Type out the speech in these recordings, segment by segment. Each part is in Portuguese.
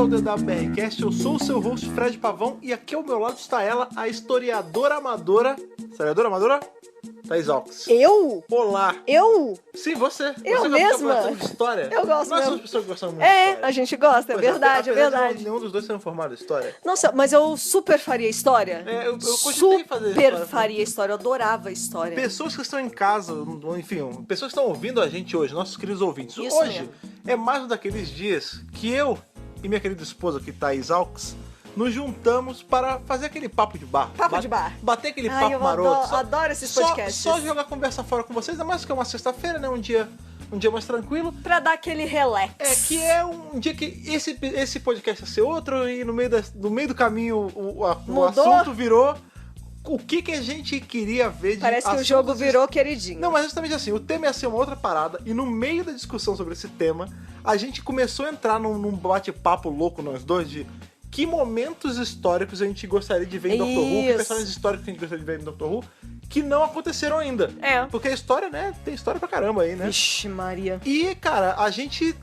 DWBRcast, eu sou o seu host Fred Pavão e aqui ao meu lado está ela, a historiadora amadora. Historiadora amadora? Thaís Alves. Eu? Olá. Eu? Sim, você. Eu você mesma? Gosta de história? Eu gosto Nós mesmo. somos pessoas que gostam muito de história. A gente gosta, Pois é verdade. Nenhum dos dois sendo formado em história. Nossa, mas eu super faria história. Eu cogitei fazer Super história. faria história, eu adorava história. Pessoas que estão em casa, enfim, pessoas que estão ouvindo a gente hoje, nossos queridos ouvintes. Isso hoje mesmo. é mais um daqueles dias que eu e minha querida esposa, que Thaís Alves, nos juntamos para fazer aquele papo de bar. Papo de bar. Bater aquele Ai, papo eu maroto. adoro esses podcasts. Só jogar conversa fora com vocês, ainda mais que é uma sexta-feira, né? Um dia mais tranquilo. Pra dar aquele relax. Que é um dia que esse podcast ia ser outro e no meio do caminho o assunto virou o que a gente queria ver de Parece que o jogo virou queridinho. Não, mas justamente assim, o tema ia ser uma outra parada e no meio da discussão sobre esse tema, a gente começou a entrar num bate-papo louco nós dois de que momentos históricos a gente gostaria de ver em Doctor Who, que personagens históricos a gente gostaria de ver em Doctor Who, que não aconteceram ainda. Porque a história, né, tem história pra caramba aí, né? Vixe, Maria. E, cara, a gente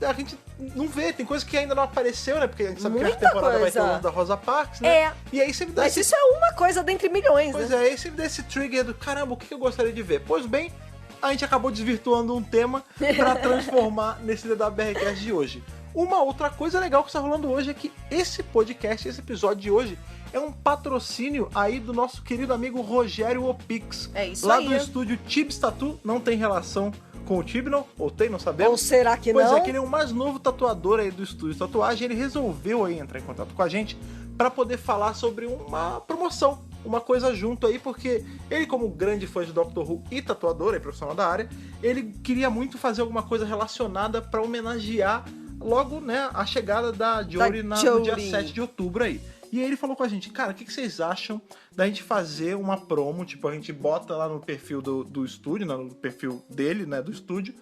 não vê, tem coisa que ainda não apareceu, né? Porque a gente sabe Muita que a temporada vai ter o coisa. lance da Rosa Parks, né? E aí sempre dá Mas isso é uma coisa dentre milhões, Pois né? aí sempre dá esse trigger do, caramba, o que eu gostaria de ver? Pois bem, a gente acabou desvirtuando um tema pra transformar nesse DWBRcast de hoje. Uma outra coisa legal que está rolando hoje é que esse podcast, esse episódio de hoje, é um patrocínio aí do nosso querido amigo Rogério Opix. É isso lá aí. do estúdio Tibs Tattoo, não tem relação com o Tibnall, ou tem, não sabemos. Ou será que Pois não? é, que ele é o mais novo tatuador aí do estúdio de tatuagem, ele resolveu aí entrar em contato com a gente para poder falar sobre uma promoção, uma coisa junto aí, porque ele, como grande fã de Doctor Who e tatuador, aí, profissional da área, ele queria muito fazer alguma coisa relacionada para homenagear logo, né, a chegada da Jodie no dia 7 de outubro aí. E aí ele falou com a gente, cara, o que vocês acham da gente fazer uma promo, tipo, a gente bota lá no perfil do estúdio, no perfil dele, né, do estúdio,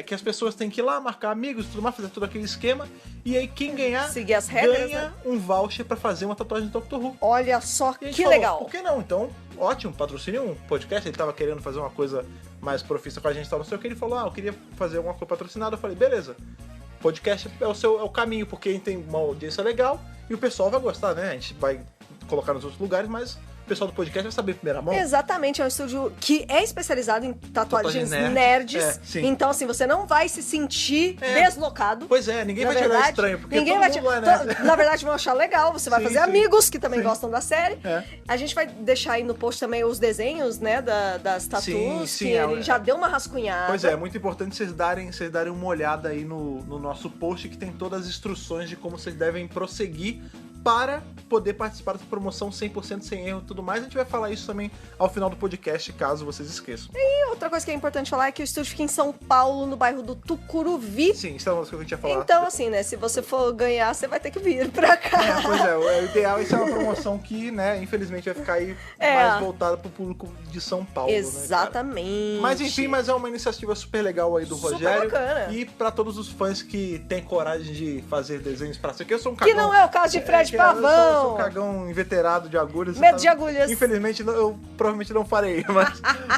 que as pessoas têm que ir lá, marcar amigos, tudo mais, fazer todo aquele esquema, e aí quem ganhar, seguir as regras, ganha né? um voucher pra fazer uma tatuagem de Doctor Who. Olha só E a gente que falou, legal. por que não? Então, ótimo, patrocínio um podcast, ele tava querendo fazer uma coisa mais profissa com a gente, tal, não sei o que, ele falou, eu queria fazer alguma coisa patrocinada, eu falei, beleza. Podcast é o caminho, porque a gente tem uma audiência legal e o pessoal vai gostar, né? A gente vai colocar nos outros lugares, mas o pessoal do podcast vai saber em primeira mão. Exatamente, é um estúdio que é especializado em tatuagens nerds. Então, assim, você não vai se sentir deslocado. Pois é, ninguém vai te olhar estranho, porque ninguém todo vai mundo é nerd. Na verdade, vão achar legal, você vai fazer amigos que também gostam da série. A gente vai deixar aí no post também os desenhos, né, das tatuas, que ele já deu uma rascunhada. Pois é muito importante vocês darem uma olhada aí no nosso post, que tem todas as instruções de como vocês devem prosseguir para poder participar dessa promoção 100% sem erro e tudo mais. A gente vai falar isso também ao final do podcast, caso vocês esqueçam. E outra coisa que é importante falar é que o estúdio fica em São Paulo, no bairro do Tucuruvi. Sim, isso é uma coisa que a gente ia falar. Então, assim, né, se você for ganhar, você vai ter que vir pra cá. Pois é, o ideal é ser uma promoção que, né, infelizmente vai ficar aí mais voltada pro público de São Paulo, Exatamente. Né, mas enfim, é uma iniciativa super legal aí do Rogério. Bacana. E pra todos os fãs que têm coragem de fazer desenhos pra ser, que eu sou um cagão. Que não é o caso de Fred Pavão. Eu sou um cagão inveterado de agulhas. Medo de agulhas. Infelizmente, eu provavelmente não farei,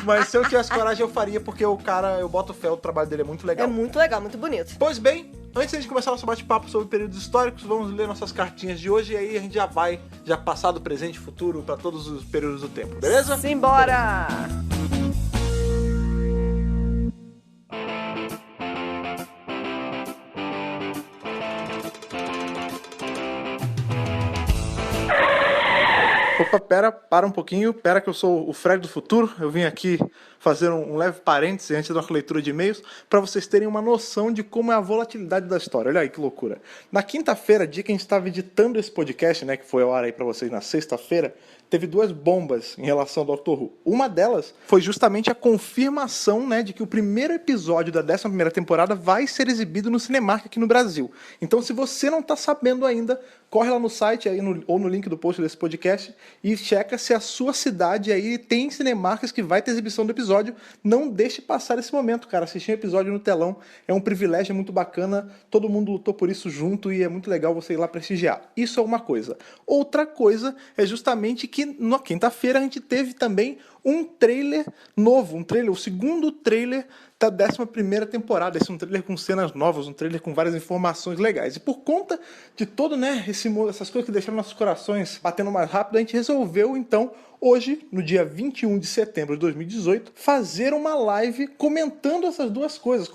mas se eu tivesse coragem, eu faria, porque o cara, eu boto fé, o trabalho dele é muito legal. É muito legal, muito bonito. Pois bem, antes de começar nosso bate-papo sobre períodos históricos, vamos ler nossas cartinhas de hoje e aí a gente já passado, presente e futuro pra todos os períodos do tempo, beleza? Simbora! Opa, para um pouquinho, que eu sou o Fred do futuro, eu vim aqui fazer um leve parêntese antes da nossa leitura de e-mails, para vocês terem uma noção de como é a volatilidade da história. Olha aí que loucura. Na quinta-feira, dia que a gente estava editando esse podcast, né, que foi ao ar aí para vocês na sexta-feira, teve duas bombas em relação ao Doctor Who. Uma delas foi justamente a confirmação, né, de que o primeiro episódio da 11ª temporada vai ser exibido no Cinemark aqui no Brasil. Então, se você não está sabendo ainda, corre lá no site aí ou no link do post desse podcast e checa se a sua cidade aí tem Cinemarks que vai ter exibição do episódio. Não deixe passar esse momento, cara. Assistir um episódio no telão é um privilégio, é muito bacana. Todo mundo lutou por isso junto e é muito legal você ir lá prestigiar. Isso é uma coisa. Outra coisa é justamente que que na quinta-feira a gente teve também um trailer novo, o segundo trailer da 11ª temporada. Esse é um trailer com cenas novas, um trailer com várias informações legais. E por conta de todo, né, essas coisas que deixaram nossos corações batendo mais rápido, a gente resolveu, então, hoje, no dia 21 de setembro de 2018, fazer uma live comentando essas duas coisas,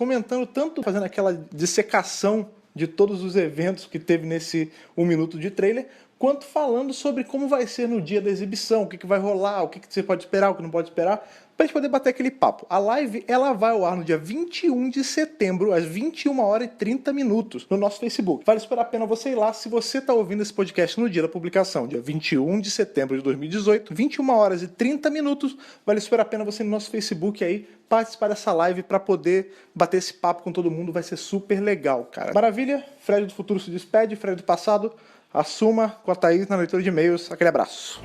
tanto fazendo aquela dissecação de todos os eventos que teve nesse 1 minuto de trailer, quanto falando sobre como vai ser no dia da exibição, o que vai rolar, o que você pode esperar, o que não pode esperar, pra gente poder bater aquele papo. A live, ela vai ao ar no dia 21 de setembro, às 21h30, no nosso Facebook. Vale super a pena você ir lá, se você tá ouvindo esse podcast no dia da publicação, dia 21 de setembro de 2018, 21h30, vale super a pena você ir no nosso Facebook aí, participar dessa live pra poder bater esse papo com todo mundo, vai ser super legal, cara. Maravilha? Fred do Futuro se despede, Fred do Passado assuma com a Thaís na leitura de e-mails. Aquele abraço.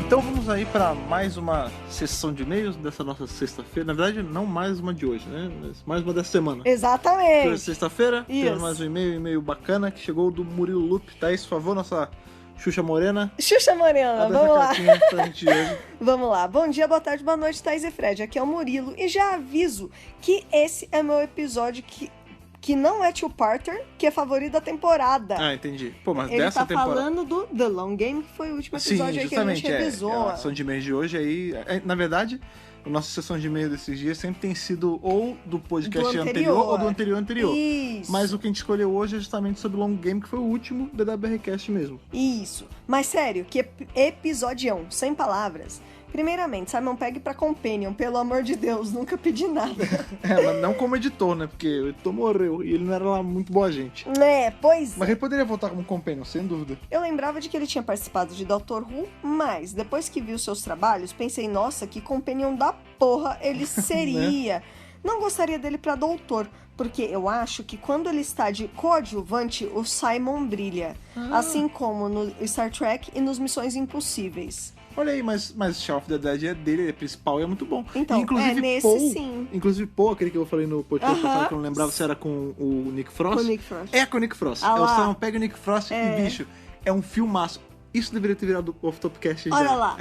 Então vamos aí para mais uma sessão de e-mails dessa nossa sexta-feira. Na verdade, não mais uma de hoje, né? Mas mais uma dessa semana. Exatamente. Hoje é sexta-feira, temos mais um e-mail bacana que chegou do Murilo Lupe. Thaís, por favor, nossa Xuxa Morena. Xuxa Morena, vamos lá. Pra gente hoje. Vamos lá. Bom dia, boa tarde, boa noite, Thaís e Fred. Aqui é o Murilo e já aviso que esse é meu episódio que não é two-parter, que é favorito da temporada. Ah, entendi. Pô, mas ele dessa temporada... falando do The Long Game, que foi o último episódio aí que a gente revisou. A sessão de e-mails de hoje aí... Na verdade, a nossa sessão de e-mail desses dias sempre tem sido ou do podcast anterior ou do anterior. Isso. Mas o que a gente escolheu hoje é justamente sobre o Long Game, que foi o último DWRcast mesmo. Isso. Mas sério, que episodião, sem palavras. Primeiramente, Simon Pegg pra Companion, pelo amor de Deus, nunca pedi nada. Mas não como editor, né? Porque o editor morreu e ele não era lá muito boa gente. Pois Mas ele poderia voltar como Companion, sem dúvida. Eu lembrava de que ele tinha participado de Doctor Who, mas depois que vi os seus trabalhos, pensei, nossa, que Companion da porra ele seria. Né? Não gostaria dele pra Doutor, porque eu acho que quando ele está de coadjuvante, o Simon brilha. Assim como no Star Trek e nos Missões Impossíveis. Olha aí, mas Shaun of the Dead é dele, ele é principal e é muito bom. Então, inclusive, nesse Paul, sim. Inclusive, Paul, aquele que eu falei no podcast passado, que eu não lembrava se era com o Nick Frost. Com o Nick Frost. É com o Nick Frost. Ah, é o Simon Pegg e o Nick Frost e, bicho, é um filmaço. Isso deveria ter virado o Off-Topcast. Olha lá.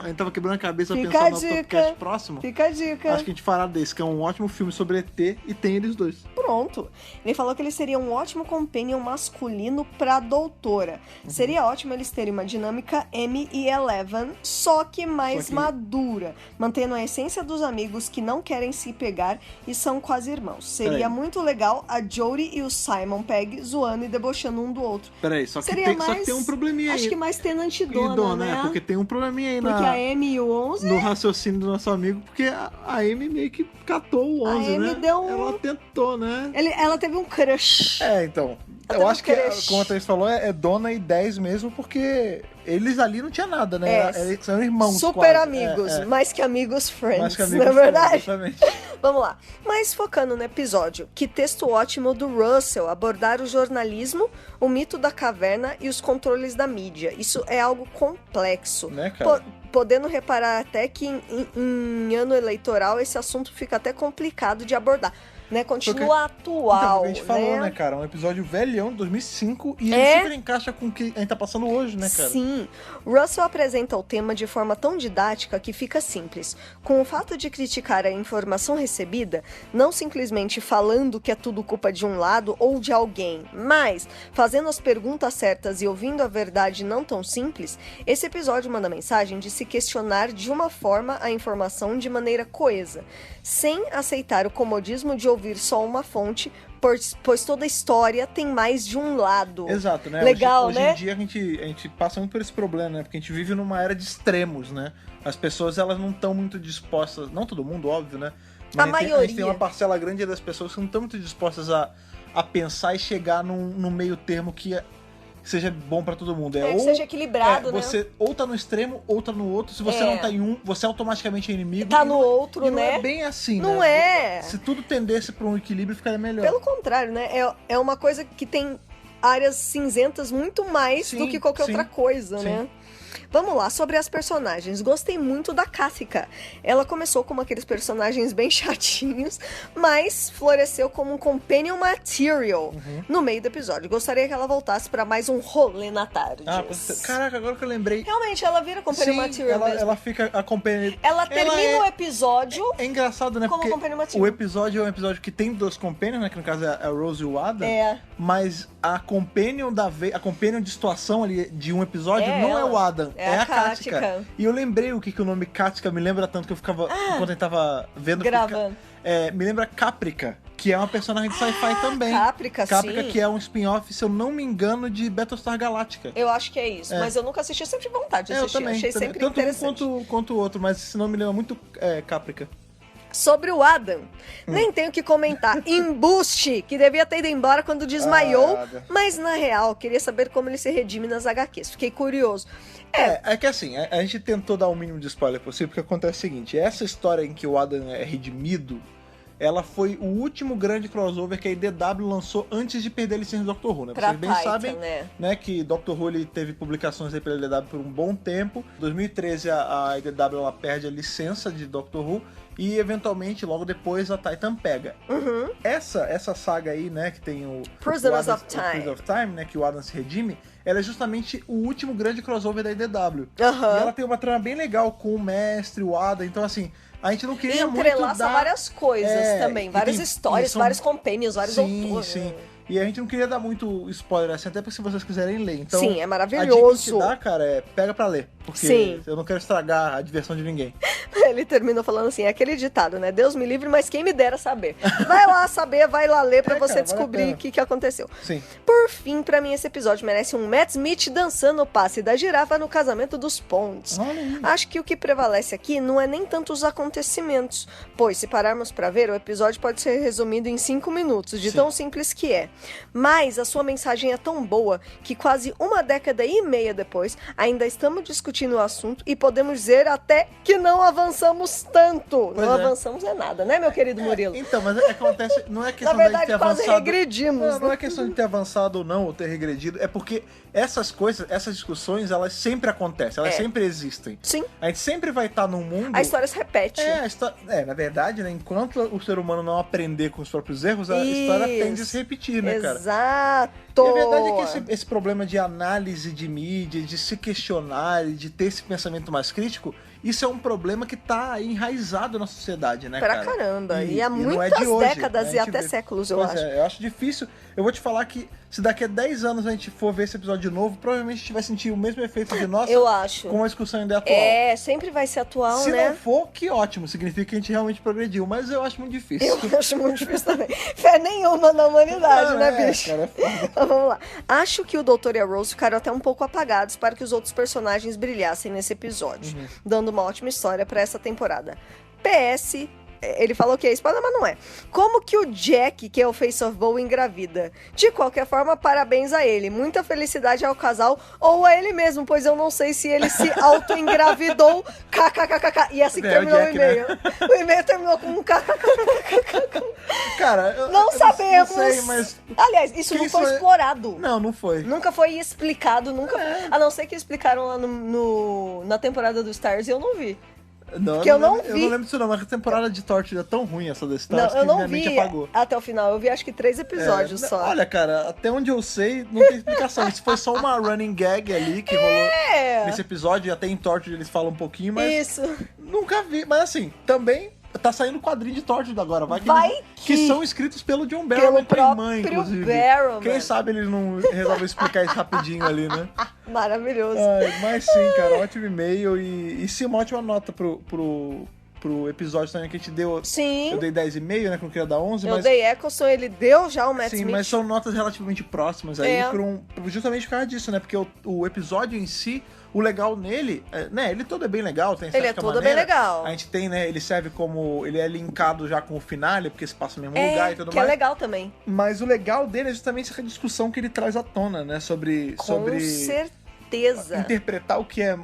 A gente tava quebrando a cabeça pra pensar no Off-Topcast próximo. Fica a dica. Acho que a gente fará desse, que é um ótimo filme sobre ET e tem eles dois. Pronto. Ele falou que ele seria um ótimo companion masculino pra doutora. Seria ótimo eles terem uma dinâmica Amy e Eleven, só que mais madura, mantendo a essência dos amigos que não querem se pegar e são quase irmãos. Seria muito legal a Jodie e o Simon Pegg zoando e debochando um do outro. Peraí, só que tem um probleminha aí. Acho que mais Tenant Dona, né? Porque tem um probleminha aí porque a Amy e o 11... no raciocínio do nosso amigo, porque a Amy meio que catou o 11, a Amy né? Deu um... Ela tentou, né? Ela teve um crush. Então... Eu acho que, como a Thaís falou, é Dona e 10 mesmo, porque eles ali não tinha nada, né? Eles são irmãos super quase. Amigos, mais que amigos friends, mais que amigos, não é verdade? Exatamente. Vamos lá. Mas focando no episódio, que texto ótimo do Russell abordar o jornalismo, o mito da caverna e os controles da mídia. Isso é algo complexo. Né, cara? Podendo reparar até que em ano eleitoral esse assunto fica até complicado de abordar. Né, continua atual, então, a gente falou, né, cara? Um episódio velhão de 2005 e ele super encaixa com o que a gente tá passando hoje, né, cara? Sim. Russell apresenta o tema de forma tão didática que fica simples. Com o fato de criticar a informação recebida, não simplesmente falando que é tudo culpa de um lado ou de alguém, mas fazendo as perguntas certas e ouvindo a verdade não tão simples, esse episódio manda a mensagem de se questionar de uma forma a informação de maneira coesa, sem aceitar o comodismo de ouvir só uma fonte, pois toda história tem mais de um lado. Exato, né? Legal, hoje né? Hoje em dia a gente passa muito por esse problema, né? Porque a gente vive numa era de extremos, né? As pessoas, elas não estão muito dispostas, não todo mundo, óbvio, né? Mas a maioria. A gente tem uma parcela grande das pessoas que não estão muito dispostas a pensar e chegar num meio termo que seja bom pra todo mundo. Que seja equilibrado, né? Você ou tá no extremo ou tá no outro. Se você não tá em um, você automaticamente é inimigo. Tá no outro, e né? Não é bem assim, não né? É. Se tudo tendesse pra um equilíbrio, ficaria melhor. Pelo contrário, né? É uma coisa que tem áreas cinzentas muito mais do que qualquer outra coisa, né? Vamos lá, sobre as personagens. Gostei muito da Kathyka. Ela começou como aqueles personagens bem chatinhos, mas floresceu como um companion material no meio do episódio. Gostaria que ela voltasse pra mais um rolê na tarde. Caraca, agora que eu lembrei. Realmente, ela vira companion material mesmo. Ela fica a companion... Ela termina o episódio... É engraçado, né? Como porque companion material. o episódio é um episódio que tem dois companions, né? Que no caso é a Rose e o Adam. Mas a companion a companion de situação ali de um episódio não é o Adam, é a Kathyka. E eu lembrei o que o nome Kathyka me lembra tanto que eu ficava, enquanto eu tava vendo... Gravando. Me lembra Caprica, que é uma personagem de sci-fi também. Caprica, sim. Que é um spin-off, se eu não me engano, de Battlestar Galactica. Eu acho que é isso, mas eu nunca assisti, eu sempre tive vontade de assistir. Eu também. Achei sempre tanto interessante. um quanto o outro, mas esse nome me lembra muito Caprica. Sobre o Adam, nem tenho que comentar. Embuste, que devia ter ido embora quando desmaiou, mas na real, queria saber como ele se redime nas HQs. Fiquei curioso. É que assim, a gente tentou dar o mínimo de spoiler possível, porque acontece o seguinte, essa história em que o Adam é redimido, ela foi o último grande crossover que a IDW lançou antes de perder a licença do Doctor Who, né? Vocês bem sabem, né, que Doctor Who ele teve publicações aí pela IDW por um bom tempo. Em 2013 a IDW ela perde a licença de Doctor Who e eventualmente logo depois a Titan pega. Essa saga aí, né, que tem o Prisoners of Time, né, que o Adam se redime, ela é justamente o último grande crossover da IDW. E ela tem uma trama bem legal com o mestre, o Adam, então assim, a gente não queria muito dar... Entrelaça várias coisas também, várias histórias, vários companions, vários autores. Sim. E a gente não queria dar muito spoiler assim, até porque se vocês quiserem ler. Então, sim, é maravilhoso. A dica que a gente dá, cara, é pega pra ler. Porque eu não quero estragar a diversão de ninguém. Ele terminou falando assim, é aquele ditado, né? Deus me livre, mas quem me dera saber. Vai lá saber, vai lá ler pra você descobrir o que aconteceu. Sim. Por fim, pra mim, esse episódio merece um Matt Smith dançando o passe da girafa no casamento dos Ponds. Acho que o que prevalece aqui não é nem tanto os acontecimentos, pois, se pararmos pra ver, o episódio pode ser resumido em 5 minutos, de tão simples que é. Mas a sua mensagem é tão boa que quase uma década e meia depois, ainda estamos discutindo o assunto e podemos dizer até que não avançamos tanto. Não avançamos nada, né, meu querido Murilo? Então, mas acontece, não é questão na verdade, de ter quase avançado. Regredimos. Não é questão de ter avançado ou não, ou ter regredido, é porque essas coisas, essas discussões, elas sempre acontecem, elas sempre existem. Sim. A gente sempre vai estar num mundo... A história se repete. Na verdade, né, enquanto o ser humano não aprender com os próprios erros, a história tende a se repetir, né, cara? Exato. E a verdade é que esse problema de análise de mídia, de se questionar e de ter esse pensamento mais crítico, isso é um problema que tá enraizado na sociedade, né, cara? Pra caramba. E há não muitas é de hoje, décadas e até séculos, eu acho. Eu acho difícil. Eu vou te falar que se daqui a 10 anos a gente for ver esse episódio de novo, provavelmente a gente vai sentir o mesmo efeito de nossa eu acho. Com a discussão ainda atual. Sempre vai ser atual, se né? Se não for, que ótimo. Significa que a gente realmente progrediu. Mas eu acho muito difícil. Eu acho muito difícil também. Fé nenhuma na humanidade, né, bicho? Cara, é foda. Então, vamos lá. Acho que o Doutor e a Rose ficaram até um pouco apagados para que os outros personagens brilhassem nesse episódio, dando uma ótima história para essa temporada. PS... Ele falou que é spoiler, mas não é. Como que o Jack, que é o Face of Bow, engravida? De qualquer forma, parabéns a ele. Muita felicidade ao casal ou a ele mesmo, pois eu não sei se ele se auto-engravidou. KKKKK. E assim que terminou o e-mail. Né? O e-mail terminou com um KKKKK. Cara, não sabemos. Não sei, mas... Aliás, isso não foi explorado. Não foi. Nunca foi explicado, nunca. A não ser que explicaram lá na temporada do Stars e eu não vi. Eu não lembro disso não, mas a temporada de Torture é tão ruim essa da Stars que minha mente apagou. Até o final, eu vi acho que 3 episódios só. Olha, cara, até onde eu sei, não tem explicação. Isso foi só uma running gag ali que rolou nesse episódio, e até em Torture eles falam um pouquinho, mas... Isso. Nunca vi, mas assim, também... Tá saindo quadrinho de Torture agora, que são escritos pelo John Barrowman, que é mãe, inclusive. Barrowman. Quem sabe ele não resolve explicar isso rapidinho ali, né? Maravilhoso. Mas sim, cara, ótimo e-mail e sim, uma ótima nota pro episódio também que a gente deu. Sim. Eu dei 10,5, né, que eu queria dar 11, eu dei Eccleston, ele deu já o Matt Smith. Sim, mas são notas relativamente próximas aí, justamente por causa disso, né, porque o episódio em si, o legal nele, né, ele todo é bem legal, tem ele é todo bem legal. A gente tem, né, ele serve como, ele é linkado já com o finale, porque se passa no mesmo lugar e tudo mais. Que é legal também. Mas o legal dele é justamente essa discussão que ele traz à tona, né, sobre certeza. Interpretar o que é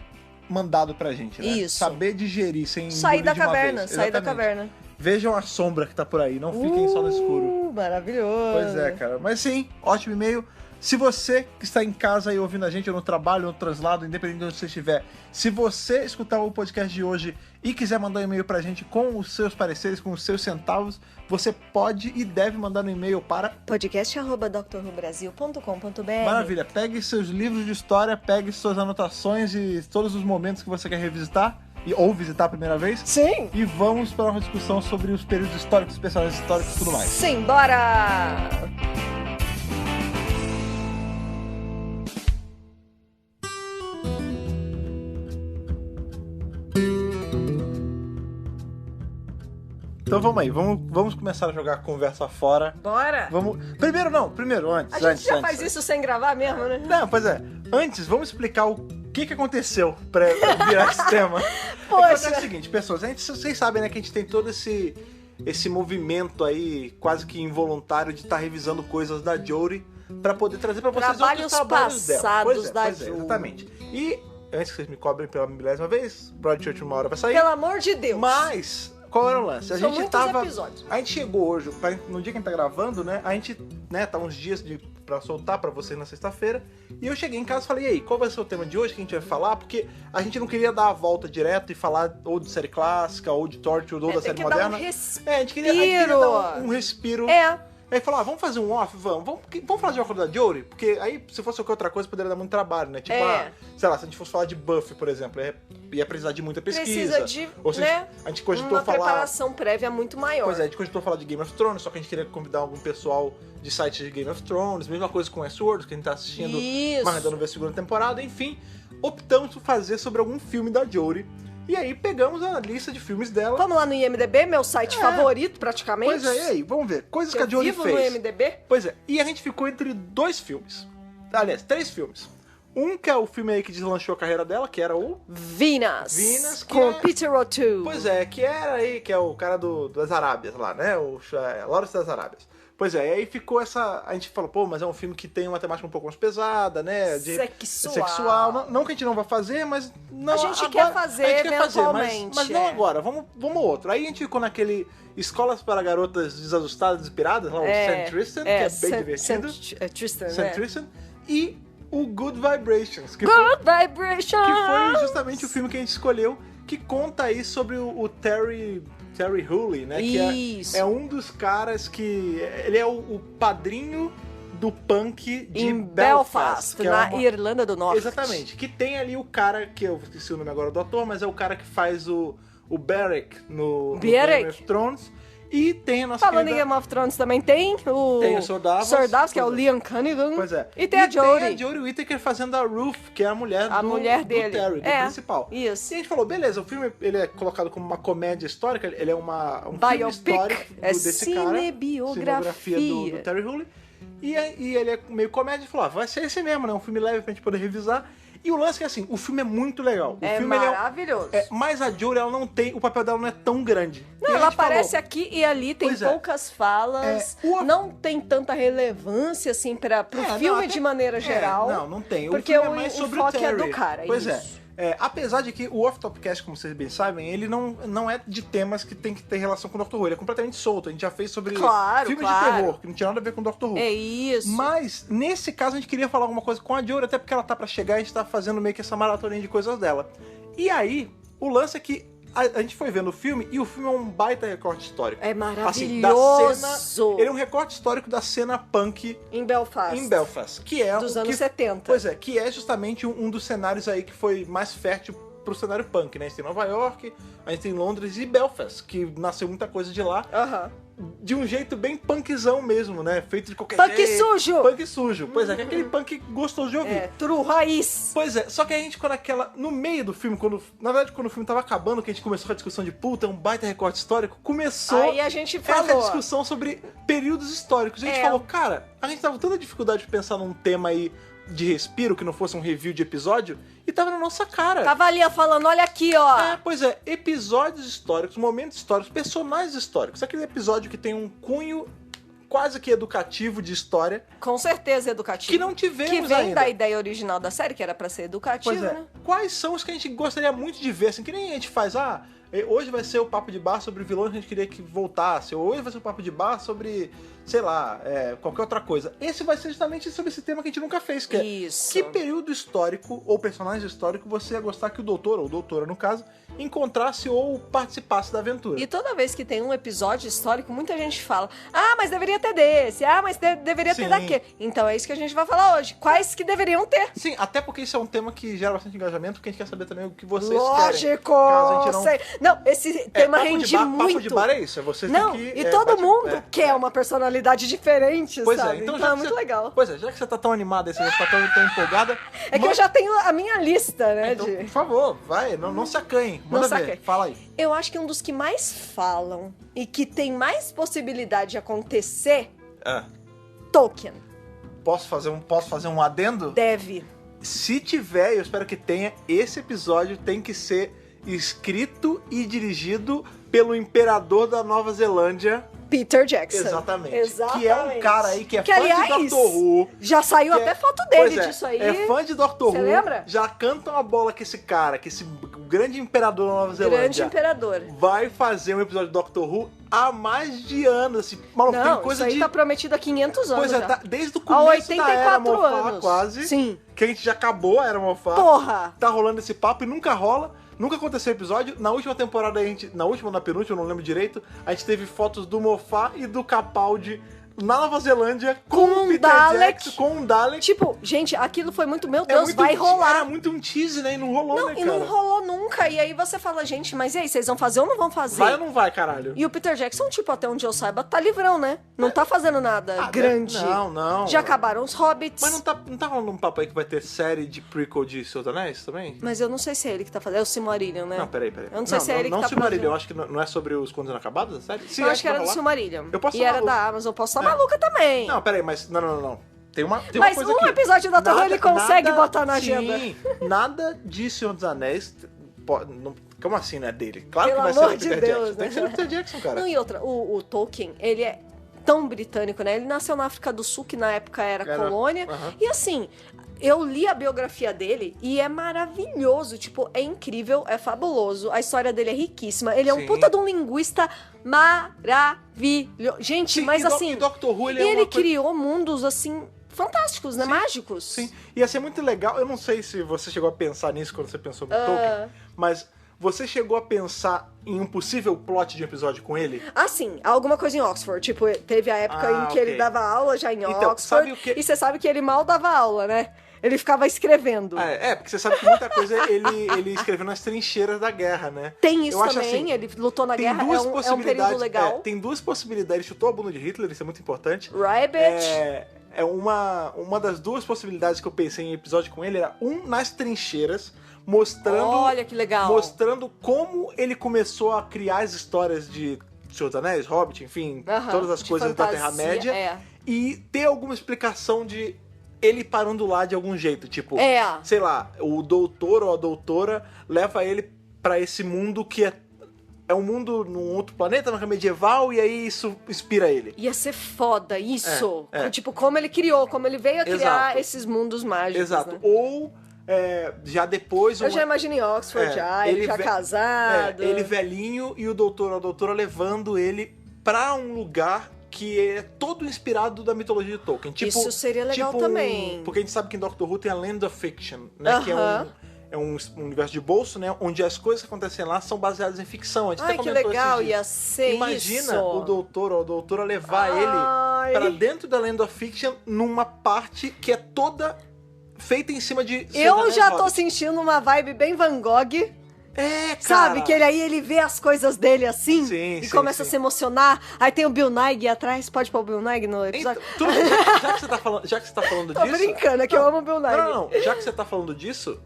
mandado pra gente, né? Isso. Saber digerir sem sair da caverna, sair da caverna. Vejam a sombra que tá por aí, não fiquem só no escuro. Maravilhoso. Pois é, cara. Mas sim, ótimo e-mail. Se você que está em casa aí ouvindo a gente, ou no trabalho, ou no translado, independente de onde você estiver, se você escutar o podcast de hoje e quiser mandar um e-mail pra gente com os seus pareceres, com os seus centavos, você pode e deve mandar um e-mail para podcast@drrubrasil.com.br. Maravilha, pegue seus livros de história, pegue suas anotações e todos os momentos que você quer revisitar ou visitar a primeira vez. Sim! E vamos para uma discussão sobre os períodos históricos, os personagens históricos e tudo mais. Sim, bora! Então vamos aí, vamos começar a jogar a conversa fora. Bora! Vamos. Primeiro, antes. A gente já faz isso sem gravar mesmo, né? Não, pois é. Antes, vamos explicar o que aconteceu pra virar esse tema. Poxa! É o seguinte, pessoas, vocês sabem, né, que a gente tem todo esse movimento aí, quase que involuntário, de estar revisando coisas da Jory pra poder trazer pra vocês outros trabalhos dela. Passados da Jory. Exatamente. E, antes que vocês me cobrem pela milésima vez, Broadchurch uma hora vai sair. Pelo amor de Deus! Mas, qual era o lance? São muitos episódios. A gente chegou hoje, no dia que a gente tá gravando, né? A gente, né, tá uns dias pra soltar pra vocês na sexta-feira. E eu cheguei em casa e falei, e aí, qual vai ser o tema de hoje que a gente vai falar? Porque a gente não queria dar a volta direto e falar ou de série clássica, ou de Torchwood, ou da série moderna. Dar um respiro. A gente queria dar um respiro. É. Aí falou, vamos fazer um off? Vamos falar de óculos da Jory? Porque aí, se fosse qualquer outra coisa, poderia dar muito trabalho, né? Tipo, sei lá, se a gente fosse falar de Buffy, por exemplo, ia precisar de muita pesquisa. Precisa de, ou se né? A gente cogitou uma falar... preparação prévia muito maior. Pois é, a gente cogitou falar de Game of Thrones, só que a gente queria convidar algum pessoal de sites de Game of Thrones, mesma coisa com Westworld, que a gente tá assistindo, mas ainda não vê a segunda temporada, enfim. Optamos por fazer sobre algum filme da Jory. E aí pegamos a lista de filmes dela. Vamos lá no IMDb, meu site favorito, praticamente. Pois é, e aí, vamos ver. Coisas que a Jory fez. No IMDb? Pois é, e a gente ficou entre 2 filmes. Aliás, 3 filmes. Um que é o filme aí que deslanchou a carreira dela, que era o... Venus, com Peter O'Toole. Pois é, que era aí, que é o cara das Arábias lá, né? O Lawrence das Arábias. Pois é, e aí ficou essa... A gente falou, pô, mas é um filme que tem uma temática um pouco mais pesada, né? Sexual. Não que a gente não vai fazer, mas... Não, a gente quer fazer eventualmente. Mas não agora, vamos outro. Aí a gente ficou naquele Escolas para Garotas Desajustadas e Piradas, lá o St. Tristan, que é bem divertido. St. Tristan. E o Good Vibrations. Que foi justamente o filme que a gente escolheu, que conta aí sobre o Terry Hooley, né? Isso. Que é um dos caras que... Ele é o padrinho do punk de Belfast. Que na Irlanda do Norte. Exatamente. Que tem ali o cara, que eu esqueci o nome agora do ator, mas é o cara que faz o Beric no Game of Thrones. E tem a nossa Falando em Game of Thrones também tem o Sir Davos. Sir Davos, que é o Liam Cunningham. Pois é. E tem a Jory. Tem a Jory Whittaker fazendo a Ruth, que é a mulher dele. do Terry, do principal. Isso. E a gente falou, beleza, o filme ele é colocado como uma comédia histórica, ele é um filme histórico desse cara. Cinebiografia do Terry Hooley. E ele é meio comédia, e falou, vai ser esse mesmo, né? Um filme leve pra gente poder revisar. E o lance é assim, o filme é muito legal. O filme, maravilhoso. Mas a Jory, ela não tem, o papel dela não é tão grande. Não, ela aparece aqui e ali, tem poucas falas, não tem tanta relevância, assim, pro filme de maneira geral. Não tem. Porque o filme é mais sobre o o Terry. É do cara, Pois isso. Apesar de que o Off Topcast, como vocês bem sabem, ele não é de temas que tem que ter relação com o Dr. Who. Ele é completamente solto. A gente já fez sobre filmes de terror, que não tinha nada a ver com o Dr. Who. É isso. Mas, nesse caso, a gente queria falar alguma coisa com a Jory, até porque ela tá pra chegar e a gente tá fazendo meio que essa maratoninha de coisas dela. E aí, o lance é que a gente foi vendo o filme e o filme é um baita recorte histórico. É maravilhoso. Assim, da cena, ele é um recorte histórico da cena punk em Belfast. Que é dos anos 70. Pois é, que é justamente um dos cenários aí que foi mais fértil pro cenário punk, né? A gente tem Nova York, a gente tem Londres e Belfast, que nasceu muita coisa de lá. De um jeito bem punkzão mesmo, né? Feito de qualquer jeito. Punk sujo. Pois é, que é aquele punk gostoso de ouvir. True raiz. Pois é, só que a gente ficou no meio do filme, na verdade quando o filme tava acabando, que a gente começou a discussão de puta, é um baita recorte histórico, começou aí a gente falou essa discussão sobre períodos históricos. A gente falou, cara, a gente tava com tanta dificuldade de pensar num tema aí de respiro, que não fosse um review de episódio, e tava na nossa cara. Tava ali falando, olha aqui, ó. Pois é, episódios históricos, momentos históricos, personagens históricos. Aquele episódio que tem um cunho quase que educativo de história. Com certeza educativo. Que não tivemos ainda. Que vem da ideia original da série, que era pra ser educativo, né? Quais são os que a gente gostaria muito de ver, assim, que nem a gente faz, hoje vai ser o papo de bar sobre vilões que a gente queria que voltasse, ou hoje vai ser o papo de bar sobre, sei lá, qualquer outra coisa. Esse vai ser justamente sobre esse tema que a gente nunca fez, que Isso. que período histórico ou personagem histórico você ia gostar que o doutor, ou doutora no caso, encontrasse ou participasse da aventura. E toda vez que tem um episódio histórico, muita gente fala, mas deveria ter desse, mas deveria ter Sim. daquele. Então é isso que a gente vai falar hoje. Quais que deveriam ter? Sim, até porque isso é um tema que gera bastante engajamento, porque a gente quer saber também o que vocês Lógico! querem. Caso a gente não... Sei. Não, esse tema papo rende de bar, muito. Papo de bar é isso, é vocês Não, têm que... e todo mundo bate- quer uma personalidade diferente, Pois sabe? é, então é que muito você- legal. Pois é, já que você tá tão animada, você já tá tão empolgada... É que eu já tenho a minha lista, né? Então, de... por favor, vai, não se acanhe. Manda Não se ver, acanhe. fala aí. Eu acho que um dos que mais falam e que tem mais possibilidade de acontecer, Tolkien. Posso fazer um adendo? Deve. Se tiver, eu espero que tenha, esse episódio tem que ser escrito e dirigido pelo imperador da Nova Zelândia. Peter Jackson. Exatamente. Que é um cara aí que é fã aliás, de Doctor Who. já saiu que até é- foto dele pois é, disso aí. É fã de Doctor Cê Who. lembra? Já canta uma bola que esse cara, que esse grande imperador da Nova Grande Zelândia imperador. vai fazer um episódio de Doctor Who há mais de anos. Assim, maluco, tem Não, coisa isso aí de... tá prometido há 500 anos Pois é, já. tá desde o Há começo da Era 84 Mofá, anos. quase. Sim. Que a gente já acabou a Era Mofá. Porra! Tá rolando esse papo e nunca rola. Nunca aconteceu episódio. Na última temporada, na última ou na penúltima, eu não lembro direito, a gente teve fotos do Moffat e do Capaldi na Nova Zelândia com Com o um Peter Dalek. Jackson, com um Dalek. Tipo, gente, aquilo foi muito... Meu Deus, muito vai rolar. Era muito um tease, né? E não rolou, Não, né, e cara? não rolou nunca. E aí você fala, gente, mas e aí, vocês vão fazer ou não vão fazer? Vai ou não vai, caralho? E o Peter Jackson, tipo, até onde eu saiba, tá livrão, né? Não tá fazendo nada Ah, grande. Não. Já acabaram os Hobbits. Mas não tá rolando um papo aí que vai ter série de prequel de Senhor dos Anéis também? Mas eu não sei se é ele que tá fazendo. É o Silmarillion, né? Não, peraí. Eu não sei se é ele que tá Silmarillion, produzindo. eu acho que não é sobre os Contos Inacabados, a série? Sim, Eu acho que era do vai rolar. Silmarillion. Eu posso E estar era maluco. da Amazon. Eu posso estar maluca também. Não, peraí, mas não. Tem uma Mas coisa um aqui. episódio da Torre ele consegue botar na agenda. Sim, nada de Senhor dos Anéis... como assim, né, dele? Claro Pelo que vai ser o amor de Peter Deus, Jackson. né? Tem que ser o Peter Jackson, cara. Não, e outra, o Tolkien, ele é tão britânico, né? Ele nasceu na África do Sul, que na época era colônia. Aham. E assim, eu li a biografia dele e é maravilhoso. Tipo, é incrível, é fabuloso. A história dele é riquíssima. Ele é um Sim. puta de um linguista maravilhoso. Gente, Sim, mas e assim... e Doctor Who, ele e é ele uma coisa... criou mundos, assim, fantásticos, né? Mágicos. Sim, ia ser muito legal. Eu não sei se você chegou a pensar nisso quando você pensou no Tolkien, mas você chegou a pensar em um possível plot de um episódio com ele? Ah, sim, alguma coisa em Oxford. Tipo, teve a época em que ele ok. dava aula já em Então, Oxford. sabe o que- E você sabe que ele mal dava aula, né? Ele ficava escrevendo. Porque você sabe que muita coisa ele escreveu nas trincheiras da guerra, né? Tem isso Eu acho também, assim, ele lutou na tem guerra, duas é um período possibilidades. legal. Tem duas possibilidades. Ele chutou a bunda de Hitler, isso é muito importante. Rabbit. Uma das duas possibilidades que eu pensei em episódio com ele era nas trincheiras, mostrando. Olha que legal. Mostrando como ele começou a criar as histórias de Senhor dos Anéis, Hobbit, enfim, Aham, todas as de coisas da fantasia, Terra-média. é. E ter alguma explicação de ele parando lá de algum jeito. Tipo, É. sei lá, o doutor ou a doutora leva ele pra esse mundo que é um mundo num outro planeta, na medieval, e aí isso inspira ele. Ia ser foda isso. É. Tipo, como ele criou, como ele veio a criar Exato. esses mundos mágicos. Exato. Né? Ou já depois... Eu já imagino em Oxford ele já casado. ele velhinho e o doutor ou a doutora levando ele pra um lugar que é todo inspirado da mitologia de Tolkien. Tipo, Isso seria legal também. Porque a gente sabe que em Doctor Who tem a Land of Fiction, né? Que é um universo de bolso, né? Onde as coisas que acontecem lá são baseadas em ficção. A gente Ai, até que comentou legal, esses dias. ia ser Imagina isso. o doutor ou a doutora levar Ai. ele pra dentro da Land of Fiction numa parte que é toda feita em cima de... Eu já tô Hobbit. sentindo uma vibe bem Van Gogh. É, cara. Sabe? Que ele vê as coisas dele assim Sim, e sim, começa sim. a se emocionar. Aí tem o Bill Nighy atrás. Pode pôr o Bill Nighy no Então, episódio? já que você tá falando Tô disso... brincando, é que eu amo o Bill Nighy. Não. Já que você tá falando disso,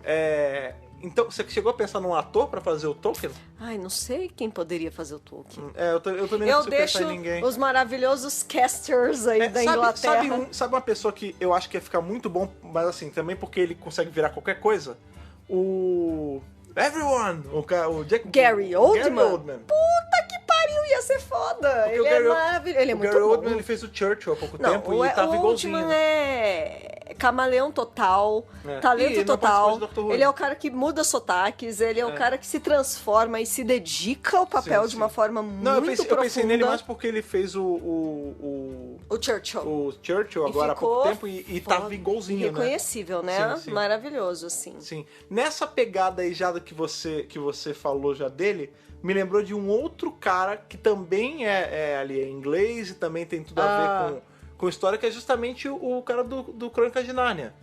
então, você chegou a pensar num ator pra fazer o Tolkien? Ai, não sei quem poderia fazer o Tolkien. Eu também não Eu consigo deixo pensar em ninguém. os maravilhosos casters aí da Inglaterra. Sabe uma pessoa que eu acho que ia ficar muito bom, mas assim, também porque ele consegue virar qualquer coisa? O... Everyone! O Gary Oldman? Gary Oldman. Puta que pariu, ia ser foda. Porque Ele o é Gary- maravilhoso. Ele é o muito Gary bom. Oldman ele fez o Churchill há pouco Não, tempo e tava o igualzinho. Oldman é camaleão total, talento E não total. participou de Dr. Who. Ele é o cara que muda sotaques, ele é o cara que se transforma e se dedica ao papel de uma forma muito profunda. Eu pensei nele mais porque ele fez o Churchill. o Churchill agora há pouco tempo e tava igualzinho, reconhecível, né? Sim. Maravilhoso, assim. Sim. Nessa pegada aí já do que você falou já dele, me lembrou de um outro cara que também ali é inglês e também tem tudo a ver com história, que é justamente o cara do Crônica de Nárnia.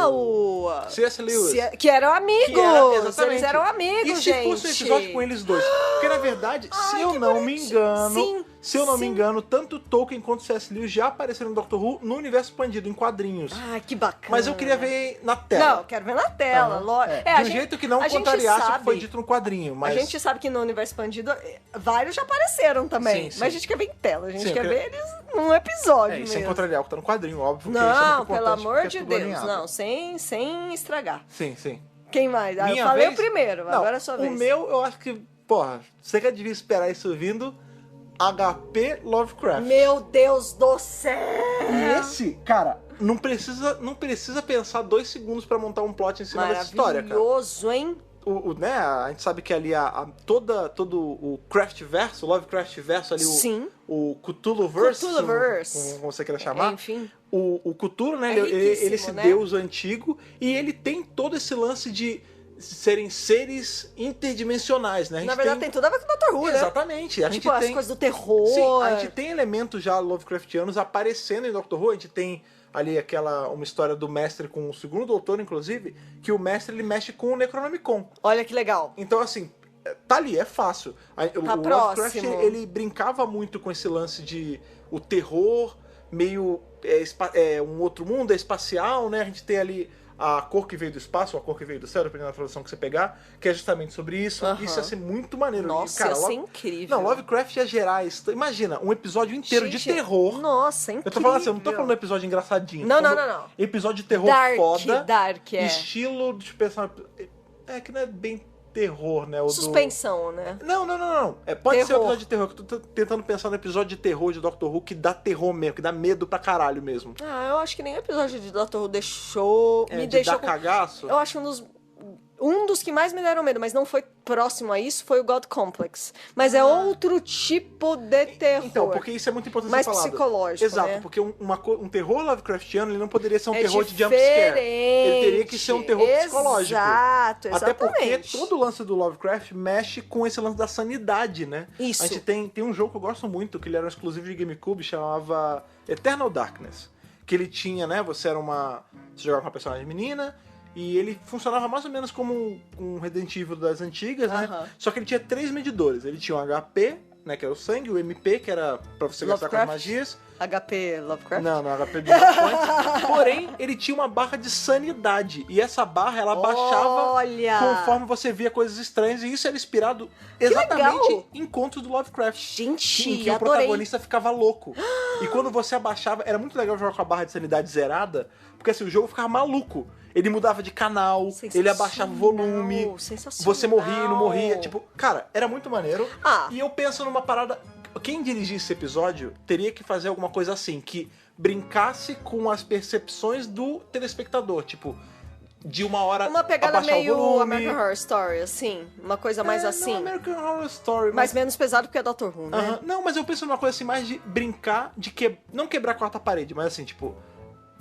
O C.S. Lewis. Que eram amigos. Exatamente. Eles eram amigos, e gente. se fosse um episódio com eles dois? Porque, na verdade, se eu não me engano, tanto Tolkien quanto C.S. Lewis já apareceram no Doctor Who no universo expandido, em quadrinhos. Que bacana. Mas eu queria ver na tela. Não, eu quero ver na tela. De um jeito que não contrariasse o que foi dito no quadrinho. Mas... A gente sabe que no universo expandido, vários já apareceram também. Sim. Mas a gente quer ver em tela. A gente quer ver eles num episódio mesmo. Sem contrariar o que tá no quadrinho, óbvio. Não, pelo amor de Deus. Não, sem estragar. Sim. Quem mais? Minha eu falei vez? o primeiro, Não, agora é a sua vez. O meu, eu acho que, porra, você que devia esperar isso vindo, HP Lovecraft. Meu Deus do céu! E esse, cara, não precisa pensar 2 segundos pra montar um plot em cima dessa história, cara. Maravilhoso, hein? Né, a gente sabe que ali todo o Craftverso, o Lovecraftverso ali, Sim. o Cthulhuverse, Cthulhuverse. como você queira chamar. Enfim. O Cthulhu, né, É ele esse né? deus antigo, e ele tem todo esse lance de serem seres interdimensionais, né? Na verdade, tem tudo a ver com o Dr. Who, né? Exatamente. A gente Tipo, as tem... coisas do terror. Sim, a gente tem elementos já Lovecraftianos aparecendo em Doctor Who. A gente tem ali uma história do mestre com o segundo doutor, inclusive, que o mestre ele mexe com o Necronomicon. Olha que legal. Então, assim, tá ali, é fácil. O Lovecraft, ele brincava muito com esse lance de o terror meio um outro mundo, é espacial, né? A gente tem ali a cor que veio do espaço, ou a cor que veio do céu, dependendo da tradução que você pegar, que é justamente sobre isso. Isso ia ser muito maneiro. Nossa, cara, ia ser incrível. Não, Lovecraft ia gerar isso. Imagina, um episódio inteiro de terror. Nossa, incrível. Eu tô falando assim, eu não tô falando um episódio engraçadinho. Não. Episódio de terror foda. Estilo, deixa eu pensar... que não é bem terror, né? Suspensão, né? Não. Pode ser um episódio de terror. Eu tô tentando pensar no episódio de terror de Doctor Who que dá terror mesmo, que dá medo pra caralho mesmo. Eu acho que nenhum episódio de Doctor Who deixou... me deixou dar cagaço? Eu acho um dos que mais me deram medo, mas não foi próximo a isso, foi o God Complex. Mas é outro tipo de terror. Então, porque isso é muito importante mais ser falado. Psicológico, Exato, né? porque um terror Lovecraftiano, ele não poderia ser um terror de jumpscare. Ele teria que ser um terror psicológico. Exato, Até porque todo o lance do Lovecraft mexe com esse lance da sanidade, né? Isso. A gente tem um jogo que eu gosto muito, que ele era um exclusivo de GameCube, chamava Eternal Darkness. Que ele tinha, né? Você jogava com uma personagem menina, e ele funcionava mais ou menos como um Resident Evil das antigas, né? Só que ele tinha 3 medidores. Ele tinha o HP, né, que era o sangue, o MP, que era pra você gastar com as magias. HP Lovecraft? Não, HP do Lovecraft. Porém, ele tinha uma barra de sanidade. E essa barra, ela baixava conforme você via coisas estranhas. E isso era inspirado exatamente em contos do Lovecraft. Gente, em que o protagonista ficava louco. E quando você abaixava... Era muito legal jogar com a barra de sanidade zerada, porque assim, o jogo ficava maluco. Ele mudava de canal, ele abaixava o volume, você morria e não morria. Tipo, cara, era muito maneiro. E eu penso numa parada... Quem dirigisse esse episódio teria que fazer alguma coisa assim, que brincasse com as percepções do telespectador. Tipo, de uma hora uma pegada abaixar meio o volume. American Horror Story, assim. Uma coisa mais assim. Não, American Horror Story. Mas menos pesado que a Doctor Who, né? Não, mas eu penso numa coisa assim, mais de brincar, não quebrar a quarta parede, mas assim, tipo...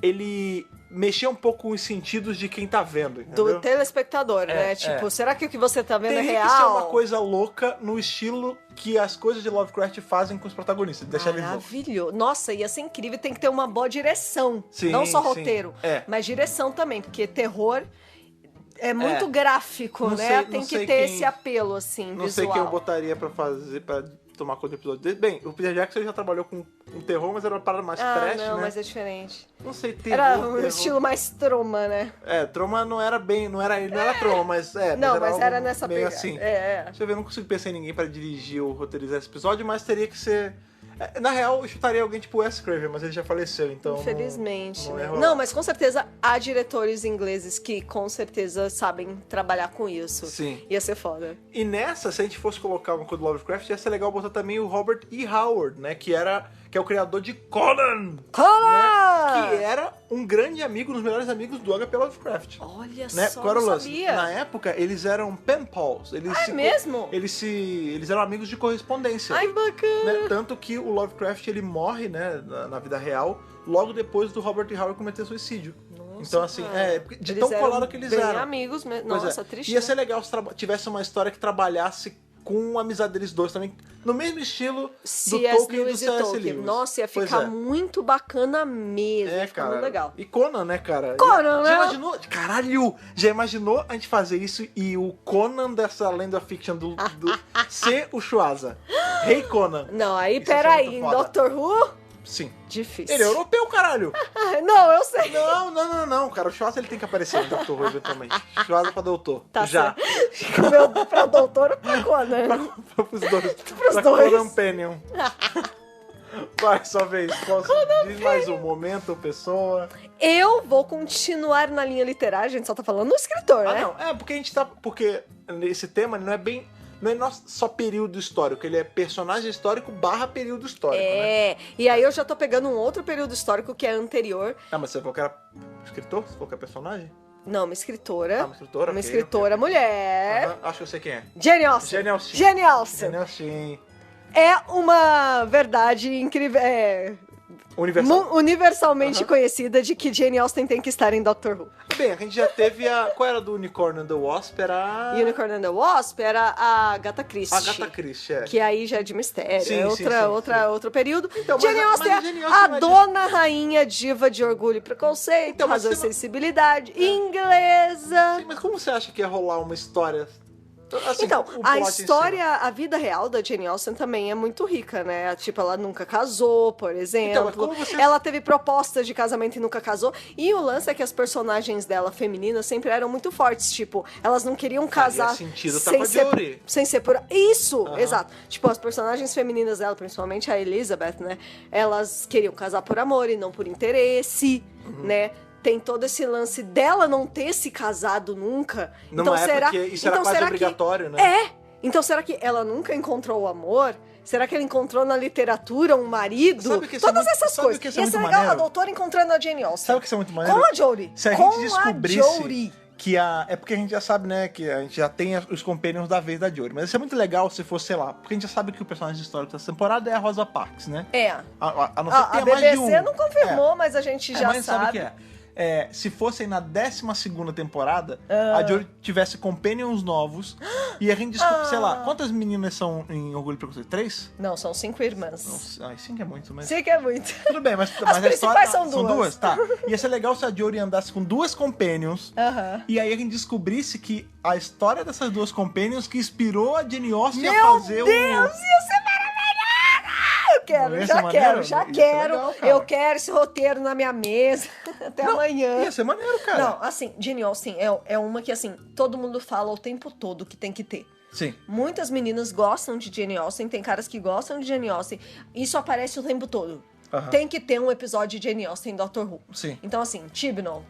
Ele mexer um pouco com os sentidos de quem tá vendo, entendeu? Do telespectador, né? Tipo, será que o que você tá vendo é real? Tem que ser uma coisa louca no estilo que as coisas de Lovecraft fazem com os protagonistas. Deixar eles loucos. Maravilhoso. Nossa, ia ser incrível. Tem que ter uma boa direção. Sim, não só roteiro, É. mas direção também. Porque terror é muito gráfico, né? Tem que ter esse apelo, assim, não visual. sei quem eu botaria pra fazer... Pra tomar conta do episódio dele. Bem, o Peter Jackson já trabalhou com terror, mas era uma parada mais trash, não, né? mas é diferente. Não sei, terror. Era um estilo mais troma, né? Troma não era bem... Não era troma, mas... mas era nessa meio pegada. assim. Deixa eu ver, eu não consigo pensar em ninguém pra dirigir ou roteirizar esse episódio, mas teria que ser... Na real, eu chutaria alguém tipo Wes Craven, mas ele já faleceu, então... Infelizmente, não né? rolar. Não, mas com certeza há diretores ingleses que com certeza sabem trabalhar com isso. Sim. Ia ser foda. E nessa, se a gente fosse colocar uma coisa do Lovecraft, ia ser legal botar também o Robert E. Howard, né? Que é que é o criador de Conan! Conan! Que era um grande amigo, um dos melhores amigos do H.P. Lovecraft. Olha Né? só, Qual era o não lance? sabia. Na época, eles eram pen pals. Mesmo? Eles eram amigos de correspondência. Ai, bacana. Né? Tanto que o Lovecraft, ele morre, né, na vida real, logo depois do Robert E. Howard cometer suicídio. Nossa, Então, assim, cara. de Eles tão eram colado que eles bem eram. amigos mesmo. Pois Nossa, é. triste. Ia ser legal se tivesse uma história que trabalhasse com a amizade deles dois também, no mesmo estilo do C.S. Tolkien e do Lewis e C.S. Tolkien. Lewis. Nossa, ia Pois ficar é. muito bacana mesmo. Ia ficar muito legal. E Conan, né, cara? Conan, Já né? imaginou? Caralho! Já imaginou a gente fazer isso e o Conan dessa Land of Fiction do ser o Shuaza? Rei Conan. Não, aí, Isso ia ser peraí. muito Em foda. Doctor Who? Sim. Difícil. Ele é europeu, caralho! Não, eu sei. Não, cara. O Shuaza ele tem que aparecer no Doctor Who eventualmente. Shuaza pra doutor. Tá Já. certo. Pra doutor ou pra Conan? Pros dois. Pros pra dois. Conan Penion. Vai, sua vez. Posso diz mais um momento, pessoa. Eu vou continuar na linha literária, a gente só tá falando do escritor, né? Não. É, porque a gente tá... Porque esse tema não é bem... Não é só período histórico, ele é personagem histórico / período histórico, né? E aí eu já tô pegando um outro período histórico que é anterior. Ah, mas você falou que era escritor? Você falou que é personagem? Não, uma escritora. Ah, uma escritora? Uma ok, escritora ok. mulher. Aham, acho que eu sei quem é. Jane Austen. Jane Austen. Jane Austen. Jane Austen. É uma verdade incrível. Universal. Universalmente conhecida de que Jane Austen tem que estar em Doctor Who. Bem, a gente já teve a... Qual era do Unicorn and the Wasp? Era... Unicorn and the Wasp era a Agatha Christie. A Agatha Christie, é. Que aí já é de mistério, Sim, é sim, outro período. Então, Jane mas Austen é Jane Austen a não é dona rainha diva de orgulho e preconceito, Então, mas razão e você não- sensibilidade, inglesa. Sim, mas como você acha que ia rolar uma história... Assim, Então, o a plot em história, a vida real da Jane Austen também é muito rica, né? Tipo, ela nunca casou, por exemplo. Então, mas como você- Ela teve propostas de casamento e nunca casou. E o lance é que as personagens dela, femininas, sempre eram muito fortes. Tipo, elas não queriam Faria casar sentido tá sem com a ser, Jory. sem ser por... Isso! Aham. Exato. Tipo, as personagens femininas dela, principalmente a Elizabeth, né? Elas queriam casar por amor e não por interesse, Uhum. né? Tem todo esse lance dela não ter se casado nunca. Numa então, época será que isso era então, quase será obrigatório, né? É! Então, será que ela nunca encontrou o amor? Será que ela encontrou na literatura um marido? Sabe que isso é Todas muito- essas sabe coisas. que isso é Ia muito ser legal, a maneiro? doutora encontrando a Jane Austen. Sabe o que isso é muito maneiro? Com a Jory. Se a Com gente descobrisse a Jory. que é porque a gente já sabe, né, que a gente já tem os companions da vez da Jory. Mas isso é muito legal se fosse, sei lá, porque a gente já sabe que o personagem histórico dessa temporada é a Rosa Parks, né? É. A não ser que A tenha BBC mais de um. não confirmou, mas a gente já mas sabe o que sabe. se fossem na 12ª temporada, a Jory tivesse companions novos e a gente descobre, sei lá, quantas meninas são em Orgulho e Preconceito? 3? Não, são 5 irmãs. Ai, 5 é muito, mas... Sim que é muito. Tudo bem, mas a principais história... são duas. Tá. Ia ser legal se a Jory andasse com 2 companions Aham. e aí a gente descobrisse que a história dessas 2 companions que inspirou a Jane Austen a Meu fazer Deus, ia ser maravilhoso! Eu quero, Não ia já ser maneiro? quero, já Ia ser quero. legal, cara. Eu quero esse roteiro na minha mesa até amanhã. Ia ser maneiro, cara. Não, assim, Jane Austen é uma que, assim, todo mundo fala o tempo todo que tem que ter. Sim. Muitas meninas gostam de Jane Austen, tem caras que gostam de Jane Austen. Isso aparece o tempo todo. Aham. Tem que ter um episódio de Jane Austen em Doctor Who. Sim. Então, assim, Tibnon,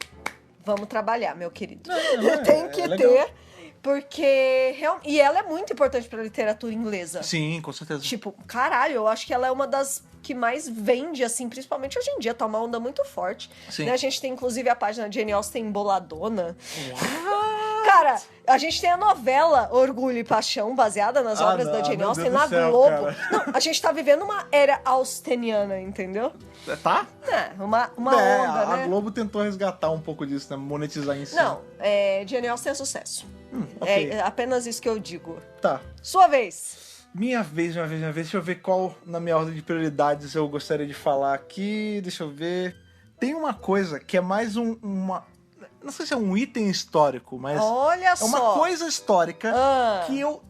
vamos trabalhar, meu querido. não, Tem que é legal. ter, porque... E ela é muito importante pra literatura inglesa. Sim, com certeza. Tipo, caralho, eu acho que ela é uma das que mais vende, assim, principalmente hoje em dia, tá uma onda muito forte. Sim. Né? A gente tem, inclusive, a página Jane Austen Boladona. Cara, a gente tem a novela Orgulho e Paixão, baseada nas Ah, obras não, da Jane meu Austen Deus na do céu, Globo. cara. Não, a gente tá vivendo uma era austeniana, entendeu? Tá? É, uma onda, a né? Globo tentou resgatar um pouco disso, né? Monetizar em si. Não, Jane Austen é sucesso. ok. É apenas isso que eu digo. Tá. Sua vez. Minha vez. Deixa eu ver qual, na minha ordem de prioridades, eu gostaria de falar aqui. Deixa eu ver. Tem uma coisa que é mais uma... Não sei se é um item histórico, mas... Olha é só. uma coisa histórica Ah. que eu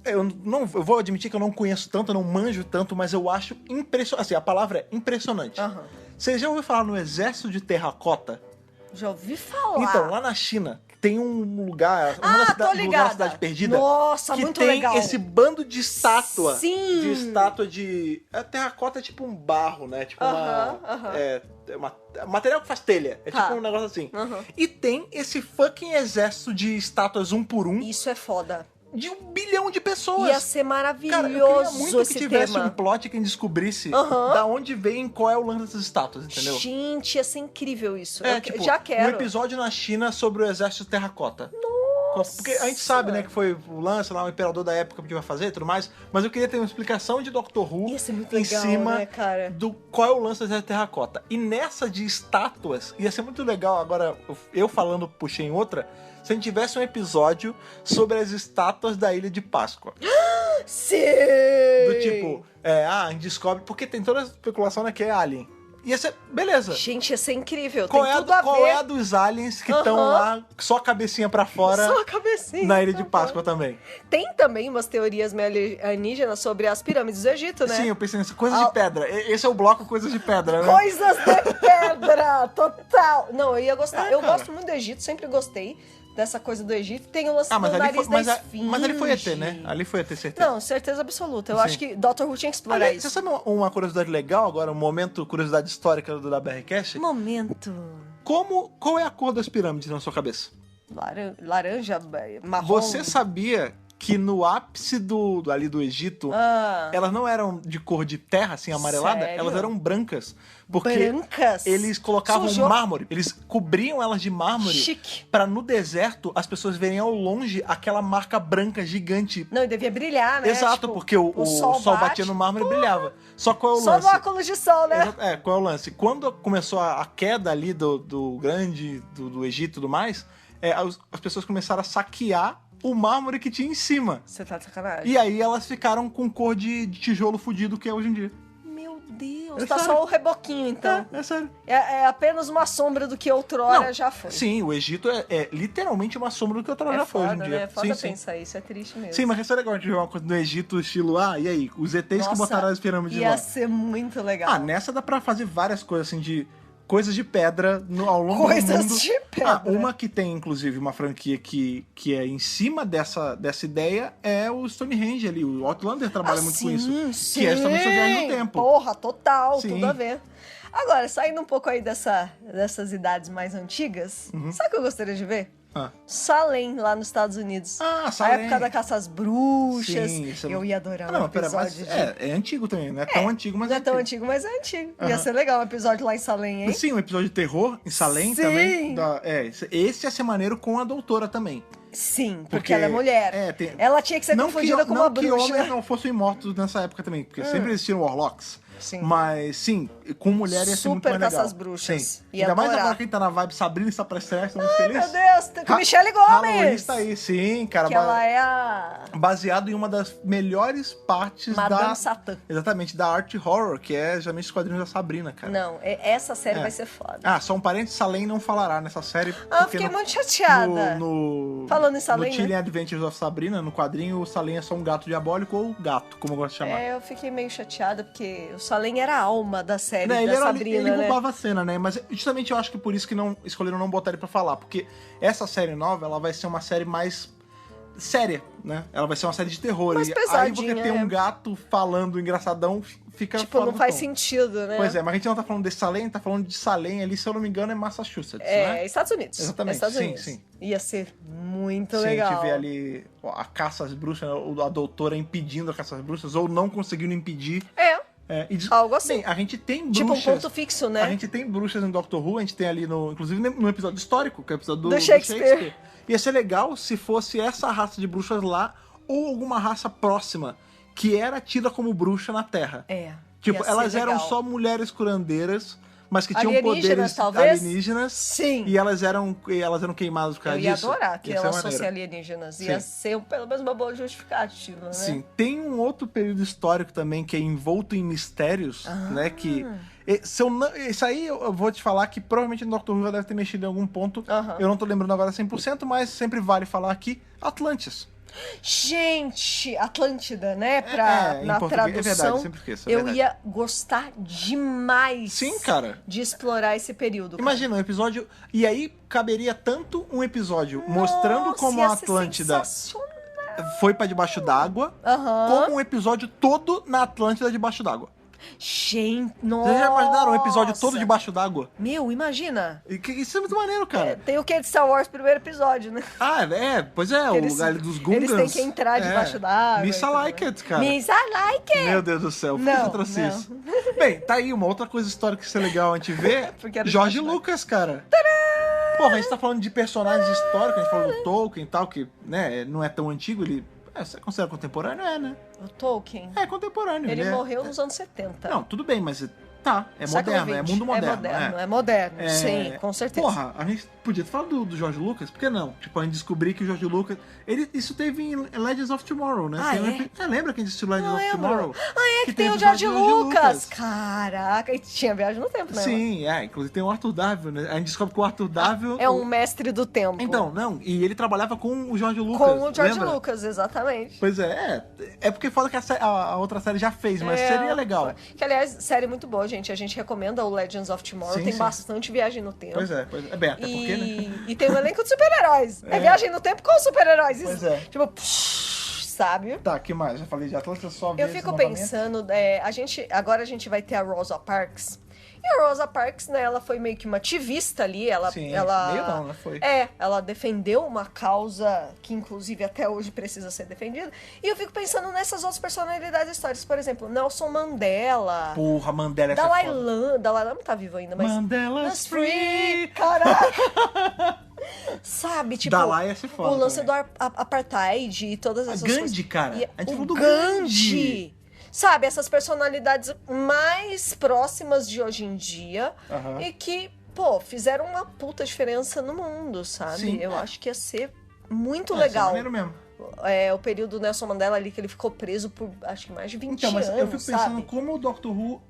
vou admitir que eu não conheço tanto, eu não manjo tanto, mas eu acho impressionante. Assim, a palavra é impressionante. Aham. Você já ouviu falar no exército de terracota? Já ouvi falar. Então, lá na China, tem um lugar, tô lugar ligada. da cidade perdida, Nossa, que muito tem legal. esse bando de estátua. Sim. De estátua de... A terracota é tipo um barro, né? Tipo Aham. material que faz telha. É Tá. tipo um negócio assim. Aham. E tem esse fucking exército de estátuas 1 por 1. Isso é foda. de 1 bilhão de pessoas. Ia ser maravilhoso. Cara, eu queria muito esse que tivesse tema. um plot que a gente descobrisse Aham. da onde vem e qual é o lance dessas estátuas, entendeu? Gente, ia ser incrível isso. É, Eu tipo, já quero. um episódio na China sobre o exército terracota. Porque a gente sabe, né, que foi o lance lá, o imperador da época que vai fazer e tudo mais, mas eu queria ter uma explicação de Doctor Who Ia ser muito em legal, cima né, cara? do qual é o lance do exército terracota. E nessa de estátuas, ia ser muito legal, agora eu falando, puxei em outra, se a gente tivesse um episódio sobre as estátuas da Ilha de Páscoa. Sim! Do tipo, a gente descobre, porque tem toda a especulação, né, que é alien. Ia ser, beleza. Gente, ia ser incrível. Qual, Tem é, tudo a qual ver. é a dos aliens que estão lá, só a cabecinha pra fora, Só a cabecinha. na Ilha de Páscoa também? Tem também umas teorias meio alienígenas sobre as pirâmides do Egito, né? Sim, eu pensei nisso. Coisas de pedra. Esse é o bloco Coisas de Pedra, né? Coisas de pedra, total. Não, eu ia gostar. Eu cara. gosto muito do Egito, sempre gostei dessa coisa do Egito. Tem o lance Ah, mas do ali nariz foi, da esfinge. mas ali foi ET, né? Ali foi ET, certeza. Não, certeza absoluta. Eu Sim. acho que Dr. Who tinha que explorar Aliás, você isso. sabe uma curiosidade legal agora, um momento curiosidade histórica da BRCast? Momento. Qual é a cor das pirâmides na sua cabeça? Laranja, marrom. Você sabia que no ápice ali do Egito, Ah, elas não eram de cor de terra, assim, amarelada, Sério? elas eram brancas. Porque brancas. eles colocavam Sujou. mármore, eles cobriam elas de mármore Chique. pra no deserto as pessoas verem ao longe aquela marca branca gigante. Não, e devia brilhar, né? Exato, Tipo, porque o sol batia no mármore e brilhava. Só qual é o Só lance? no óculos de sol, né? Qual é o lance? Quando começou a queda ali do grande, do Egito e tudo mais, as pessoas começaram a saquear o mármore que tinha em cima. Você tá de sacanagem. E aí elas ficaram com cor de tijolo fudido que é hoje em dia. Meu Deus. É Tá sério. só o reboquinho, então. É sério. É apenas uma sombra do que outrora Não, já foi. Sim, o Egito é literalmente uma sombra do que outra já foi hoje em foda, dia. né? É foda sim, pensar isso, é triste mesmo. sim, mas isso é legal a gente ver uma coisa no Egito, estilo, e aí? Os ETs que Nossa, botaram as pirâmides ia lá. ser muito legal. Ah, nessa dá pra fazer várias coisas, assim, de coisas de pedra ao longo do Coisas mundo. de pedra. Uma que tem, inclusive, uma franquia que é em cima dessa ideia é o Stonehenge ali. O Outlander trabalha muito com isso. Sim. Que é justamente a viagem no tempo. Porra, total, Sim. tudo a ver. Agora, saindo um pouco aí dessas idades mais antigas, sabe o que eu gostaria de ver? Ah. Salem, lá nos Estados Unidos. Ah, A Salem. época da caça às bruxas. Sim, isso Eu ia adorar não, um pera, episódio mas é antigo também, não é tão antigo, mas Não é tão antigo. antigo, mas é antigo. Ia Aham. ser legal um episódio lá em Salem, hein? Sim, um episódio de terror em Salem Sim. também. Esse ia ser maneiro com a doutora também. Sim, porque Porque- ela é mulher. tem- Ela tinha que ser confundida com uma não que bruxa. homens não fossem mortos nessa época também, porque sempre existiram warlocks. Sim. Mas, sim, com mulher ia ser muito Super mais legal. caça-bruxas. Sim. Ia Ainda mais adorar. agora que a gente tá na vibe Sabrina está pra estrear, estamos felizes. Meu Deus, tem com Michelle Gomes. Halloween está aí, sim, cara. Que ela é a Baseado em uma das melhores partes Madame Satã. Exatamente, da art horror, que é justamente os quadrinhos da Sabrina, cara. Não, essa série É. vai ser foda. Só um parênteses, Salem não falará nessa série. Ah, eu porque fiquei no- muito chateada. Falando em Salem, no né? Chilling Adventures of Sabrina, no quadrinho, o Salem é só um gato diabólico ou gato, como eu gosto de chamar. Eu fiquei meio chateada, porque o Salem era a alma da série Né, da Sabrina, ele né? roubava a cena, né? Mas justamente eu acho que por isso que escolheram não botar ele pra falar. Porque essa série nova, ela vai ser uma série mais séria, né? Ela vai ser uma série de terror. Mais e aí pesadinha, você ter um gato falando engraçadão, fica Tipo, fora não do faz tom. sentido, né? Pois é, mas a gente não tá falando desse Salem, tá falando de Salem ali, se eu não me engano, é Massachusetts, É, né? Estados Unidos. Exatamente, É Estados sim, Unidos. sim. Ia ser muito Se a legal. gente vê ali a caça às bruxas, a doutora impedindo a caça às bruxas, ou não conseguindo impedir. Algo assim. Bem, a gente tem Tipo bruxas. um ponto fixo, né? A gente tem bruxas em Doctor Who, a gente tem ali inclusive no episódio histórico, que é o episódio do Shakespeare. Ia ser legal se fosse essa raça de bruxas lá, ou alguma raça próxima, que era tida como bruxa na Terra. Tipo, ia ser elas eram legal. só mulheres curandeiras, mas que tinham Alienígenas, poderes talvez? alienígenas. Sim. E elas eram queimadas por causa Eu ia disso. adorar que Ia ser elas maneiro. fossem alienígenas. Ia ser pelo menos uma boa justificativa, né? Sim, tem um outro período histórico também que é envolto em mistérios, né? Que. Se eu não, isso aí eu vou te falar que provavelmente o Dr. Who já deve ter mexido em algum ponto. Eu não tô lembrando agora 100%, mas sempre vale falar aqui: Atlantis. Gente, Atlântida, né? em Na português, tradução. é verdade, sempre esqueço, é eu verdade. ia gostar demais. Sim, cara. De explorar esse período. cara. Imagina um episódio. E aí caberia tanto um episódio mostrando Nossa, como ia a ser Atlântida sensacional. foi pra debaixo d'água, como um episódio todo na Atlântida debaixo d'água. Gente, nossa! Vocês já imaginaram um episódio todo debaixo d'água? Meu, imagina! Isso é muito maneiro, cara. Tem o que de Star Wars primeiro episódio, né? Pois é, o lugar dos Gungans. Eles têm que entrar debaixo d'água. Miss I Like It, cara. Miss I Like It! Meu Deus do céu, por que você trouxe isso? Bem, tá aí uma outra coisa histórica que seria legal a gente ver. George Lucas, cara. Tadã! Porra, a gente tá falando de personagens históricos, a gente falou do Tolkien e tal, que né, não é tão antigo, ele... você considera contemporâneo? Né? O Tolkien? É contemporâneo. Ele morreu nos anos 70. Não, tudo bem, mas tá, é moderno, é mundo moderno. É moderno, sim, com certeza. Porra, a gente podia falar do George Lucas, por que não? Tipo, a gente descobrir que o George Lucas... isso teve em Legends of Tomorrow, né? Lembra que a gente assistiu Legends of Tomorrow? Que tem o George Lucas! Caraca, e tinha viagem no tempo, né? Sim, inclusive tem o Arthur Dávila, né? A gente descobre que o Arthur Dávila... É um mestre do tempo. Então, não, e ele trabalhava com o George Lucas. Com o George Lucas, exatamente. Pois é porque fala que a outra série já fez, mas seria legal. Que, aliás, série muito boa, gente. A gente recomenda o Legends of Tomorrow, tem bastante viagem no tempo. Pois é. Bem, até porque, né? E tem um elenco de super-heróis. É viagem no tempo com super-heróis. Pois é. Tipo, sabe? Tá, que mais? Já falei de Atlanta, só Eu fico pensando, agora a gente vai ter a Rosa Parks. E a Rosa Parks, né, ela foi meio que uma ativista ali, ela meio não, né? Foi. Ela defendeu uma causa que inclusive até hoje precisa ser defendida. E eu fico pensando nessas outras personalidades históricas, por exemplo, Nelson Mandela. Porra, Mandela é Dalai Lama não tá vivo ainda, mas Mandela's free. Caraca. Sabe, tipo, Dalai ia ser foda, o lance do apartheid e todas essas coisas. Gandhi, cara. A gente falou do Gandhi. Sabe, essas personalidades mais próximas de hoje em dia e que, fizeram uma puta diferença no mundo, sabe? Sim. Eu acho que ia ser muito legal. Isso é maneiro mesmo. O período do Nelson Mandela ali, que ele ficou preso por, acho que mais de 20 anos, eu fico pensando sabe? como o Doctor Who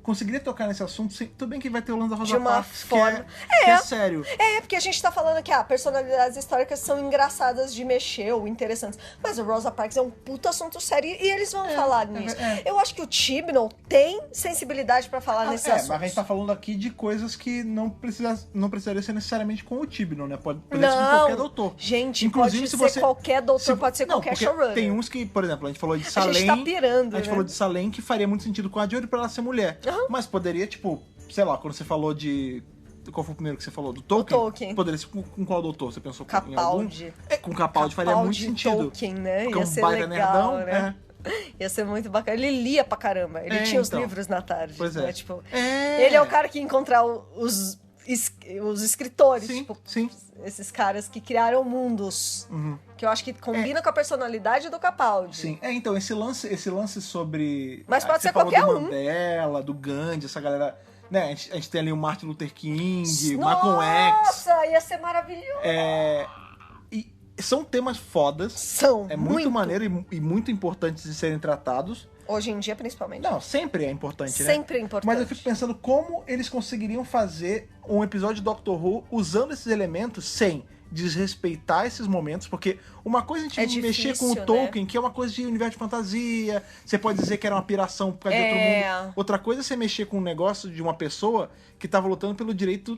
conseguiria tocar nesse assunto, tudo bem que vai ter o lance da Rosa de uma Parks, forma... que é sério. Porque a gente tá falando que personalidades históricas são engraçadas de mexer ou interessantes. Mas o Rosa Parks é um puta assunto sério e eles vão falar nisso. Eu acho que o Chibnall tem sensibilidade pra falar nesses assuntos. Mas a gente tá falando aqui de coisas que não precisaria ser necessariamente com o Chibnall, né? Pode ser com qualquer doutor. Gente, inclusive, pode ser qualquer doutor, pode ser qualquer showrunner. Tem uns que, por exemplo, a gente falou de Salem. A gente tá pirando, A gente falou de Salem, que faria muito sentido com a Jodie pra ela ser mulher. Mas poderia, tipo, sei lá, quando você falou de... Qual foi o primeiro que você falou? Do Tolkien? O Tolkien. Poderia ser com qual doutor? Você pensou Capaldi. em algum? Com Capaldi faria muito sentido. Tolkien, né? Porque Ia um ser baita legal, nerdão, né? Ia ser muito bacana. Ele lia pra caramba. Ele tinha os então. livros na tarde. Pois é. Né? Tipo, ele é o cara que ia encontrar os escritores. Sim, tipo, sim. Esses caras que criaram mundos. Que eu acho que combina com a personalidade do Capaldi. Sim, então, esse lance sobre... Mas pode ser você falou qualquer do Mandela, do Gandhi, essa galera... Né, a gente tem ali o Martin Luther King, Malcolm X. Nossa, ia ser maravilhoso. E são temas fodas. São, É muito maneiro e muito importantes de serem tratados. Hoje em dia, principalmente. Não, sempre é importante, né? Sempre é importante. Mas eu fico pensando como eles conseguiriam fazer um episódio de Doctor Who usando esses elementos sem desrespeitar esses momentos, porque uma coisa a gente mexer com o Tolkien, que é uma coisa de universo de fantasia, você pode dizer que era uma piração por causa de outro mundo. Outra coisa é você mexer com um negócio de uma pessoa que estava lutando pelo direito,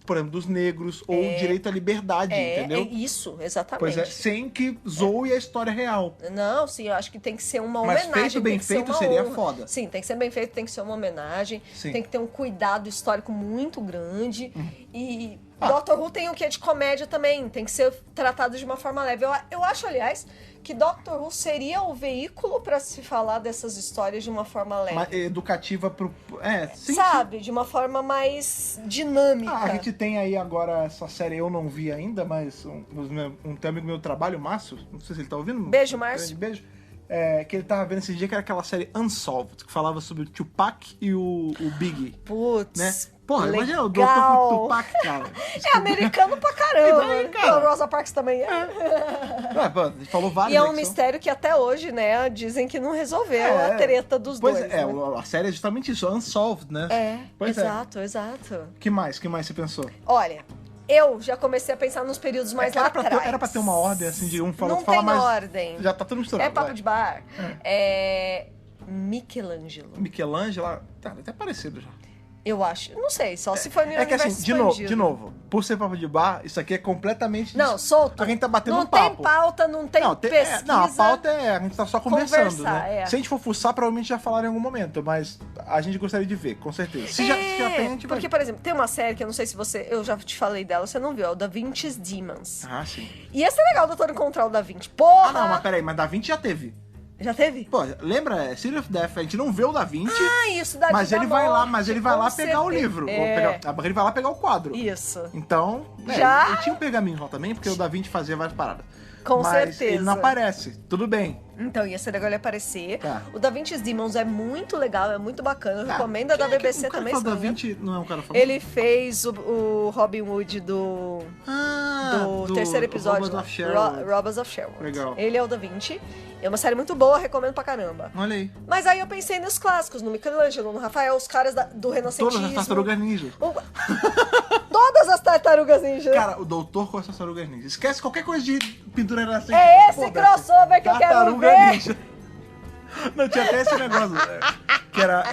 por exemplo, dos negros, ou direito à liberdade, entendeu? É isso, exatamente. Pois é, sem que zoe a história real. Não, sim, eu acho que tem que ser uma homenagem. Mas feito bem feito seria foda. Sim, tem que ser bem feito, tem que ser uma homenagem, sim. Tem que ter um cuidado histórico muito grande. E Doctor Who tem o que de comédia também, tem que ser tratado de uma forma leve. Eu acho, aliás, que Doctor Who seria o veículo pra se falar dessas histórias de uma forma leve. Mas educativa pro... sim. Sabe? De uma forma mais dinâmica. A gente tem aí agora essa série, eu não vi ainda, mas um amigo meu trabalho, Márcio, não sei se ele tá ouvindo. Beijo, Márcio. Beijo. Que ele tava vendo esse dia, que era aquela série Unsolved, que falava sobre o Tupac e o Biggie. Putz. Né? Porra, legal. Imagina o doutor com o Tupac, cara. É americano pra caramba. E daí, cara? A Rosa Parks também é. A gente falou vários. E é um mistério que até hoje, né, dizem que não resolveu a treta dos dois. Pois né? A série é justamente isso, Unsolved, né? Exato. Que mais você pensou? Olha, eu já comecei a pensar nos períodos mais lá atrás. Era pra ter uma ordem, assim, de um falar mais. Não tem ordem. Já tá tudo misturado. É papo de bar. Michelangelo. Michelangelo, tá até parecido já. Eu acho. Não sei, só se for no É que universo assim, expandido. de novo, por ser papo de bar, isso aqui é completamente... Não, solto. A gente tá batendo não um papo. Não tem pauta, não tem pesquisa. Não, a pauta a gente tá só conversando, Conversar, né? Se a gente for fuçar, provavelmente já falaram em algum momento, mas a gente gostaria de ver, com certeza. Se já tem, a gente vai... Porque, por exemplo, tem uma série que eu não sei se eu já te falei dela, você não viu, é o Da Vinci's Demons. Ah, sim. Ia ser legal o doutor encontrar o Da Vinci. Porra! Ah, não, mas peraí, mas Da Vinci já teve. Já teve? Pô, lembra? City of Death, a gente não vê o Da Vinci... Ah, isso da Mas ele vai lá, pegar certeza. o livro. Ele vai lá pegar o quadro. Isso. Então, Já? ele tinha um pergaminho lá também, porque o Da Vinci fazia várias paradas. Com mas certeza. ele não aparece. Tudo bem. Então, ia ser legal ele aparecer. Tá. O Da Vinci's Demons é muito legal, é muito bacana. Eu recomendo a da Quem é que- BBC o cara também. que se fala não Da me engano. Vinci não é um cara famoso? Ele fez o Robin Hood do terceiro episódio. Robbers of Sharon. Robbers of Sharon. Legal. Ele é o Da Vinci. É uma série muito boa, recomendo pra caramba. Olha aí. Mas aí eu pensei nos clássicos, no Michelangelo, no Rafael, os caras do renascentismo. Todas as tartarugas ninja. Todas as tartarugas ninja. Cara, o doutor com as tartarugas ninja. Esquece qualquer coisa de pintura renascente. É esse Foda-se. crossover que eu quero Tartaruga ver. ninja. Não, tinha até esse negócio. Que era...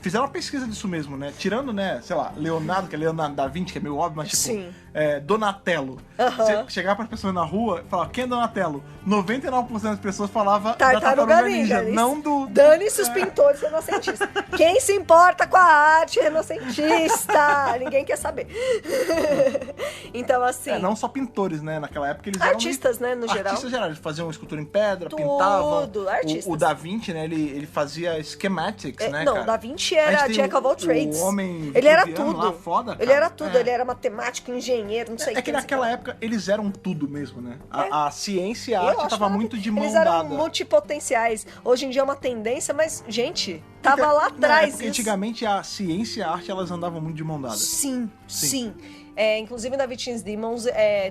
fizeram uma pesquisa disso mesmo, né? Tirando, né, sei lá, Leonardo, que é Leonardo da Vinci, que é meio óbvio, mas tipo, Sim. Donatello. Você chegar para as pessoas na rua e falar, quem é Donatello? 99% das pessoas falavam da Tartaruga Ninja. não do... Dane-se os pintores renascentistas. Quem se importa com a arte renascentista? Ninguém quer saber. Então, assim... não só pintores, né? Naquela época eles artistas, né, no geral. Artistas gerais. Eles faziam escultura em pedra, Tudo, pintavam. artistas. O Da Vinci, né? Ele fazia schematics, né, Não, cara? Da Vinci A era gente tem Jack of all trades. O homem ele era vitruviano tudo. lá, foda, cara. Ele era tudo. Ele era matemático, engenheiro, não sei o É que naquela época eles eram tudo mesmo, né? A ciência e a arte tava muito de mão eles eram dada. multipotenciais. Hoje em dia é uma tendência, mas, gente, tava lá atrás. Porque antigamente a ciência e a arte elas andavam muito de mão dada. Sim. Inclusive na Vinci's Demons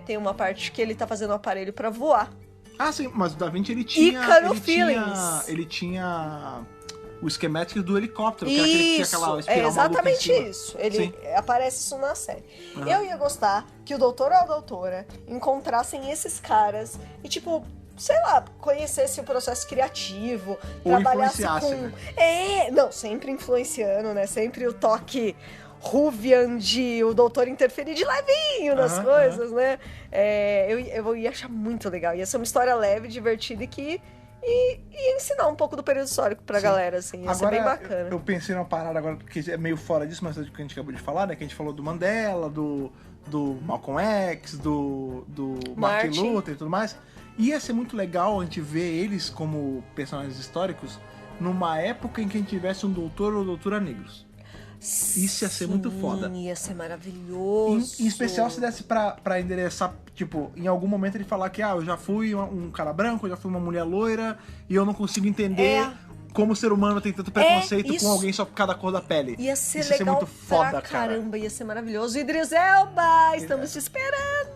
tem uma parte que ele tá fazendo um aparelho pra voar. Ah, sim, mas o Da Vinci ele tinha... Ícaro Feelings. Ele tinha o schematic do helicóptero, que era aquele que tinha aquela espiral é exatamente maluca em cima. isso. Ele Sim. aparece isso na série. Eu ia gostar que o doutor ou a doutora encontrassem esses caras e, tipo, sei lá, conhecesse o processo criativo, ou trabalhasse influenciasse, com... né? Não, sempre influenciando, né? Sempre o toque Ruvian de o doutor interferir de levinho nas coisas, né? Eu ia achar muito legal. Ia ser uma história leve, divertida e que ia ensinar um pouco do período histórico pra galera, assim. Ia ser bem bacana. Eu pensei numa parada agora que é meio fora disso, mas é do que a gente acabou de falar, né? Que a gente falou do Mandela, do Malcolm X, do Martin Luther e tudo mais. Ia ser muito legal a gente ver eles como personagens históricos numa época em que a gente tivesse um doutor ou doutora negros. Isso ia ser muito foda. Ia ser maravilhoso. Em especial se desse pra endereçar, tipo, em algum momento ele falar que eu já fui um cara branco, eu já fui uma mulher loira e eu não consigo entender como o ser humano tem tanto preconceito com alguém só por causa da cor da pele. Ia ser isso legal ia ser muito foda, pra cara. caramba, ia ser maravilhoso. Idris Elba, estamos te esperando.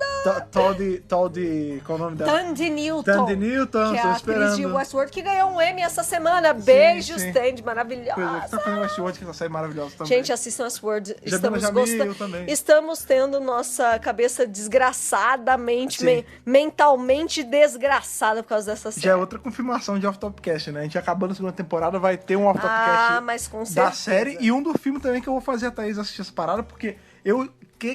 Todd, qual é o nome dela? Tandy Newton. Tandy Newton, que é tô a atriz esperando. de Westworld, que ganhou um Emmy essa semana. Beijos, sim. Tandy, maravilhosa. Pois é, que tá fazendo Westworld, que essa série maravilhosa também. Gente, assistam Westworld. Estamos Jamil também. Estamos tendo nossa cabeça desgraçadamente, mentalmente desgraçada por causa dessa série. Já é outra confirmação de Off-Topcast, né? A gente acabando a segunda temporada, vai ter um Off-Topcast mas com certeza. da série e um do filme também que eu vou fazer a Thaís assistir essa parada, porque eu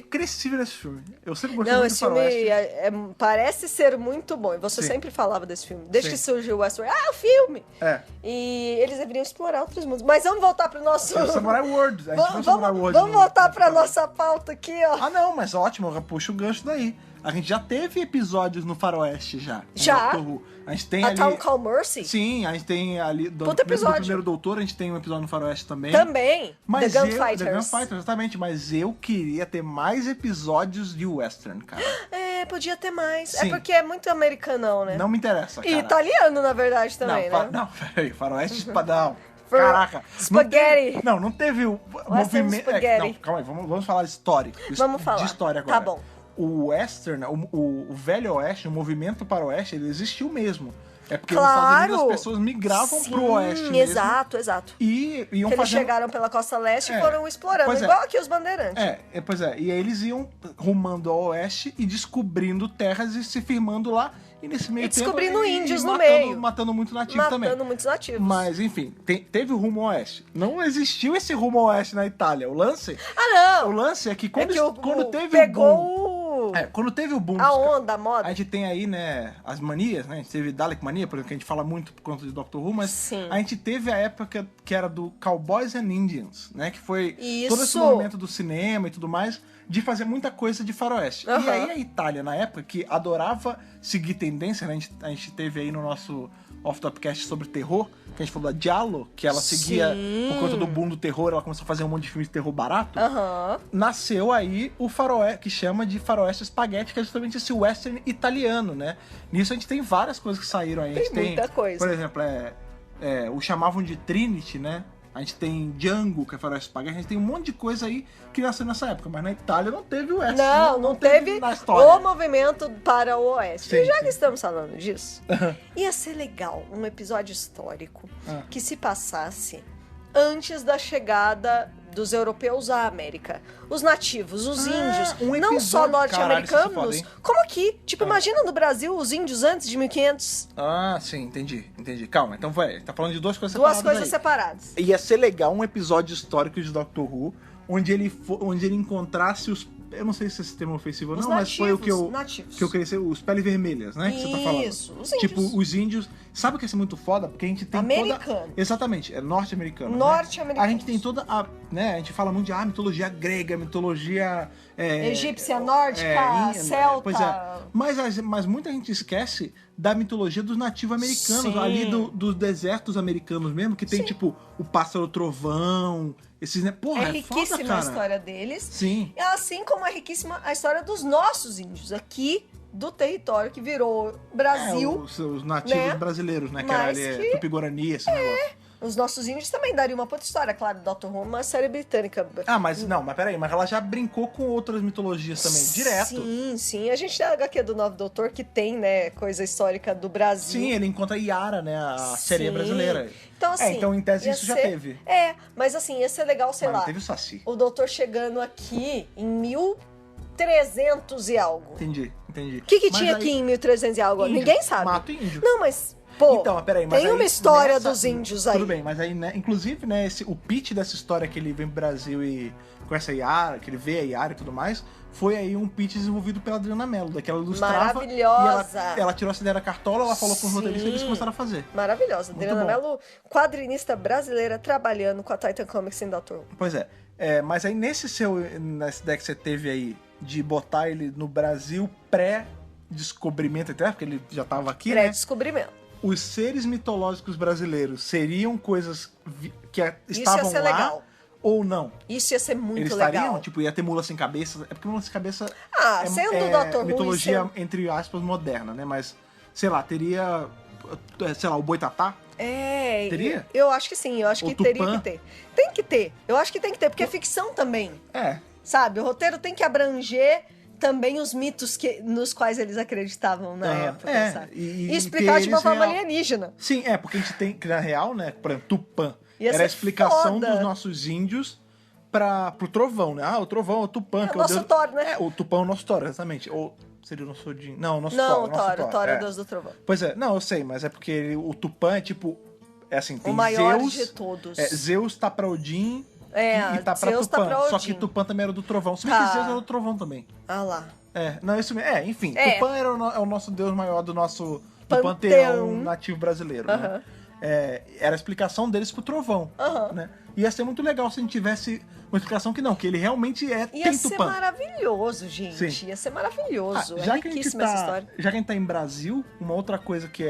cresci vendo esse filme. Eu sempre gostei muito esse do filme Faroeste. parece ser muito bom. E você Sim. sempre falava desse filme. Desde Sim. que surgiu o Westworld. O filme! E eles deveriam explorar outros mundos. Mas vamos voltar pro nosso... O Samurai World. A gente viu o Samurai World. Vamos voltar pra nossa pauta aqui, ó. Ah, não, mas ótimo. Puxa o gancho daí. A gente já teve episódios no Faroeste já. Já? Doctor Who. A gente tem A ali... Town Call Mercy? Sim, a gente tem ali... Do episódio. primeiro Doutor, a gente tem um episódio no Faroeste também. Também. Mas The Gunfighters. The Gunfighters, exatamente. Mas eu queria ter mais episódios de Western, cara. Podia ter mais. Sim. É porque é muito americanão, né? Não me interessa, cara. E italiano, na verdade, também, não, né? Não, peraí. Faroeste espadão. Caraca. Spaghetti. Não teve o Western movimento... spaghetti. não, calma aí. Vamos falar de história. Vamos falar. De história agora. Tá bom. o Western, o Velho Oeste, o movimento para o Oeste, ele existiu mesmo. É porque claro. nos Estados Unidos as pessoas migravam pro Oeste mesmo. Exato. E iam eles chegaram pela costa leste e foram explorando, igual aqui os bandeirantes. Pois é. E aí eles iam rumando ao oeste e descobrindo terras e se firmando lá. E nesse meio tempo... descobrindo índios no meio. Matando muito nativo também. Matando muitos nativos. Mas, enfim, teve o rumo ao oeste. Não existiu esse rumo ao oeste na Itália. O lance... não! O lance é que quando teve pegou o boom... quando teve o boom... A onda, a moda. A gente tem aí, né, as manias, né? A gente teve Dalek Mania, por exemplo, que a gente fala muito por conta de Doctor Who, mas Sim. a gente teve a época que era do Cowboys and Indians, né? Que foi Isso. todo esse movimento do cinema e tudo mais, de fazer muita coisa de faroeste. E aí a Itália, na época, que adorava seguir tendência, né? A gente teve aí no nosso off-topcast sobre terror, que a gente falou da Giallo, que ela seguia, por conta do boom do terror, ela começou a fazer um monte de filme de terror barato. Nasceu aí o faroeste, que chama de faroeste espaguete, que é justamente esse western italiano, né? Nisso a gente tem várias coisas que saíram aí. A gente tem muita coisa. Por exemplo, o chamavam de Trinity, né? A gente tem Django, que é faroeste espaguete, a gente tem um monte de coisa aí que nasceu nessa época, mas na Itália não teve o oeste. Não teve na história. O movimento para o oeste. Sim, e já sim. que estamos falando disso, ia ser legal um episódio histórico que se passasse antes da chegada dos europeus à América. Os nativos, os índios, não só norte-americanos, como aqui. Tipo, imagina no Brasil os índios antes de 1500. Ah, sim, entendi. Calma, então tá falando de duas coisas separadas. Duas coisas aí. Separadas. Ia ser legal um episódio histórico de Doctor Who, onde ele encontrasse os... Eu não sei se esse termo é ofensivo ou não, mas foi o que eu cresci, os peles vermelhas, né? Que você tá falando. Isso, os índios. Tipo, os índios. Sabe o que ia ser muito foda? Porque a gente tem americano. Exatamente, é norte-americano. Norte-americano. Né? A gente tem toda a. Né? A gente fala muito de mitologia grega, mitologia. Egípcia, nórdica, celta. Pois é. Mas muita gente esquece da mitologia dos nativos americanos, Sim. ali dos desertos americanos mesmo, que tem tipo o pássaro trovão. Esses, né? Porra, é riquíssima foda, cara. A história deles. Sim. Assim como é riquíssima a história dos nossos índios aqui do território que virou Brasil. Os nativos brasileiros, né? Mas que era Tupi-Guarani, esse negócio. Os nossos índios também dariam uma puta história, claro, Dr. Who é uma série britânica. Mas peraí, mas ela já brincou com outras mitologias também, direto. Sim. A gente tem a HQ do Novo Doutor que tem, né, coisa histórica do Brasil. Sim, ele encontra Yara, né, a sereia brasileira. Então, assim, então em tese isso já teve. Mas assim, ia ser legal, sei lá. Teve o Saci. O Doutor chegando aqui em 1300 e algo. Entendi. O que tinha aqui em 1300 e algo? Índio, Ninguém sabe. Mato índio. Não, mas... Pô, então, peraí, mas tem uma história dos índios aí. Tudo bem, mas aí, né, inclusive, né, o pitch dessa história que ele vem pro Brasil e conhece a Yara, que ele vê a Yara e tudo mais, foi aí um pitch desenvolvido pela Adriana Mello, daquela ilustrava. Maravilhosa! E ela tirou essa ideia da cartola, ela falou com os roteiristas e eles começaram a fazer. Maravilhosa. Adriana Mello, quadrinista brasileira, trabalhando com a Titan Comics em Dr. Who. Pois é. Mas aí nessa ideia que você teve aí de botar ele no Brasil pré-descobrimento, até porque ele já tava aqui, né? Pré-descobrimento. Os seres mitológicos brasileiros seriam coisas que estavam ia ser lá legal. ou não? Isso ia ser muito Eles legal. estariam? Tipo, ia ter mula sem cabeça. É porque mula sem cabeça sendo Dr. Who, mitologia, entre aspas, moderna, né? Mas, sei lá, teria... Sei lá, o Boitatá? Teria? Eu acho que sim, eu acho o que Tupã? teria que ter. Tem que ter. Eu acho que tem que ter, porque é ficção também. Sabe? O roteiro tem que abranger também os mitos nos quais eles acreditavam na época, sabe? E explicar de uma forma alienígena. Sim, porque a gente tem, que na real, né, por exemplo, Tupã. Era a explicação dos nossos índios pro trovão, né? O trovão, o Tupã. É o nosso Thor, né? O Tupã é o nosso Thor, exatamente. Ou seria o nosso Odin? Não, o nosso Thor. Não, o Thor é o deus do trovão. Pois é, não, eu sei, mas é porque o Tupã é tipo... É assim, tem o maior Zeus, de todos. Zeus tá pra Odin... E tá pra Zeus Tupã. Tá pra Odin. Só que Tupã também era do trovão. Se bem que Zeus era do trovão também. Lá. Não, isso mesmo. Enfim, Tupã é o nosso deus maior do panteão nativo brasileiro, né? Era a explicação deles pro trovão, né? Ia ser muito legal se a gente tivesse uma explicação que ele realmente tem Tupã. Ia ser maravilhoso, gente. Sim. Ia ser maravilhoso. Já que essa história. Já que a gente tá em Brasil, uma outra coisa que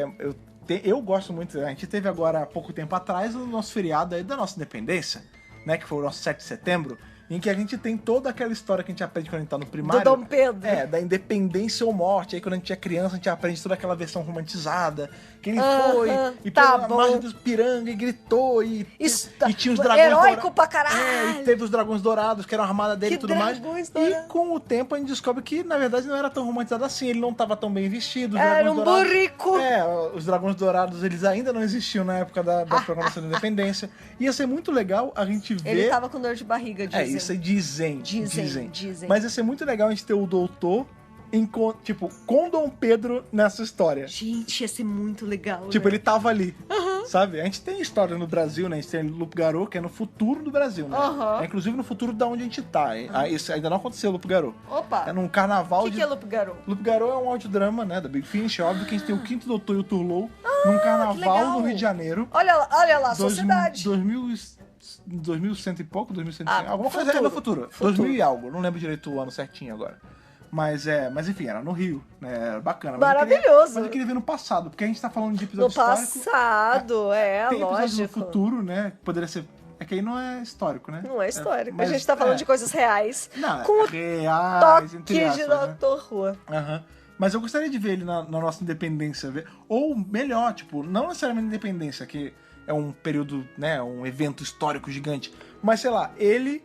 eu gosto muito, a gente teve agora há pouco tempo atrás o nosso feriado aí da nossa independência, né? Que foi o nosso 7 de setembro. em que a gente tem toda aquela história que a gente aprende quando a gente tá no Do primário. Dom Pedro. Da independência ou morte. Aí quando a gente é criança, a gente aprende toda aquela versão romantizada. Que ele foi e tá pela bom. margem dos piranga e gritou e tinha os dragões Heróico pra caralho. e teve os dragões dourados, que eram a armada dele Que e tudo mais. dragões E dourados. com o tempo a gente descobre que, na verdade, não era tão romantizado assim. Ele não tava tão bem vestido. Os Era dragões um dourados- burrico. Os dragões dourados, eles ainda não existiam na época da proclamação da independência. Ia ser muito legal a gente ver... Ele tava com dor de barriga, dizem. Isso aí dizem. Dizem. Mas ia ser muito legal a gente ter o doutor com Dom Pedro nessa história. Gente, ia ser muito legal, Tipo, né? ele tava ali, sabe? A gente tem história no Brasil, né? A gente tem Loup-Garou, que é no futuro do Brasil, né? Aham. É inclusive no futuro da onde a gente tá. Isso ainda não aconteceu, Loup-Garou. Opa! É num carnaval O que é Loup-Garou? Loup-Garou é um audiodrama, né? Da Big Finish. Óbvio que a gente tem o Quinto Doutor e o Turlough num carnaval legal. no Rio de Janeiro. Olha lá, sociedade. 2100 e pouco, 2100, alguma coisa futuro. no futuro. 2000 e algo, não lembro direito o ano certinho agora. Mas enfim, era no Rio, né? Era bacana. Maravilhoso. Mas eu queria ver no passado, porque a gente tá falando de No episódio histórico. passado, Tem episódio lógico. no futuro, né? Poderia ser. É que aí não é histórico, né? Não é histórico. Mas a gente tá falando de coisas reais. Não, com o reais, entre toque aspas, de né? Doutor Rua. Aham. Mas eu gostaria de ver ele na nossa independência. Ou melhor, tipo, não necessariamente independência, que é um período, né? Um evento histórico gigante. Mas sei lá, ele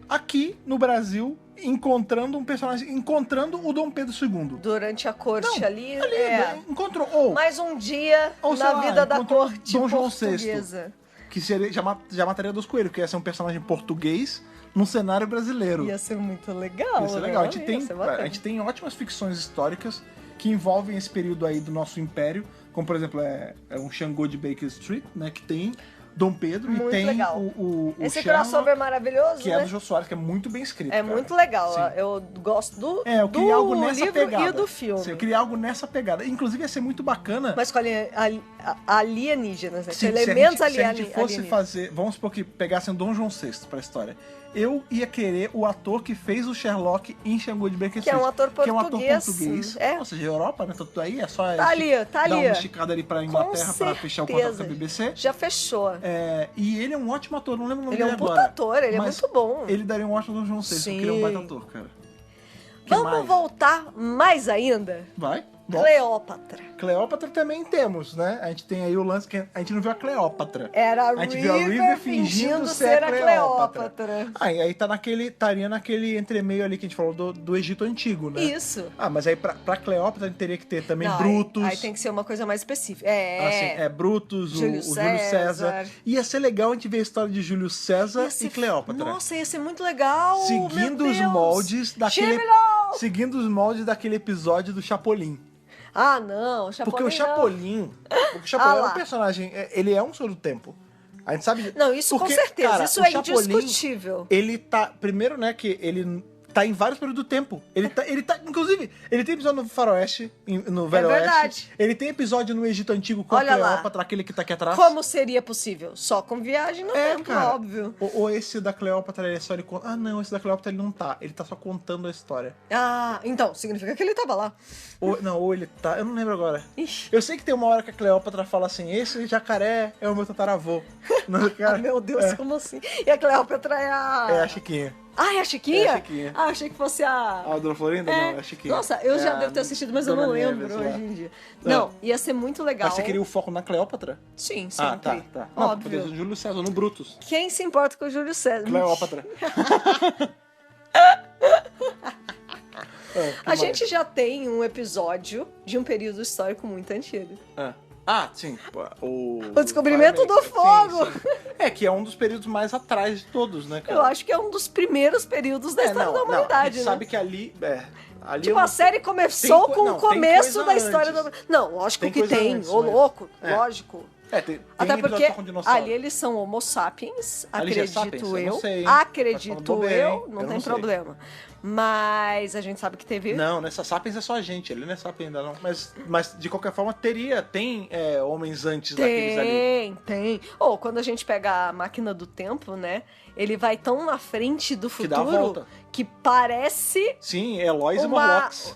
aqui no Brasil encontrando um personagem. Encontrando o Dom Pedro II. Durante a corte ali. Né, encontrou. Ou, Mais um dia ou sei na lá, vida da encontrou corte Dom João VI. portuguesa. Que seria, já mataria dos coelhos, que ia ser um personagem português num cenário brasileiro. Ia ser muito legal. Ia ser legal. A gente, Ia ser bacana. a gente tem ótimas ficções históricas que envolvem esse período aí do nosso império, como por exemplo é um Xangô de Baker Street, né, que tem Dom Pedro Muito e tem legal. o Esse Sherlock, crossover maravilhoso, que é né? do Jô Soares, que é muito bem escrito. É cara. muito legal. Sim. Eu gosto do Eu queria algo nessa livro pegada. e do filme. Sim, eu queria algo nessa pegada. Inclusive ia ser muito bacana. Mas com alienígenas, né? Sim, Com elementos se a gente fosse alienígenas. fazer, vamos supor que pegassem Dom João VI pra história. Eu ia querer o ator que fez o Sherlock em Xangô de Baker Que é Street. um ator Que é um ator português. português. É. Ou seja, Europa, né? Tudo aí é só Tá ali. dar uma esticada ali pra Inglaterra pra fechar o contrato com a BBC. Já fechou. E ele é um ótimo ator, não lembro o nome Ele é dele um puta agora. ator, ele é Mas muito bom. Ele daria um ótimo Dom João VI, Sim. porque ele é um baita ator, cara. Que Vamos mais? voltar mais ainda? Vai? Bom. Cleópatra. Cleópatra também temos, né? A gente tem aí o lance que a gente não viu a Cleópatra. Era A gente viu a River fingindo ser a Cleópatra. Aí estaria naquele entremeio ali que a gente falou do Egito Antigo, né? Isso. Mas aí pra Cleópatra a gente teria que ter também Não, Brutus. Aí tem que ser uma coisa mais específica. Brutus, Júlio o Júlio César. Ia ser legal a gente ver a história de Júlio César Ia ser- e Cleópatra. Nossa, ia ser muito legal. Seguindo meu os Deus. moldes daquele. Tira-me-lo! Seguindo os moldes daquele episódio do Chapolin. Ah, não. Porque o Chapolin Chapolin é lá. um personagem. Ele é um senhor do tempo. A gente sabe. Não, isso porque, com certeza. cara, Isso o é Chapolin, indiscutível. Ele tá. Primeiro, né, que ele tá em vários períodos do tempo. Ele tá. Inclusive, ele tem episódio no Faroeste, no Velho verdade. Oeste. Ele tem episódio no Egito Antigo com Olha a lá. Cleópatra, aquele que tá aqui atrás. Como seria possível? Só com viagem no tempo, cara. óbvio. Ou esse da Cleópatra, ele é só ele conta. Ah, não, esse da Cleópatra ele não tá. Ele tá só contando a história. Ah, então, significa que ele tava lá. Ou ele tá. Eu não lembro agora. Ixi. Eu sei que tem uma hora que a Cleópatra fala assim: esse jacaré é o meu tataravô. Não, cara, Ah, meu Deus, como assim? E a Cleópatra é a... É a Chiquinha. Ah, é a Chiquinha? É a Chiquinha. Ah, achei que fosse a... A Dona Florinda? Não, é a Chiquinha. Nossa, eu É já a devo ter assistido, mas eu Dona não lembro Neves lá. hoje em dia. Não, ia ser muito legal. Mas você queria o foco na Cleópatra? Sim, sempre. Ah, tá. Não, Óbvio. podia ser o Júlio César, no Brutus. Quem se importa com o Júlio César? Cleópatra. A gente já tem um episódio de um período histórico muito antigo. Sim. O descobrimento do Sim, fogo. sim. É, que é um dos períodos mais atrás de todos, né, cara? Eu acho que é um dos primeiros períodos da história da a humanidade, gente né? sabe que ali... ali Tipo, é a série começou com o tem começo coisa da história antes. da... Não, lógico Tem que coisa tem. antes, Ô, mas- louco, É. lógico. Tem Até episódio porque com dinossauro. ali eles são homo sapiens, Ali já é acredito sapiens, eu eu. não sei, hein? Acredito Tá falando bobeira, eu, hein? não Eu tem não sei. problema. Mas a gente sabe que teve... Não, nessa Sapiens é só a gente, ele não é Sapiens ainda não. Mas de qualquer forma, tem homens antes daqueles ali. Tem. Ou quando a gente pega a máquina do tempo, né? Ele vai tão na frente do Que dá a futuro volta. que parece Sim, Eloís e uma... Morlocks.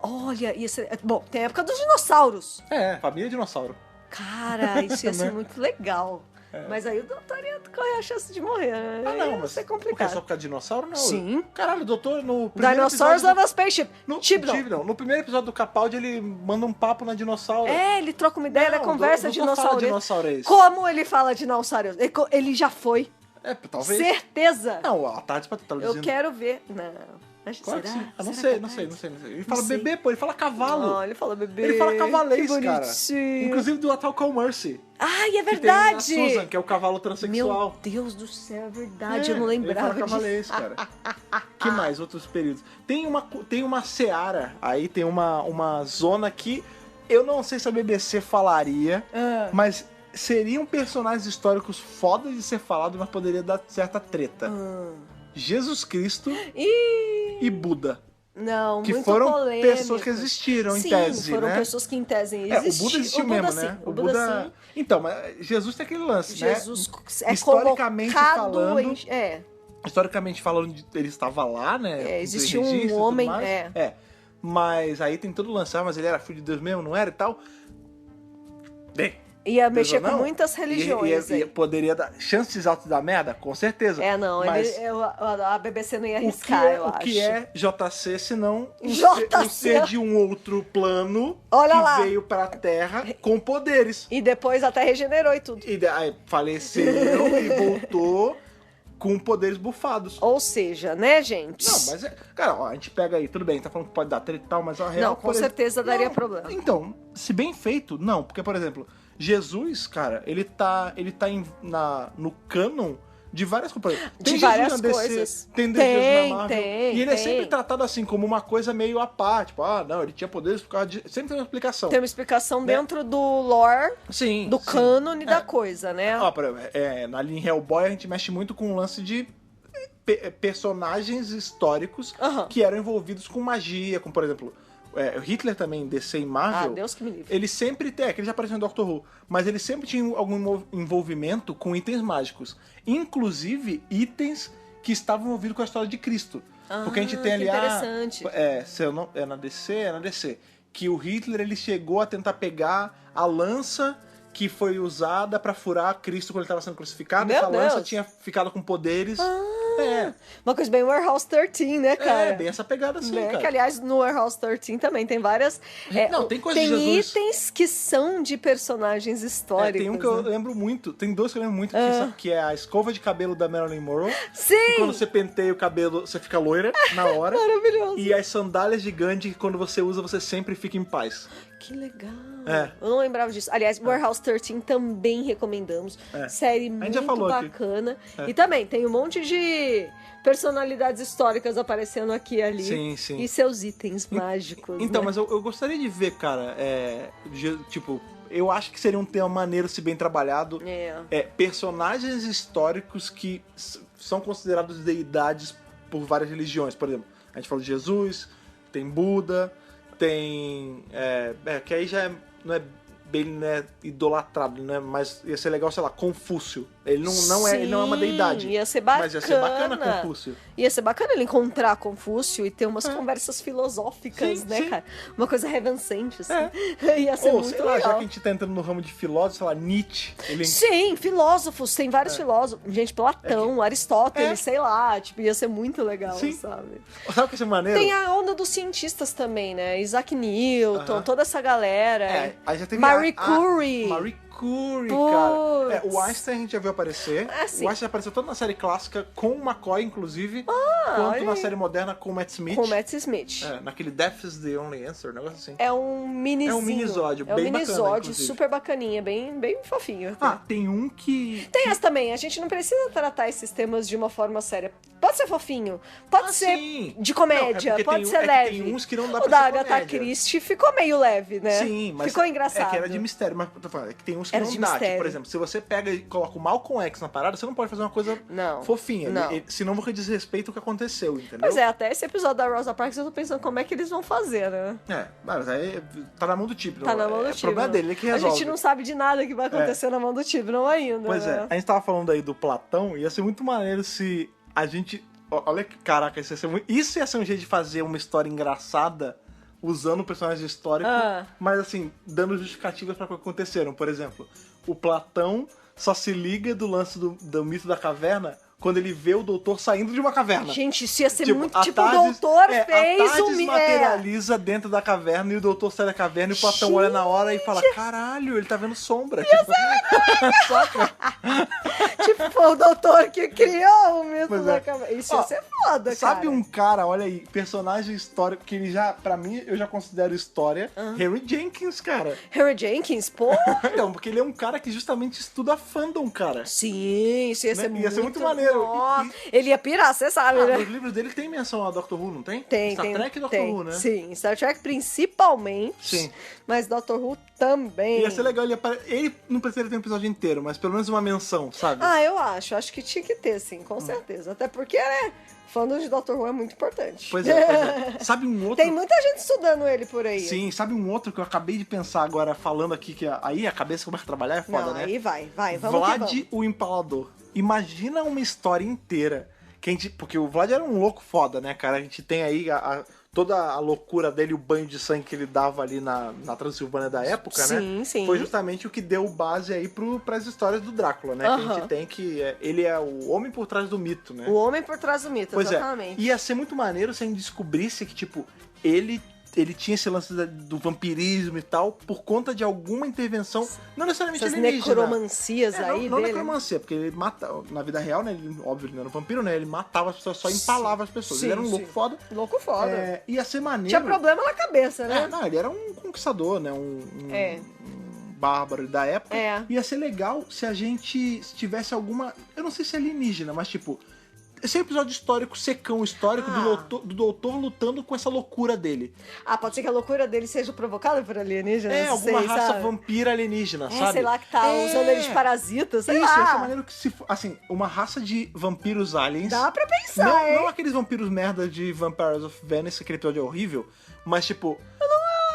Olha, isso é... Bom, tem a época dos dinossauros. Família dinossauro. Cara, isso ia ser Né? muito legal. Mas aí o doutor ia correr a chance de morrer, né? Ah, não, Ia mas ser por que complicado. só por causa de dinossauro? Não. Sim. Caralho, o doutor no primeiro Dinosaurs episódio... on a Spaceship. Tibnon. No primeiro episódio do Capaldi, ele manda um papo na dinossauro. Ele troca uma ideia, Não, ele conversa o doutor fala dinossauros. dinossauros. Como ele fala dinossauros? Ele já foi. Talvez. Certeza. Não, a tarde pra traduzindo. Eu quero ver. Não. Claro Será? que sim. Eu não Será sei. capaz? Ele fala Não sei. bebê, pô, ele fala cavalo. Não, ele fala bebê. Ele fala cavalês, Que cara. bonitinho. Inclusive do Atal Call Mercy. Ai, é Que tem verdade. a Susan, que é o cavalo transexual. Meu Deus do céu, é verdade. Eu não lembrava Ele fala disso. cavalês, cara. Que mais? Outros períodos. Tem uma seara aí, tem uma zona que eu não sei se a BBC falaria, mas seriam personagens históricos fodas de ser falado, mas poderia dar certa treta. Jesus Cristo e Buda. Não, Que muito foram polêmico. pessoas que existiram em tese, foram né? pessoas que em tese O existiam. Buda existiu mesmo, né? O Buda sim. Então, mas Jesus tem aquele lance, Jesus né? é Historicamente colocado falando, Historicamente falando, ele estava lá, né? existiu Os registros e um tudo homem, mais. Mas aí tem todo o lance, mas ele era filho de Deus mesmo, não era e tal. Bem, ia Deus mexer ou com não, muitas religiões. e poderia dar chances altas da merda, com certeza. Mas a BBC não ia arriscar, eu acho. o que é JC, senão JC? o ser de um outro plano Olha que lá. veio pra Terra com poderes. E depois até regenerou e tudo. E aí faleceu e voltou com poderes bufados. Ou seja, né, gente? Não, mas cara, ó, a gente pega aí, tudo bem, tá falando que pode dar treta e tal, mas a real... Não, com certeza daria problema. Então, se bem feito, não, porque, por exemplo, Jesus, cara, ele tá no cânon de várias coisas. De Jesus várias na DC, coisas. Tem Jesus na Marvel. Tem, e ele é tem. sempre tratado assim, como uma coisa meio à parte. Tipo, não, ele tinha poderes por causa de... Sempre tem uma explicação. Tem uma explicação Né? dentro do lore, Sim, do sim. cânone da coisa, né? Ó, por exemplo, na linha Hellboy a gente mexe muito com o lance de personagens históricos que eram envolvidos com magia, como por exemplo, Hitler também, DC e Marvel. Deus que me livre. Ele sempre tem, que ele já apareceu no Doctor Who, mas ele sempre tinha algum envolvimento com itens mágicos. Inclusive, itens que estavam envolvidos com a história de Cristo. Porque a gente tem ali interessante. se eu não, é na DC, que o Hitler ele chegou a tentar pegar a lança que foi usada pra furar Cristo quando ele estava sendo crucificado. Meu Essa lança Deus. tinha ficado com poderes. Uma coisa bem Warehouse 13, né, cara? Bem essa pegada assim, Né? cara. Que, aliás, no Warehouse 13 também tem várias... Não, tem coisa de Tem Jesus. itens que são de personagens históricos. Tem um que eu né? lembro muito, tem dois que eu lembro muito, que é a escova de cabelo da Marilyn Monroe. Sim! Que quando você penteia o cabelo, você fica loira na hora. Maravilhoso. E as sandálias de Gandhi, que quando você usa, você sempre fica em paz. Que legal. É. Eu não lembrava disso. Aliás, Warehouse 13 também recomendamos. Série gente muito já falou aqui. bacana. E também tem um monte de personalidades históricas aparecendo aqui e ali. Sim, sim. E seus itens mágicos. Então, né? mas eu gostaria de ver, cara, tipo, eu acho que seria um tema maneiro se bem trabalhado. Personagens históricos que são considerados deidades por várias religiões. Por exemplo, a gente falou de Jesus, tem Buda, tem... que aí já não é bem, né, idolatrado, né? Mas ia ser legal, sei lá, Confúcio. Ele não é uma deidade. Ia ser bacana. Mas ia ser bacana Confúcio. Ia ser bacana ele encontrar Confúcio e ter umas conversas filosóficas, Sim, né, sim. cara? Uma coisa revencente, assim. Ia ser Ou, muito sei lá, legal. já que a gente tá entrando no ramo de filósofo, sei lá, Nietzsche. Sim, filósofos, tem vários filósofos. Gente, Platão, Aristóteles, sei lá, tipo, ia ser muito legal, Sim. sabe? Sabe o que ia ser maneiro? Tem a onda dos cientistas também, né? Isaac Newton, toda essa galera. Aí já teve Marie Curie. Marie Curie, Putz. cara. O Einstein a gente já viu aparecer. Sim. O Einstein apareceu tanto na série clássica com o McCoy, inclusive, quanto olha na aí. série moderna com o Matt Smith. Com o Matt Smith. Naquele Death is the Only Answer, um negócio assim. É um minizinho. É um minisódio, É um bem bacana, minisódio inclusive. super bacaninha, bem fofinho. até. Tem um que... Tem essa também, a gente não precisa tratar esses temas de uma forma séria. Pode ser fofinho, pode ser sim. de comédia, Não, é porque pode tem- ser é que leve. tem uns que não dá o pra da ser Agatha comédia. Christie ficou meio leve, né? Sim, mas ficou engraçado. É que era de mistério, mas tô falando, é que tem uns que Era não de dá. Tipo, mistério. por exemplo, se você pega e coloca o Malcolm X na parada, você não pode fazer uma coisa Não, fofinha. não. Senão você desrespeita o que aconteceu, entendeu? Pois é, até esse episódio da Rosa Parks eu tô pensando como é que eles vão fazer, né? Mas aí tá na mão do tipo. Tá na mão do É Tibnon. problema dele, ele que A resolve. gente não sabe de nada que vai acontecer na mão do Tibnon ainda. Pois né? a gente tava falando aí do Platão, ia ser muito maneiro se a gente... Olha que, caraca, isso ia ser um jeito de fazer uma história engraçada usando o personagem histórico, mas assim, dando justificativas para o que aconteceram. Por exemplo, o Platão só se liga do lance do mito da caverna quando ele vê o doutor saindo de uma caverna. Gente, isso ia ser Tipo, muito... a Tipo, o Tardes- doutor a fez Tardes o... materializa dentro da caverna e o doutor sai da caverna e o Platão olha na hora e fala, caralho, ele tá vendo sombra. Saca? Tipo, foi o doutor que criou o mito Pois da é. caverna. Isso ia Ó, ser foda, Sabe cara. um cara, olha aí, personagem histórico, que ele já, pra mim, eu já considero história, Harry Jenkins, cara. Harry Jenkins, pô. Então, porque ele é um cara que justamente estuda fandom, cara. Sim, isso ia ser, Né? Ia ser muito maneiro. Ó, ele ia pirar, você sabe, né? Nos livros dele tem menção a Doctor Who, não tem? Tem, Star tem. Trek e Doctor tem. Who, né? Sim, Star Trek principalmente. Sim. Mas Doctor Who também. Ia ser legal ele não precisaria ter um episódio inteiro, mas pelo menos uma menção, sabe? Ah, eu acho. Acho que tinha que ter, sim, com certeza. Até porque, né, fandom de Doctor Who é muito importante. Pois é. Sabe um outro... Tem muita gente estudando ele por aí. Sim, sabe um outro que eu acabei de pensar agora, falando aqui, que aí a cabeça começa a trabalhar, é foda, Não, né? aí vai, vamos Vlad, que vamos. o Empalador. Imagina uma história inteira. Que a gente, porque o Vlad era um louco foda, né, cara? A gente tem aí toda a loucura dele, o banho de sangue que ele dava ali na Transilvânia da época, né? Sim, sim. Foi justamente o que deu base aí pras histórias do Drácula, né? Que a Aham. gente tem ele é o homem por trás do mito, né? O homem por trás do mito, Pois exatamente. é. Ia ser muito maneiro se a gente descobrisse que, tipo, ele tinha esse lance do vampirismo e tal por conta de alguma intervenção, não necessariamente Essas alienígena. necromancias aí não dele. necromancia, porque ele mata, na vida real, né, ele, óbvio, ele não era um vampiro, né, ele matava as pessoas, só empalava as pessoas. Sim, Ele era um louco sim. foda. Louco foda. Ia ser maneiro. Tinha problema na cabeça, né? Não, ele era um conquistador, né, um bárbaro da época. É. Ia ser legal se a gente tivesse alguma, eu não sei se é alienígena, mas tipo, esse episódio histórico, secão histórico do doutor lutando com essa loucura dele. Ah, pode ser que a loucura dele seja provocada por alienígenas. Alguma sei, raça sabe? vampira alienígena, É, sabe? sei lá, que tá usando ele de parasita, sei Isso, lá. ia ser maneiro que se assim, uma raça de vampiros aliens. Dá pra pensar, não, hein? não aqueles vampiros merda de Vampires of Venice, aquele episódio é horrível, mas tipo...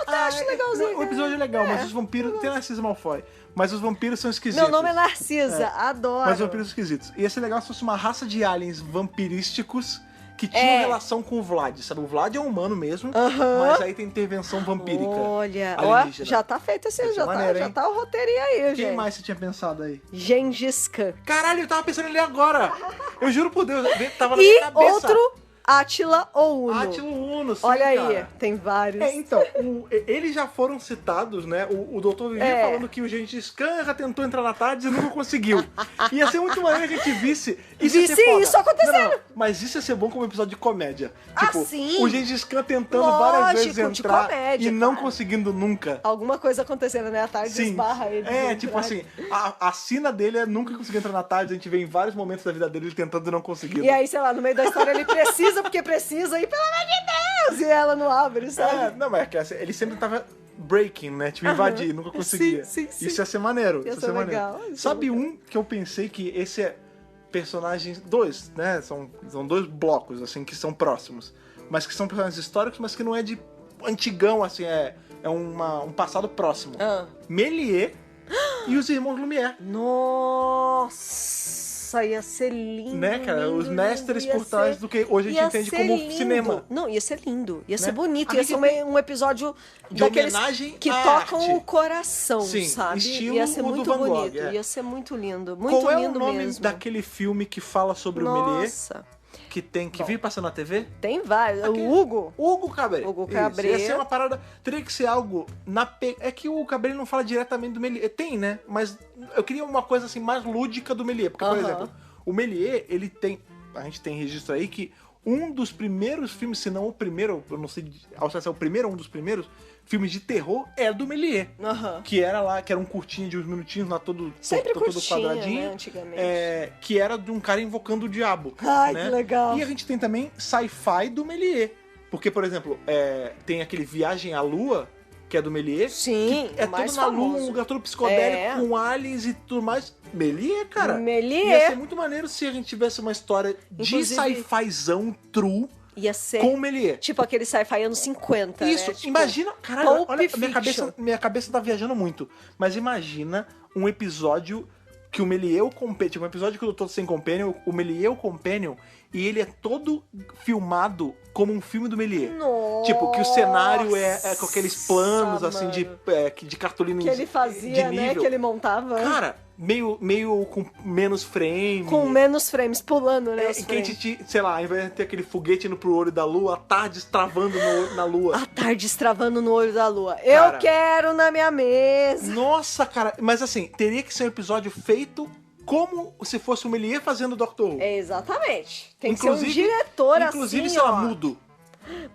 até acho legalzinho. O episódio é legal, mas os vampiros... Tem Narciso Malfoy, mas os vampiros são esquisitos. Meu nome é Narcisa, adoro. Mas os vampiros são esquisitos. Ia ser legal se fosse uma raça de aliens vampirísticos que tinham relação com o Vlad, sabe? O Vlad é um humano mesmo, mas aí tem intervenção vampírica. Olha, alienígena. já tá feito esse, Ia ser maneiro, já hein? tá o roteirinho aí, Quem gente. mais você tinha pensado aí? Gengis Khan. Caralho, eu tava pensando nele agora! Eu juro por Deus, tava na minha E cabeça. outro, Átila ou Uno. Átilo Uno, sim, Olha aí, cara. tem vários. Então, eles já foram citados, né? O doutor vivia falando que o Gengis Khan já tentou entrar na tarde e nunca conseguiu. Ia ser muito maneiro que a gente visse isso. Ia ser Visse foda. isso acontecendo. Não, mas isso ia ser bom como episódio de comédia. Ah, Tipo, sim. o Gengis Khan tentando Lógico, várias vezes de entrar comédia, e não claro. conseguindo nunca. Alguma coisa acontecendo, né? A tarde Sim. esbarra ele. Tipo assim, a sina dele é nunca conseguir entrar na tarde, a gente vê em vários momentos da vida dele ele tentando e não conseguindo. E aí, sei lá, no meio da história ele precisa, porque precisa, e pelo amor de Deus! E ela não abre, sabe? Não, mas é que ele sempre tava breaking, né? Tipo, invadir, nunca conseguia. Sim, sim. Isso ia ser maneiro. Ia Isso ser ia ser maneiro. legal, ia ser Sabe legal. um que eu pensei que esse é personagens, dois, né? São dois blocos, assim, que são próximos. Mas que são personagens históricos, mas que não é de antigão, assim, é um passado próximo. Méliès e os irmãos Lumière. Nossa, ia ser lindo. Né, cara? lindo, Os mestres lindo. Ia por trás ser- do que hoje a gente ia entende ser como lindo. cinema. Não, ia ser lindo. Ia ser Né? bonito. A Ia gente ser tem- um episódio de daqueles homenagem que à tocam arte. o coração, Sim, sabe? estilo Ia ser o do muito Van Gogh, bonito. é. Ia ser muito lindo. Muito Qual é lindo o nome mesmo. daquele filme que fala sobre o Méliès? Nossa, Que vive passando na TV? tem vários. Aquele- O Hugo. Hugo Cabret. Hugo Isso, Cabret. ia ser uma parada... Teria que ser algo É que o Cabret não fala diretamente do Méliès. Tem, né? Mas eu queria uma coisa assim mais lúdica do Méliès. Porque, por Aham. exemplo, o Méliès, ele tem... A gente tem registro aí que um dos primeiros filmes, se não o primeiro, eu não sei ao certo se é o primeiro ou um dos primeiros, filmes de terror é do Méliès. Aham. Que era um curtinho de uns minutinhos lá, todo Curtinho, quadradinho. né, antigamente. Que era de um cara invocando o diabo. Ai, né? que legal. E a gente tem também sci-fi do Méliès. Porque, por exemplo, tem aquele Viagem à Lua, que é do Méliès. Sim, que é o mais todo na Lua, famoso. um lugar todo psicodélico, É. com aliens e tudo mais. Méliès, cara. Méliès. Ia ser muito maneiro se a gente tivesse uma história Inclusive- de sci-fizão true Ia ser com o Méliès. tipo aquele sci-fi anos 50, Isso, né? Tipo, imagina, caralho, Pulp olha, Fiction. minha cabeça tá viajando muito, mas imagina um episódio que o Méliès é o Companion, tipo, um episódio que o Doutor Sem Companion, o Méliès é o Companion, e ele é todo filmado como um filme do Méliès. Nossa, Tipo, que o cenário é com aqueles planos, assim, mano. de cartolina Que ele de fazia, nível. né? Que ele montava. Cara, meio com menos frame. Com menos frames, pulando, né? Em que a gente, sei lá, ao invés de ter aquele foguete indo pro olho da lua, a tarde travando na lua. A tarde estravando no olho da lua. Cara, eu quero na minha mesa. Nossa, cara. Mas assim, teria que ser um episódio feito como se fosse o Méliès fazendo Doctor Who. Exatamente. Tem que ser um diretor inclusive, assim, sei lá, ó. mudo.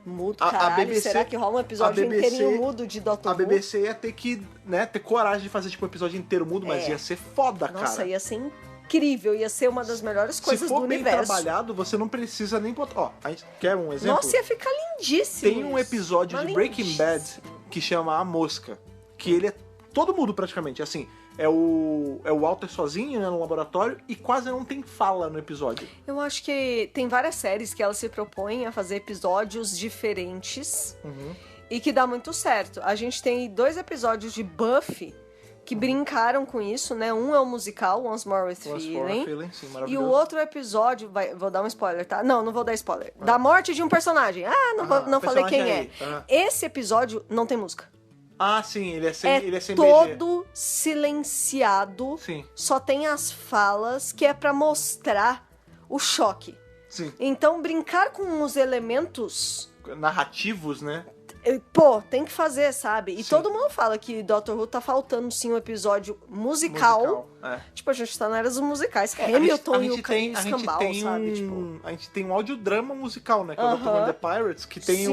Mudo, caralho. A BBC, será que rola um episódio inteirinho mudo de Doctor Who? A BBC ia ter que, né, ter coragem de fazer tipo um episódio inteiro mudo, mas ia ser foda, cara. Nossa, ia ser incrível. Ia ser uma das melhores coisas do universo. Se for bem trabalhado, você não precisa nem botar... Ó, a gente quer um exemplo? Nossa, ia ficar lindíssimo. Tem um episódio de Breaking Bad que chama A Mosca, que ele é todo mudo praticamente, assim... É o Walter sozinho, né, no laboratório, e quase não tem fala no episódio. Eu acho que tem várias séries que elas se propõem a fazer episódios diferentes e que dá muito certo. A gente tem 2 episódios de Buffy que brincaram com isso, né? Um é o musical, Once More With Feeling. Sim, E o outro episódio, vou dar um spoiler, tá? Não vou dar spoiler. Da morte de um personagem. Não falei quem é. Esse episódio não tem música. Ah, sim, ele é sem todo silenciado. Sim. Só tem as falas que é pra mostrar o choque. Sim. Então, brincar com os elementos... narrativos, né? Pô, tem que fazer, sabe? E Sim. todo mundo fala que Doctor Who tá faltando, sim, um episódio musical. Tipo, a gente tá na era dos musicais. Hamilton e o Escambau, sabe? Tipo... A gente tem um audiodrama musical, né? Que é o Dr. Who and the Pirates, que tem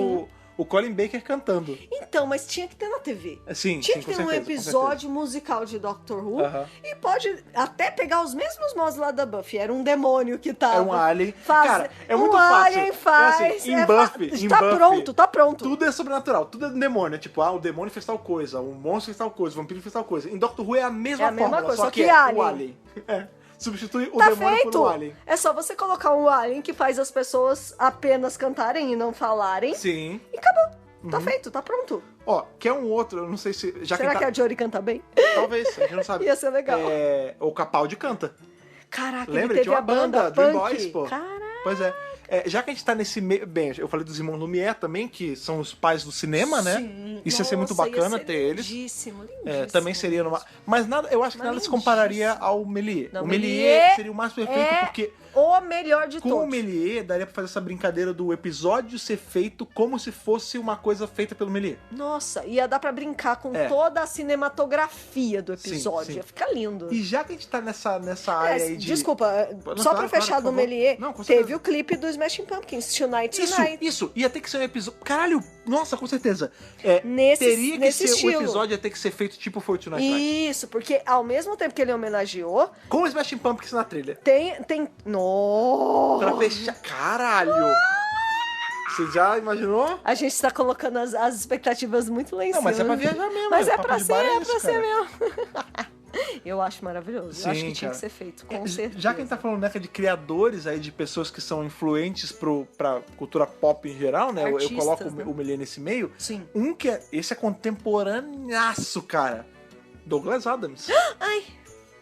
o Colin Baker cantando. Então, mas tinha que ter na TV. Sim, tinha que ter um episódio musical de Doctor Who. E pode até pegar os mesmos modos lá da Buffy. Era um demônio que tava... É um alien. Cara, é muito um fácil. Alien faz. É assim, em Buffy, Tá pronto. Tudo é sobrenatural. Tudo é demônio. Tipo, o demônio fez tal coisa, o monstro fez tal coisa, o vampiro fez tal coisa. Em Doctor Who é a mesma fórmula, coisa, só que é o alien. Substitui o demônio por um alien. É só você colocar um alien que faz as pessoas apenas cantarem e não falarem. Sim. E acabou. Tá feito, tá pronto. Ó, quer um outro, eu não sei se... Será que a Jory canta bem? Talvez, a gente não sabe. Ia ser legal. O Capaldi canta. Caraca, lembra? ele teve Tinha a banda Dream punk. Boys, pô. Caraca. Pois é. Já que a gente tá nesse meio... Bem, eu falei dos irmãos Lumière também, que são os pais do cinema, né? Sim. Isso ia ser muito bacana ter eles. Lindíssimo. Também seria numa... Mas nada, eu acho que nada se compararia ao Méliès. Não, o Méliès seria o mais perfeito porque... o melhor de com todos. o Méliès, daria pra fazer essa brincadeira do episódio ser feito como se fosse uma coisa feita pelo Méliès. Nossa, ia dar pra brincar com toda a cinematografia do episódio. Sim. Ia ficar lindo. E já que a gente tá nessa área aí de... Desculpa, só pra fechar do Méliès, teve o clipe do Smashing Pumpkins, Tonight Tonight. Isso, ia ter que ser um episódio... Caralho, nossa, com certeza. Nesse o episódio ia ter que ser feito tipo foi o Tonight Tonight. Isso, porque ao mesmo tempo que ele homenageou... Com o Smashing Pumpkins na trilha. Tem... Nossa! Pra fechar... Caralho! Você já imaginou? A gente tá colocando as expectativas muito lá em cima. Não, mas é pra viajar mesmo. Mas é pra ser mesmo. Eu acho maravilhoso. Sim, eu acho que tinha que ser feito, com certeza. Já que a gente tá falando, né, de criadores aí, de pessoas que são influentes pra cultura pop em geral, né? Artistas, eu coloco né? o Méliès nesse meio. Sim. Esse é contemporâneaço, cara. Douglas Adams. Ai.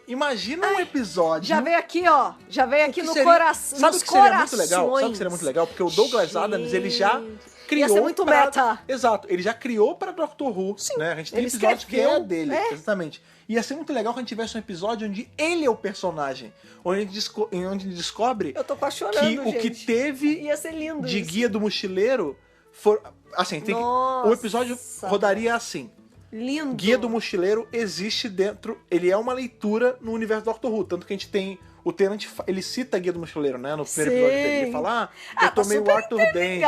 Imagina um episódio... Já veio aqui, ó. Já veio aqui no coração. Sabe o que seria muito legal? Sabe o que seria muito legal? Porque o Douglas Adams, ele já criou... Ia ser muito meta. Exato. Ele já criou pra Doctor Who. Sim. Né? A gente tem Ele episódios que é dele. É. Exatamente. Ia ser muito legal que a gente tivesse um episódio onde ele é o personagem. Onde a gente descobre... Eu tô quase chorando, que gente. o que teve Ia ser lindo de isso. Guia do Mochileiro... Assim, o episódio rodaria assim. Lindo. Guia do Mochileiro existe dentro... Ele é uma leitura no universo do Doctor Who. Tanto que a gente tem... O Tenant, ele cita a Guia do Mochileiro, né? No primeiro episódio dele. Ele fala, eu tomei o Arthur Dent.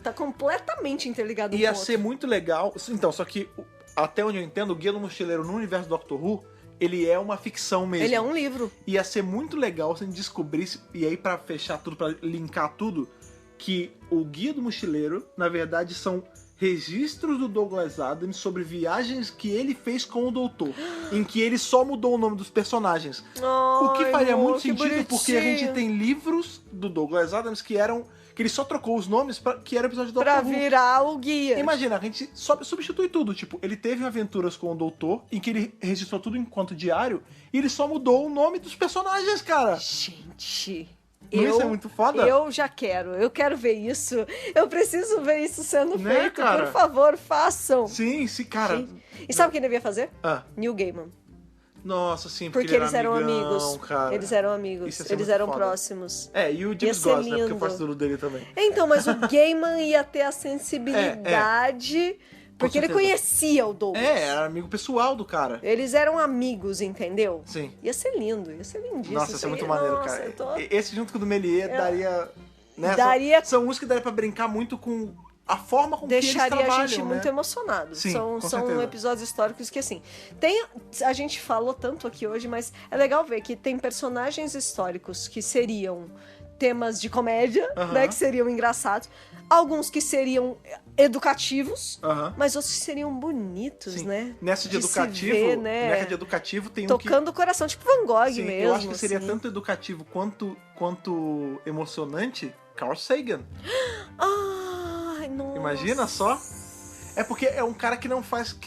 Tá completamente interligado Ia com o ser outro. muito legal. Então, só que, até onde eu entendo, o Guia do Mochileiro no universo do Doctor Who, ele é uma ficção mesmo. Ele é um livro. Ia ser muito legal se a gente descobrisse, e aí pra fechar tudo, pra linkar tudo, que o Guia do Mochileiro, na verdade, são registros do Douglas Adams sobre viagens que ele fez com o Doutor, em que ele só mudou o nome dos personagens. O que faria muito sentido, porque a gente tem livros do Douglas Adams que ele só trocou os nomes que era o episódio do Doctor Who. Pra virar o guia. Imagina, a gente substitui tudo. Tipo, ele teve aventuras com o Doutor, em que ele registrou tudo enquanto diário, e ele só mudou o nome dos personagens, cara. Gente... Isso é muito foda. Eu já quero. Eu quero ver isso. Eu preciso ver isso sendo feito. Cara? Por favor, façam. Sim, cara. E sabe quem devia fazer? Ah. Neil Gaiman. Nossa, sim, Porque ele eles era eram amigão, amigos. cara. Eles eram amigos. Isso ia ser Eles muito eram foda. próximos. É, e o Ia James ser Goss, né? Porque eu lindo. faço tudo dele também. Então, mas o Gaiman ia ter a sensibilidade... Porque ele certeza. conhecia o Douglas. Era amigo pessoal do cara. Eles eram amigos, entendeu? Sim. Ia ser lindo, ia ser lindíssimo. Nossa, ia ser muito maneiro, Nossa, cara. eu tô- Esse junto com o do Méliès daria... Né? Daria- São músicas que daria pra brincar muito com a forma com que eles Deixaria trabalham, a gente né? muito emocionado. Sim, são com são certeza. episódios históricos que, assim, a gente falou tanto aqui hoje, mas é legal ver que tem personagens históricos que seriam temas de comédia, Aham. né? Que seriam engraçados. Alguns que seriam educativos, Aham. mas outros que seriam bonitos, Sim. né? Nessa de se educativo, ver, né? nessa de educativo tem Tocando o coração, tipo Van Gogh Sim, mesmo. eu acho que seria assim. tanto educativo quanto emocionante Carl Sagan. Ai, nossa. Imagina só. É porque é um cara que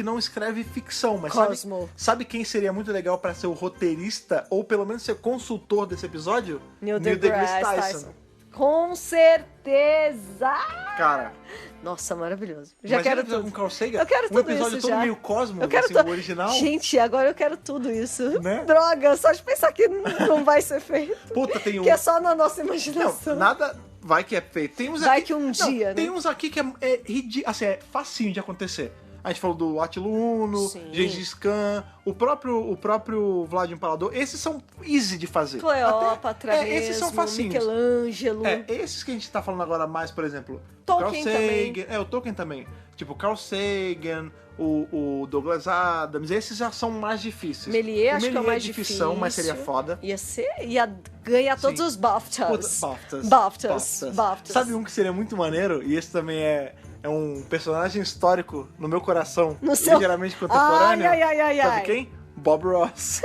não escreve ficção, mas Cosmo. sabe quem seria muito legal pra ser o roteirista ou pelo menos ser consultor desse episódio? Neil deGrasse Tyson. Com certeza! Cara, Nossa, maravilhoso. Já imagina quero um episódio tudo. com Carl Sagan. Eu quero um tudo episódio isso todo já. meio Cosmo, Eu quero assim, tudo. o original. Gente, agora eu quero tudo isso. Né? Droga, só de pensar que não vai ser feito. Puta, tem um... Que é só na nossa Não, imaginação. nada vai que é feito. Tem uns Vai aqui... que um Não, dia, né? Tem uns aqui que assim, é facinho de acontecer. A gente falou do Attila Uno, Sim. Gengis Khan, o próprio Vlad Impalador. Esses são easy de fazer. Cleópatra Até, mesmo, esses são facinhos. Michelangelo. Esses que a gente tá falando agora mais, por exemplo, Tolkien Carl Sagan, também. o Tolkien também. Tipo, Carl Sagan, o Douglas Adams, esses já são mais difíceis. Méliès, O acho que é o Méliès mais de difícil. ficção, mas seria foda. Ia ganhar todos Sim. os BAFTAs. BAFTAs. BAFTAs. Sabe um que seria muito maneiro? E esse também é um personagem histórico no meu coração, No seu- ligeiramente contemporâneo. Ai. Sabe quem? Bob Ross.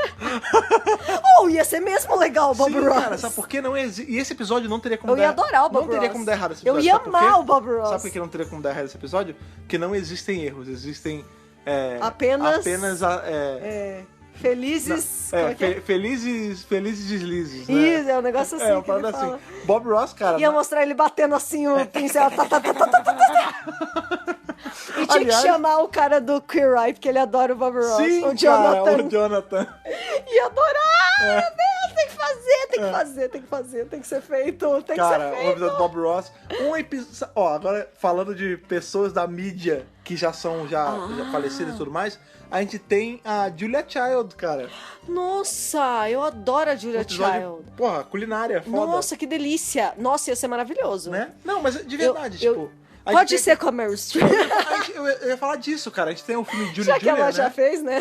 Oh, ia ser mesmo legal o Bob Sim, Ross. cara, sabe por que não existe? E esse episódio não teria como Eu dar... ia adorar o Bob Não teria Ross. como dar errado esse Eu episódio. ia sabe por quê? amar o Bob Ross. Sabe por que não teria como dar errado esse episódio? Porque não existem erros, existem... Apenas Não, felizes... como é que é? felizes deslizes, né? Isso, é um negócio assim É, uma que ele parada fala. assim. Bob Ross, cara... Ia mostrar ele batendo assim o pincel. E tinha Aliás- que chamar o cara do Queer Eye, porque ele adora o Bob Ross. Sim, o Jonathan. cara, o Jonathan. Ia adorar! Meu Deus, tem que fazer, tem que ser feito, tem Cara, que ser um episódio do feito. Bob Ross. Um episódio... Ó, agora falando de pessoas da mídia que já são já falecidas e tudo mais, a gente tem a Julia Child, cara. Nossa, eu adoro a Um Julia episódio, Child. porra, culinária, foda. Nossa, que delícia. Nossa, ia ser maravilhoso. Né? Não, mas de verdade, tipo... a Pode gente ser com a Meryl Streep. eu ia falar disso, cara. A gente tem o filme Julia Já que ela Julia, já né? fez, né?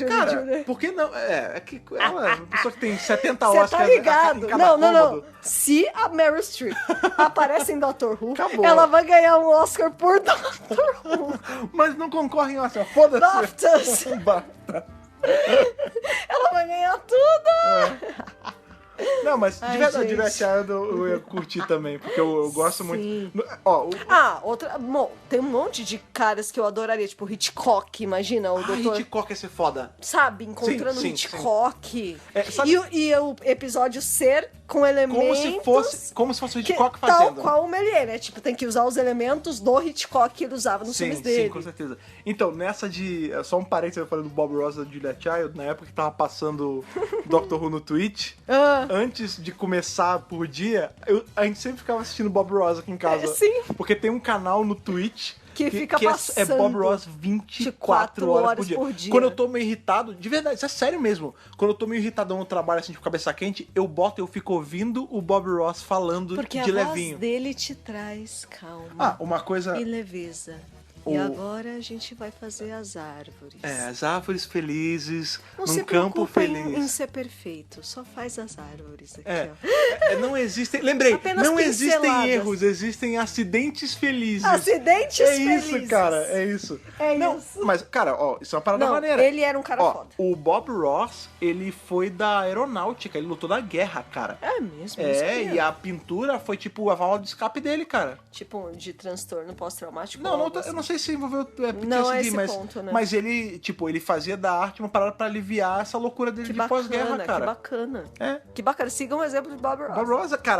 Cara, Julia. por que não? É que ela é uma pessoa que tem 70 Você Oscars tá ligado? em cada Não. cômodo. Se a Meryl Streep aparece em Doctor Who, Acabou. ela vai ganhar um Oscar por Doctor Who. Mas não concorre em Oscar, foda-se. BAFTAs. BAFTA. Ela vai ganhar tudo. Não, mas de Ai, verdade, gente. Julia Child eu ia curtir também, porque eu gosto Sim. muito. Ó, Outra. Bom, tem um monte de caras que eu adoraria, tipo Hitchcock, imagina, o doutor. Hitchcock ia ser foda. Sabe, encontrando Sim, Hitchcock. sabe- E o episódio ser com elementos. Como se fosse o que, Hitchcock tal fazendo. qual o Méliès, né? Tipo, tem que usar os elementos do Hitchcock que ele usava nos filmes dele. Sim, com certeza. Então, nessa de... Só um parênteses, eu falei do Bob Ross e da Julia Child, na época que tava passando Doctor Who no Twitch, antes de começar por dia, a gente sempre ficava assistindo Bob Ross aqui em casa. Sim. Porque tem um canal no Twitch Que fica é passando Bob Ross 24 horas por dia. Quando eu tô meio irritado, de verdade, isso é sério mesmo. Quando eu tô meio irritadão no trabalho, assim, de cabeça quente, eu fico ouvindo o Bob Ross falando Porque de a levinho. voz dele te traz calma Uma coisa... e leveza. E agora a gente vai fazer as árvores. As árvores felizes, Não num se campo preocupa feliz. em ser perfeito, só faz as árvores aqui, Não existem. Lembrei, Apenas não existem pinceladas. erros, existem acidentes felizes. Acidentes é felizes. isso, cara, é isso. É não, isso. Mas, cara, ó, isso é uma parada Não, maneira. ele era um cara foda. O Bob Ross, ele foi da aeronáutica, ele lutou na guerra, cara. É mesmo? Eu não sabia. E a pintura foi tipo a válvula de escape dele, cara. Tipo, de transtorno pós-traumático? Não, ou não, algo eu assim. não sei se envolveu Não é PTSD, esse mas, ponto, né? mas ele, tipo, ele fazia da arte uma parada pra aliviar essa loucura dele Que de pós-guerra, bacana, cara. que bacana. É. Que bacana. Sigam o exemplo de Bob Ross.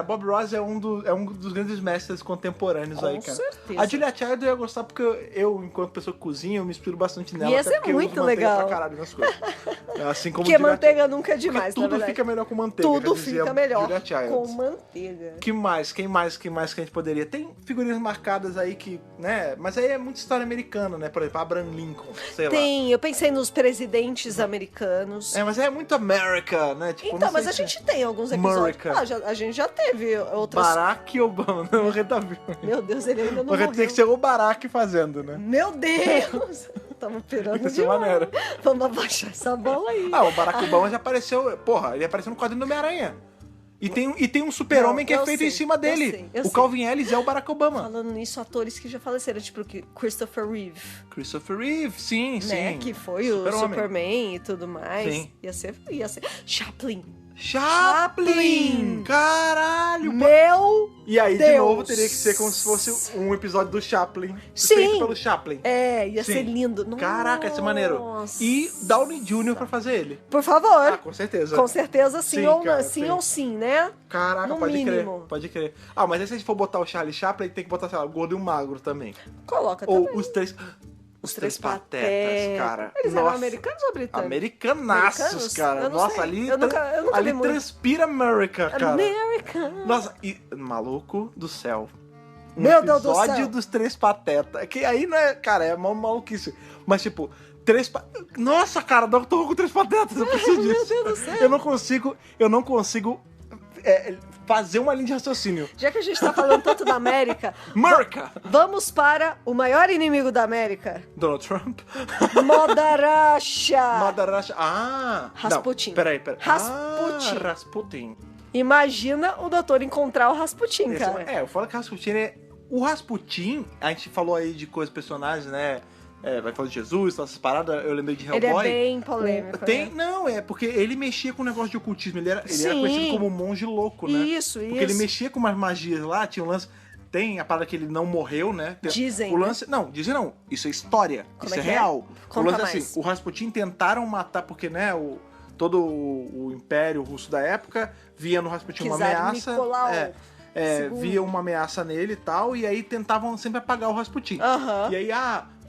Bob Ross é um dos grandes mestres contemporâneos Com aí, cara. certeza. A Julia Child eu ia gostar porque eu, enquanto pessoa que cozinha, eu me inspiro bastante nela. Ia até ser porque eu muito uso manteiga legal. pra caralho nas coisas. Assim como Porque manteiga nunca é demais, tudo na verdade. fica melhor com manteiga. Tudo já dizia fica melhor Julia Childs. com manteiga. Que mais? Quem mais que a gente poderia? Tem figurinhas marcadas aí que, né? Mas aí é muita história americana, né? Por exemplo, Abraham Lincoln, sei lá. Tem, eu pensei nos presidentes americanos. É, mas é muito America, né? Tipo, Então, não sei mas a se- gente tem alguns episódios. America. A gente já teve outras. Barack Obama. Não, o Rei tá vivo. Meu Deus, ele ainda não O Rei morreu. tem que ser o Barack fazendo, né? Meu Deus! Tamo pirando Vai ser demais. maneiro. Vamos abaixar essa bola aí. Ah, o Barack Obama já apareceu... Porra, ele apareceu no quadrinho do Homem-Aranha. E tem um super-homem que é eu feito sei, em cima dele. eu O sei. Calvin Ellis é o Barack Obama. Falando nisso, atores que já faleceram, tipo Christopher Reeve, Christopher Reeve, sim, né? sim. Que foi o Super-Homem. Superman e tudo mais. Sim. Ia ser. Chaplin. Chaplin! Caralho! Meu E aí, de Deus. novo, teria que ser como se fosse um episódio do Chaplin. Sim. Feito pelo Chaplin. ia Sim. ser lindo. Caraca, ia ser maneiro. Nossa. E Downey Jr. pra fazer ele. Por favor. Ah, com certeza. Com certeza sim, Sim, ou cara, não. Sim sim. ou sim, né? Caraca, No pode mínimo. crer. Pode crer. Ah, mas aí se a gente for botar o Charlie Chaplin, tem que botar, sei lá, o gordo e o magro também. Coloca Ou também. os três... Os três patetas, cara. Eles Nossa. eram americanos ou britânicos? Americanaços, Americanos? cara. Eu não Nossa, sei. ali, Eu nunca vi ali muito. transpira America, cara. American. Nossa, e maluco do céu. Meu Deus do episódio céu. dos três patetas. Que aí não é, cara, é uma maluquice. Mas tipo, Nossa, cara, Dr. Who com três patetas, eu preciso disso. Deus do céu. Eu não consigo fazer uma linha de raciocínio. Já que a gente tá falando tanto da América, America! vamos para o maior inimigo da América. Donald Trump. Modaracha. Madaracha. Ah! Rasputin. Não, peraí. Rasputin. Ah, Rasputin. Imagina o doutor encontrar o Rasputin, cara. Eu falo que Rasputin O Rasputin, a gente falou aí de coisas, personagens, né? Vai falar de Jesus, todas essas paradas, eu lembrei de Hellboy. Ele é bem polêmico, né? Não, porque ele mexia com o negócio de ocultismo, ele era Sim. conhecido como um monge louco, né? Isso. Porque ele mexia com umas magias lá, tinha um lance... Tem a parada que ele não morreu, né? Dizem, O lance... Não, dizem não. Isso é história. Como isso é é que é? real. Conta o lance é mais. assim, o Rasputin tentaram matar, porque, né, todo o império russo da época via no Rasputin uma Czar ameaça. Nicolau II. Via uma ameaça nele e tal, e aí tentavam sempre apagar o Rasputin. Aham. E aí,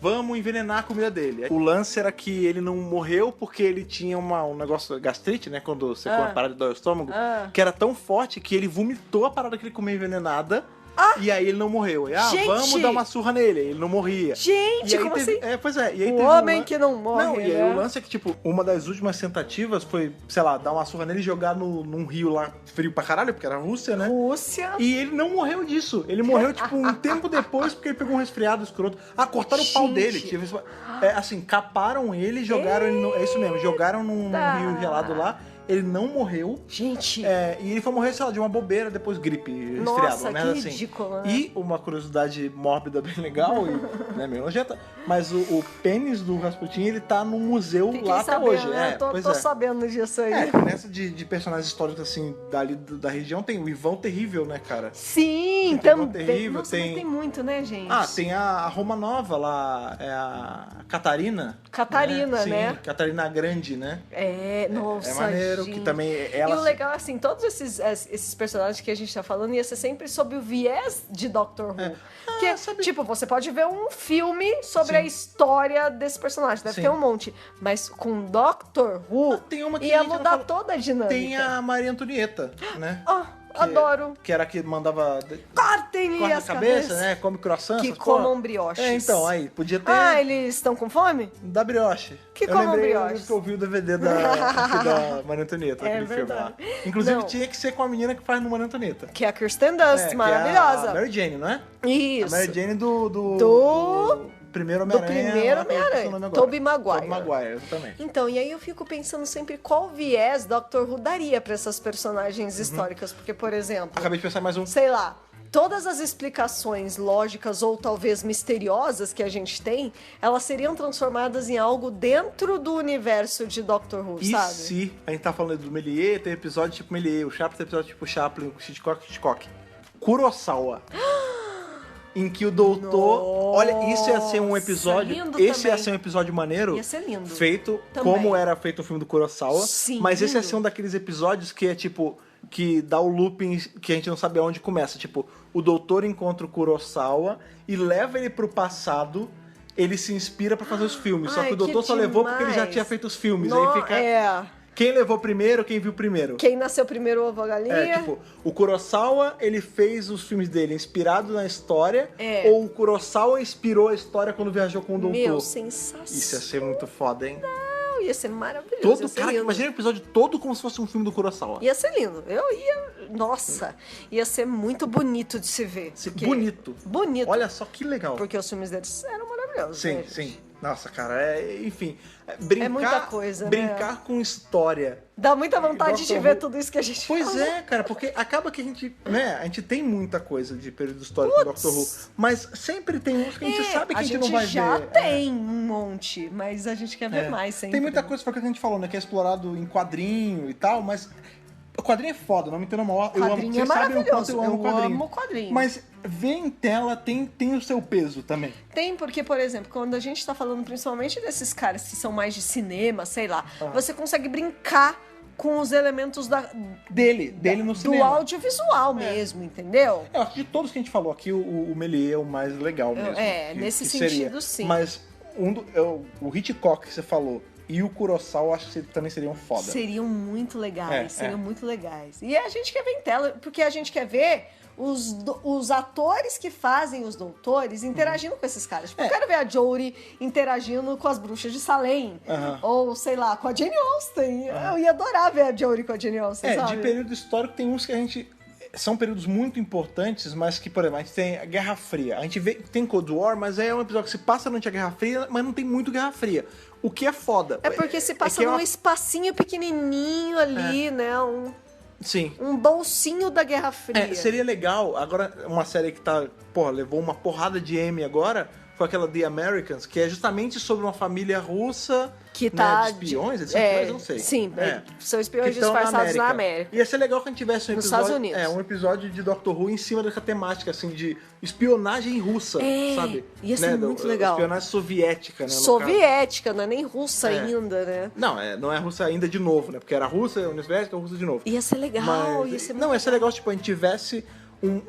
vamos envenenar a comida dele. O lance era que ele não morreu porque ele tinha um negócio gastrite, né? Quando você come a parada do estômago, que era tão forte que ele vomitou a parada que ele comia envenenada. E aí ele não morreu. E, Gente! vamos dar uma surra nele. Ele não morria. Gente, E aí como teve, assim? Pois é. E aí O teve homem que não morre, Não, e aí né? o lance é que, tipo, uma das últimas tentativas foi, sei lá, dar uma surra nele e jogar num rio lá frio pra caralho, porque era a Rússia, né? Rússia. E ele não morreu disso. Ele morreu, tipo, um tempo depois porque ele pegou um resfriado escroto. Cortaram o pau Gente. dele. Assim, caparam ele e jogaram ele no... É isso mesmo, jogaram num rio gelado lá. Ele não morreu. Gente. E ele foi morrer, sei lá, de uma bobeira, depois gripe, resfriado. Nossa, né? que Assim. ridículo, né? E uma curiosidade mórbida bem legal, e, né, meio nojenta, mas o pênis do Rasputin, ele tá no museu Fiquei lá até sabendo, hoje. né? Tô sabendo disso aí. Nessa de personagens históricos, assim, dali da região, tem o Ivan Terrível, né, cara? Sim, Tem também. terrível, Nossa, mas tem muito, né, gente? Tem a Roma Nova lá, a Catarina. Catarina, Sim, né? Catarina Grande, né? Nossa, É maneiro, gente. que também E ela... o legal, assim, todos esses personagens que a gente tá falando ia ser sempre sob o viés de Doctor Who. Porque, sabe- tipo, você pode ver um filme sobre Sim. a história desse personagem, deve Sim. ter um monte. Mas com Doctor Who, tem uma que a ia gente não mudar falou. toda a dinâmica. Tem a Maria Antonieta, né? Adoro. Que era a que mandava... Cortem Corta a as cabeça, cabeças. né? Come croissant. Que essas porra. comam brioches. Então, aí, podia ter... Eles estão com fome? Da brioche. Que eu comam lembrei brioches. que eu vi o DVD da Maria Antonieta, aquele filme lá. verdade. Inclusive, Não. tinha que ser com a menina que faz no Maria Antonieta. Que é a Kirsten Dunst, Que é maravilhosa. a Mary Jane, não é? Isso. A Mary Jane do primeiro Do Homem-Aranha. primeiro não sei o nome Homem-Aranha. agora. Tobey Maguire. Tobey Maguire, exatamente. Então, e aí eu fico pensando sempre qual viés Doctor Who daria pra essas personagens históricas. Porque, por exemplo, Acabei de pensar em mais um. sei lá, todas as explicações lógicas ou talvez misteriosas que a gente tem, elas seriam transformadas em algo dentro do universo de Doctor Who, E sabe? se a gente tá falando do Méliès, tem episódio tipo Méliès, o Chaplin tem episódio tipo Chaplin, o Hitchcock. Kurosawa. Em que o doutor... Olha, isso ia ser um episódio... lindo Esse ia também. ser um episódio maneiro. Ia ser lindo. Feito Também. como era feito o filme do Kurosawa. Sim, Mas esse ia lindo. ser um daqueles episódios que é tipo... Que dá o looping que a gente não sabe aonde começa. Tipo, o doutor encontra o Kurosawa e leva ele pro passado... ele se inspira pra fazer os filmes. Só Ai, que o doutor que só levou porque ele já demais. tinha feito os filmes. No- Aí fica... É. Quem levou primeiro, quem viu primeiro. Quem nasceu primeiro, ovo ou galinha? É, tipo, o Kurosawa, ele fez os filmes dele inspirados na história, É. ou o Kurosawa inspirou a história quando viajou com o doutor. Meu, sensacional. Isso ia ser muito foda, hein? Ia ser maravilhoso. Todo, ia ser cara, lindo. imagina o episódio todo como se fosse um filme do Kurosawa. Ia ser lindo. Nossa, ia ser muito bonito de se ver. porque- Bonito. Bonito. Olha só que legal. Porque os filmes deles eram maravilhosos. Sim, né, gente? sim. Nossa, cara, enfim. Brincar, muita coisa, né? Brincar com história. Dá muita vontade Doctor de ver Who. tudo isso que a gente Pois falou. é, cara, porque acaba que a gente, né, a gente tem muita coisa de período histórico do Doctor Who, mas sempre tem uns que a gente sabe que a gente não vai já ver. tem um monte, mas a gente quer ver É. mais sempre. Tem muita coisa, foi o que a gente falou, né, que é explorado em quadrinho e tal, mas o quadrinho é foda, não me entenda mal. Eu amo, Quadrinho vocês é sabem o quanto maravilhoso. eu amo quadrinho. amo quadrinho. Mas ver em tela tem o seu peso também. Tem, porque, por exemplo, quando a gente tá falando principalmente desses caras que são mais de cinema, sei lá, você consegue brincar com os elementos Dele no do cinema. audiovisual mesmo, entendeu? Eu acho que de todos que a gente falou aqui, o Méliès é o mais legal mesmo. Nesse seria. sentido, sim. Mas o Hitchcock que você falou e o Kurosawa, eu acho que também seriam foda. Seriam muito legais, É, seriam é. muito legais. E a gente quer ver em tela, porque a gente quer ver os atores que fazem os doutores interagindo com esses caras. Tipo, eu quero ver a Jodie interagindo com as bruxas de Salem. Aham. Ou, sei lá, com a Jane Austen. Eu ia adorar ver a Jodie com a Jane Austen, sabe? De período histórico tem uns que a gente... São períodos muito importantes, mas que, por exemplo, a gente tem a Guerra Fria. A gente vê tem Cold War, mas é um episódio que se passa durante a Guerra Fria, mas não tem muito Guerra Fria. O que é foda. É porque se passa que é num uma- espacinho pequenininho ali, né? Sim. Um bolsinho da Guerra Fria. Seria legal, agora uma série que tá, porra, levou uma porrada de Emmy agora, foi aquela The Americans, que é justamente sobre uma família russa, Que né, tá de espiões, eles são espiões, eu não sei. Sim, são Que espiões estão disfarçados na América. Ia ser legal que a gente tivesse um Nos episódio, Estados Unidos. um episódio de Doctor Who em cima dessa temática, assim, de espionagem russa, sabe? Ia ser muito legal. Espionagem soviética, né? no caso. Soviética, não é nem russa É. ainda, né? Não é russa ainda de novo, né? Porque era russa, União Soviética, russa de novo. Ia ser legal, Mas, ia ser não, muito ia ser legal, tipo, a gente tivesse um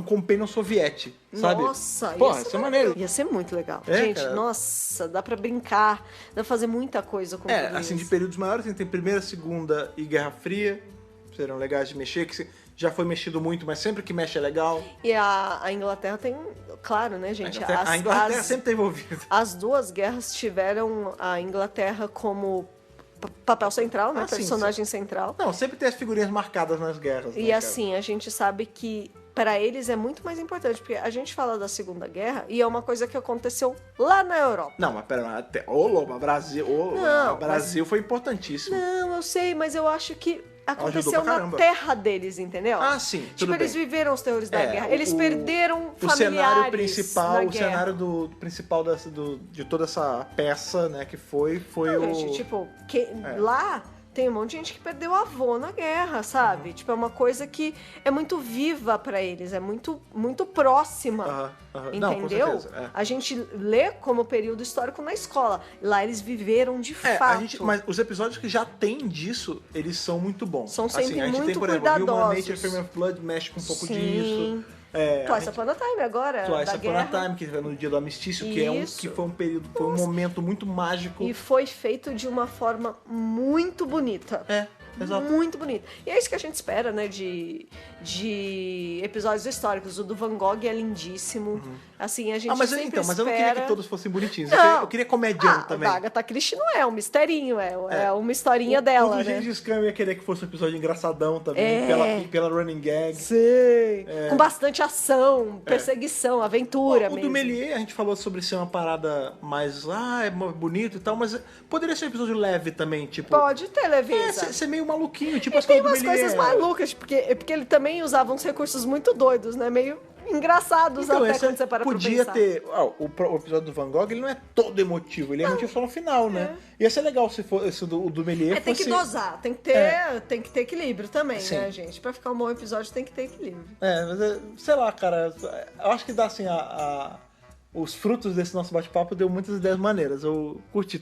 companion soviético, sabe? Nossa, Pô, ia ser maneiro. Ia ser muito legal. É, Gente, cara. nossa, dá pra brincar, dá pra fazer muita coisa com tudo Assim, de isso. períodos maiores, a gente tem Primeira, Segunda e Guerra Fria, serão legais de mexer, que já foi mexido muito, mas sempre que mexe é legal. E a Inglaterra tem, claro, né, gente? A Inglaterra sempre está envolvida. As duas guerras tiveram a Inglaterra como papel central, né? Ah, sim, Personagem central. Não, sempre tem as figurinhas marcadas nas guerras. né, E cara? assim, a gente sabe que para eles é muito mais importante, porque a gente fala da Segunda Guerra e é uma coisa que aconteceu lá na Europa. Não, mas pera, até... Ô, Loba, Brasil, Não, Brasil foi importantíssimo. Não, eu sei, mas eu acho que aconteceu Ajudou pra na caramba. terra deles, entendeu? Ah, sim, Tipo, tudo eles bem. viveram os terrores da guerra. Eles o- perderam o familiares cenário principal, na o guerra. cenário principal de toda essa peça, né, que foi Não, o... gente, tipo, lá tem um monte de gente que perdeu avô na guerra, sabe? Tipo, é uma coisa que é muito viva pra eles, é muito, muito próxima. Aham, aham. Não, com Entendeu? certeza, é. A gente lê como período histórico na escola. Lá eles viveram de fato. Mas os episódios que já tem disso, eles são muito bons. São sempre assim, a gente tem, muito por exemplo, Human cuidadosos. Nature, Fear of Blood mexe com um pouco Sim. disso. Twice Upon a Time agora, Twice da Upon a guerra. Time, que foi no dia do armistício, que é Isso. que foi um período, foi um momento muito mágico. E foi feito de uma forma muito bonita. Exato. Muito bonito. E é isso que a gente espera, né? De episódios históricos. O do Van Gogh é lindíssimo. Assim, a gente mas sempre então, mas eu não espera... queria que todos fossem bonitinhos. Não. Eu queria comedião O também. da Agatha Christie não é um misterinho, é uma historinha dela, O do né? Gengis Khan eu ia querer que fosse um episódio engraçadão também, É. pela running gag. Sim. Com bastante ação, perseguição, aventura O mesmo. do Méliès, a gente falou sobre ser uma parada mais, é bonito e tal, mas poderia ser um episódio leve também, tipo... Pode ter leveza. ser meio maluquinho, tipo E as tem coisas do umas Méliès. coisas malucas, porque ele também usava uns recursos muito doidos, né? Meio engraçados Então, até esse quando você para podia pra pensar. ter... o episódio do Van Gogh, ele não é todo emotivo, ele é emotivo só no final, né? Ia ser legal se fosse esse do Méliès Tem que fosse... dosar, tem que ter equilíbrio também, Sim. né, gente? Pra ficar um bom episódio tem que ter equilíbrio. Mas sei lá, cara, eu acho que dá assim os frutos desse nosso bate-papo deu muitas ideias maneiras. Eu curti.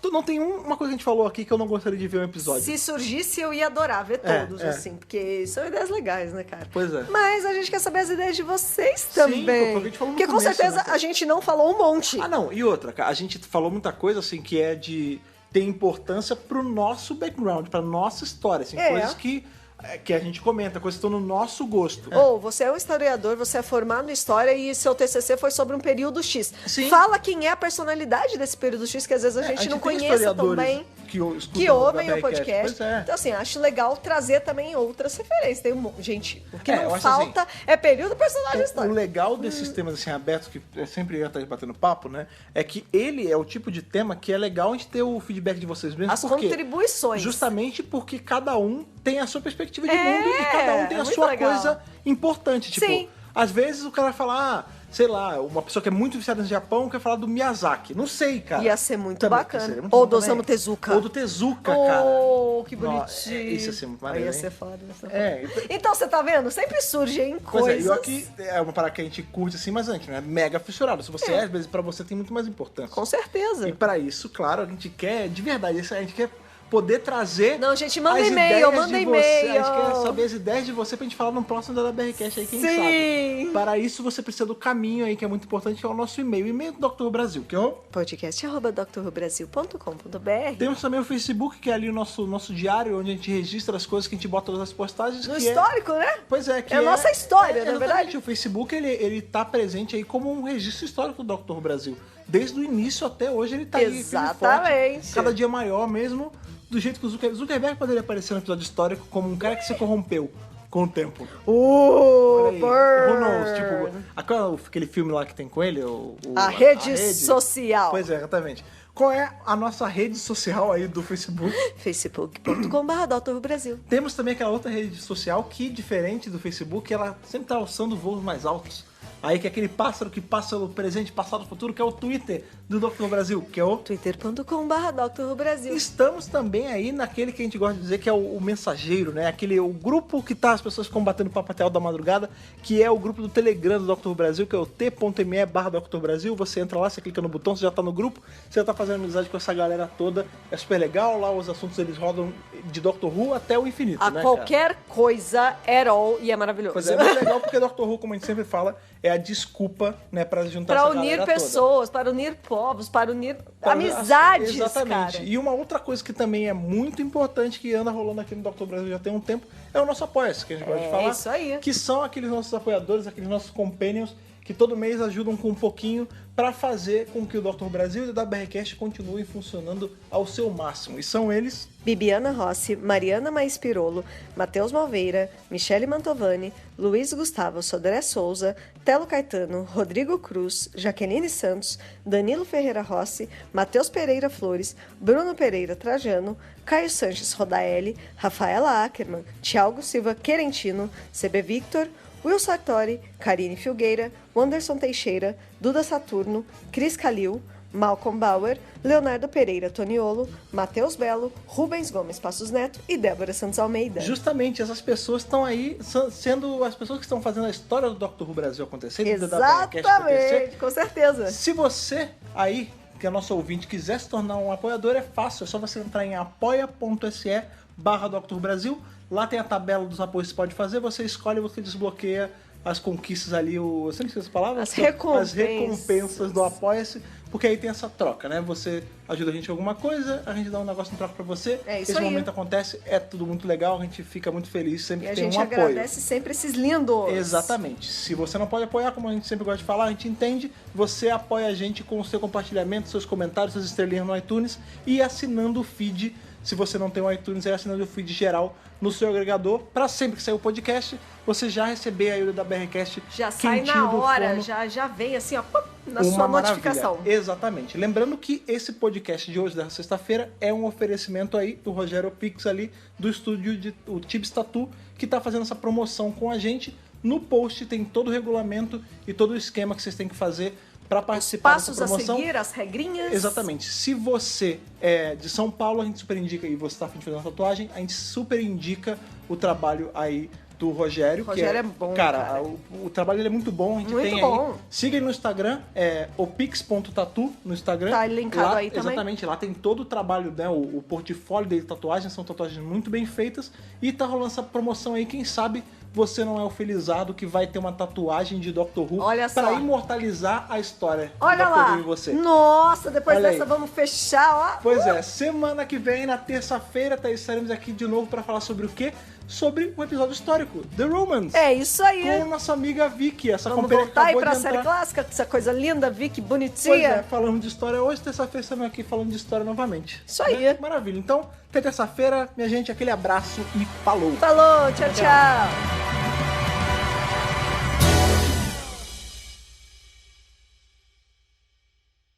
Não tem uma coisa que a gente falou aqui que eu não gostaria de ver um episódio. Se surgisse, eu ia adorar ver todos, assim, porque são ideias legais, né, cara? Pois é. Mas a gente quer saber as ideias de vocês também. Sim, porque a gente falou no porque começo, com certeza né, a gente não falou um monte. Ah, não. E outra, cara, a gente falou muita coisa, assim, que é de ter importância pro nosso background, pra nossa história, assim, coisas que a gente comenta, coisas que estão no nosso gosto. Ou você é um historiador, você é formado em história e seu TCC foi sobre um período X. Sim. Fala quem é a personalidade desse período X, que às vezes a gente não conhece tão bem. Que ouvem o podcast. Pois é. Então, assim, acho legal trazer também outras referências. Tem gente, o que não eu acho falta é período, personagem, O história. legal desses temas assim abertos, que é sempre ia estar batendo papo, né? É que ele é o tipo de tema que é legal a gente ter o feedback de vocês mesmos. As contribuições. Justamente porque cada um tem a sua perspectiva de mundo e cada um tem a sua coisa importante. Tipo, Sim. às vezes o cara fala, sei lá, uma pessoa que é muito viciada no Japão quer falar do Miyazaki. Não sei, cara. Ia ser muito Também, bacana. seria muito Ou bom do também. Osamu Tezuka. Ou do Tezuka, cara. Oh, que Nossa, bonitinho. isso ia ser muito maneiro, Ia hein? ser foda. Então, você tá vendo? Sempre surgem pois coisas. é, e aqui é uma parada que a gente curte assim, mas antes, né? Mega fissurado. Se você às vezes, pra você tem muito mais importância. Com certeza. E pra isso, claro, a gente quer, de verdade, a gente quer poder trazer. Não, gente, manda as e-mail, ideias manda de e-mail. você. A gente quer saber as ideias de você pra gente falar no próximo da BRCast aí, quem sabe. Para isso, você precisa do caminho aí, que é muito importante, que é o nosso e-mail. E-mail do Dr. Brasil, que é o podcast@drrubrasil.com.br. Temos também o Facebook, que é ali o nosso diário, onde a gente registra as coisas que a gente bota nas postagens. No que histórico, né? Pois é, que é a nossa história, na verdade. Exatamente, o Facebook, ele tá presente aí como um registro histórico do Dr. Brasil. Desde o início até hoje ele tá aí. Exatamente. Forte, cada dia maior mesmo, do jeito que o Zuckerberg poderia aparecer no episódio histórico como um cara que se corrompeu com o tempo. Who knows? Tipo, aquele filme lá que tem com ele, a rede social. Pois é, exatamente. Qual é a nossa rede social aí do Facebook? facebook.com/drrubrasil. Temos também aquela outra rede social que, diferente do Facebook, ela sempre tá alçando voos mais altos. Aí que é aquele pássaro que passa pelo presente, passado, futuro, que é o Twitter do Dr. Brasil, que é o twitter.com/drrubrasil. Estamos também aí naquele que a gente gosta de dizer que é o mensageiro, né? O grupo que tá as pessoas ficam batendo papo até o da madrugada, que é o grupo do Telegram do Dr. Brasil, que é o t.me/Dr. Brasil. Você entra lá, você clica no botão, você já tá no grupo, você já tá fazendo amizade com essa galera toda. É super legal, lá os assuntos eles rodam de Dr. Who até o infinito, né, qualquer coisa at all, e é maravilhoso. Pois é muito legal, porque Dr. Who, como a gente sempre fala, é a desculpa, né, pra juntar essa galera toda. Para unir pessoas, para unir povos, para unir amizades, exatamente. cara. E uma outra coisa que também é muito importante, que anda rolando aqui no Dr. Brasil já tem um tempo, é o nosso Apoia-se, que a gente gosta de falar. É isso aí. Que são aqueles nossos apoiadores, aqueles nossos companions, que todo mês ajudam com um pouquinho para fazer com que o Dr. Brasil e o WRCast continuem funcionando ao seu máximo. E são eles... Bibiana Rossi, Mariana Maes Pirolo, Matheus Malveira, Michele Mantovani, Luiz Gustavo Sodré Souza, Telo Caetano, Rodrigo Cruz, Jaqueline Santos, Danilo Ferreira Rossi, Matheus Pereira Flores, Bruno Pereira Trajano, Caio Sanches Rodaelli, Rafaela Ackerman, Thiago Silva Querentino, CB Victor, Will Sartori, Karine Filgueira, Wanderson Teixeira, Duda Saturno, Cris Calil, Malcolm Bauer, Leonardo Pereira Toniolo, Matheus Belo, Rubens Gomes Passos Neto e Débora Santos Almeida. Justamente, essas pessoas estão aí sendo as pessoas que estão fazendo a história do Dr. Who Brasil acontecer. Exatamente, com certeza. Se você aí, que é nosso ouvinte, quiser se tornar um apoiador, é fácil, é só você entrar em apoia.se/Dr. Brasil. Lá tem a tabela dos apoios que você pode fazer, você escolhe, você desbloqueia as conquistas ali, eu sempre esqueço essa palavra? As recompensas do Apoia-se, porque aí tem essa troca, né? Você ajuda a gente em alguma coisa, a gente dá um negócio em troca pra você. É isso Esse aí. momento acontece, é tudo muito legal, a gente fica muito feliz sempre que tem um apoio. E a gente agradece sempre esses lindos. Exatamente. Se você não pode apoiar, como a gente sempre gosta de falar, a gente entende, você apoia a gente com o seu compartilhamento, seus comentários, suas estrelinhas no iTunes e assinando o feed. Se você não tem o iTunes, é assinando o feed geral no seu agregador, para sempre que sair o podcast, você já receber aí o da BRCast já sai na hora, já vem assim, ó, na sua notificação. Exatamente. Lembrando que esse podcast de hoje, dessa sexta-feira, é um oferecimento aí do Rogério Pix ali, do estúdio o Tibs Tattoo, que tá fazendo essa promoção com a gente. No post tem todo o regulamento e todo o esquema que vocês têm que fazer para participar dessa promoção. Passos a seguir, as regrinhas. Exatamente. Se você é de São Paulo, a gente super indica, e você está a fim de fazer uma tatuagem, a gente super indica o trabalho aí do Rogério. Rogério é bom, cara. cara. O trabalho dele é muito bom. A gente Muito tem bom. aí. Siga ele no Instagram, opix.tatu no Instagram. Tá linkado lá, aí também. Exatamente, lá tem todo o trabalho, né? O portfólio dele de tatuagens, são tatuagens muito bem feitas. E tá rolando essa promoção aí, quem sabe você não é o felizado que vai ter uma tatuagem de Doctor Who Olha para só. imortalizar a história Olha do Doctor lá. Who em você. Nossa, depois Olha dessa aí. vamos fechar, ó. Pois é, semana que vem, na terça-feira, estaremos aqui de novo para falar sobre o quê? Sobre um episódio histórico, The Romance. É isso aí. Com nossa amiga Vicky, essa Vamos companheira que voltar aí acabou pra de série entrar. clássica, essa coisa linda, Vicky, Pois é, bonitinha. falando de história hoje, terça-feira estamos aqui falando de história novamente. Isso aí. Né? Maravilha. Então, até terça-feira, minha gente, aquele abraço e falou. Falou, tchau, tchau.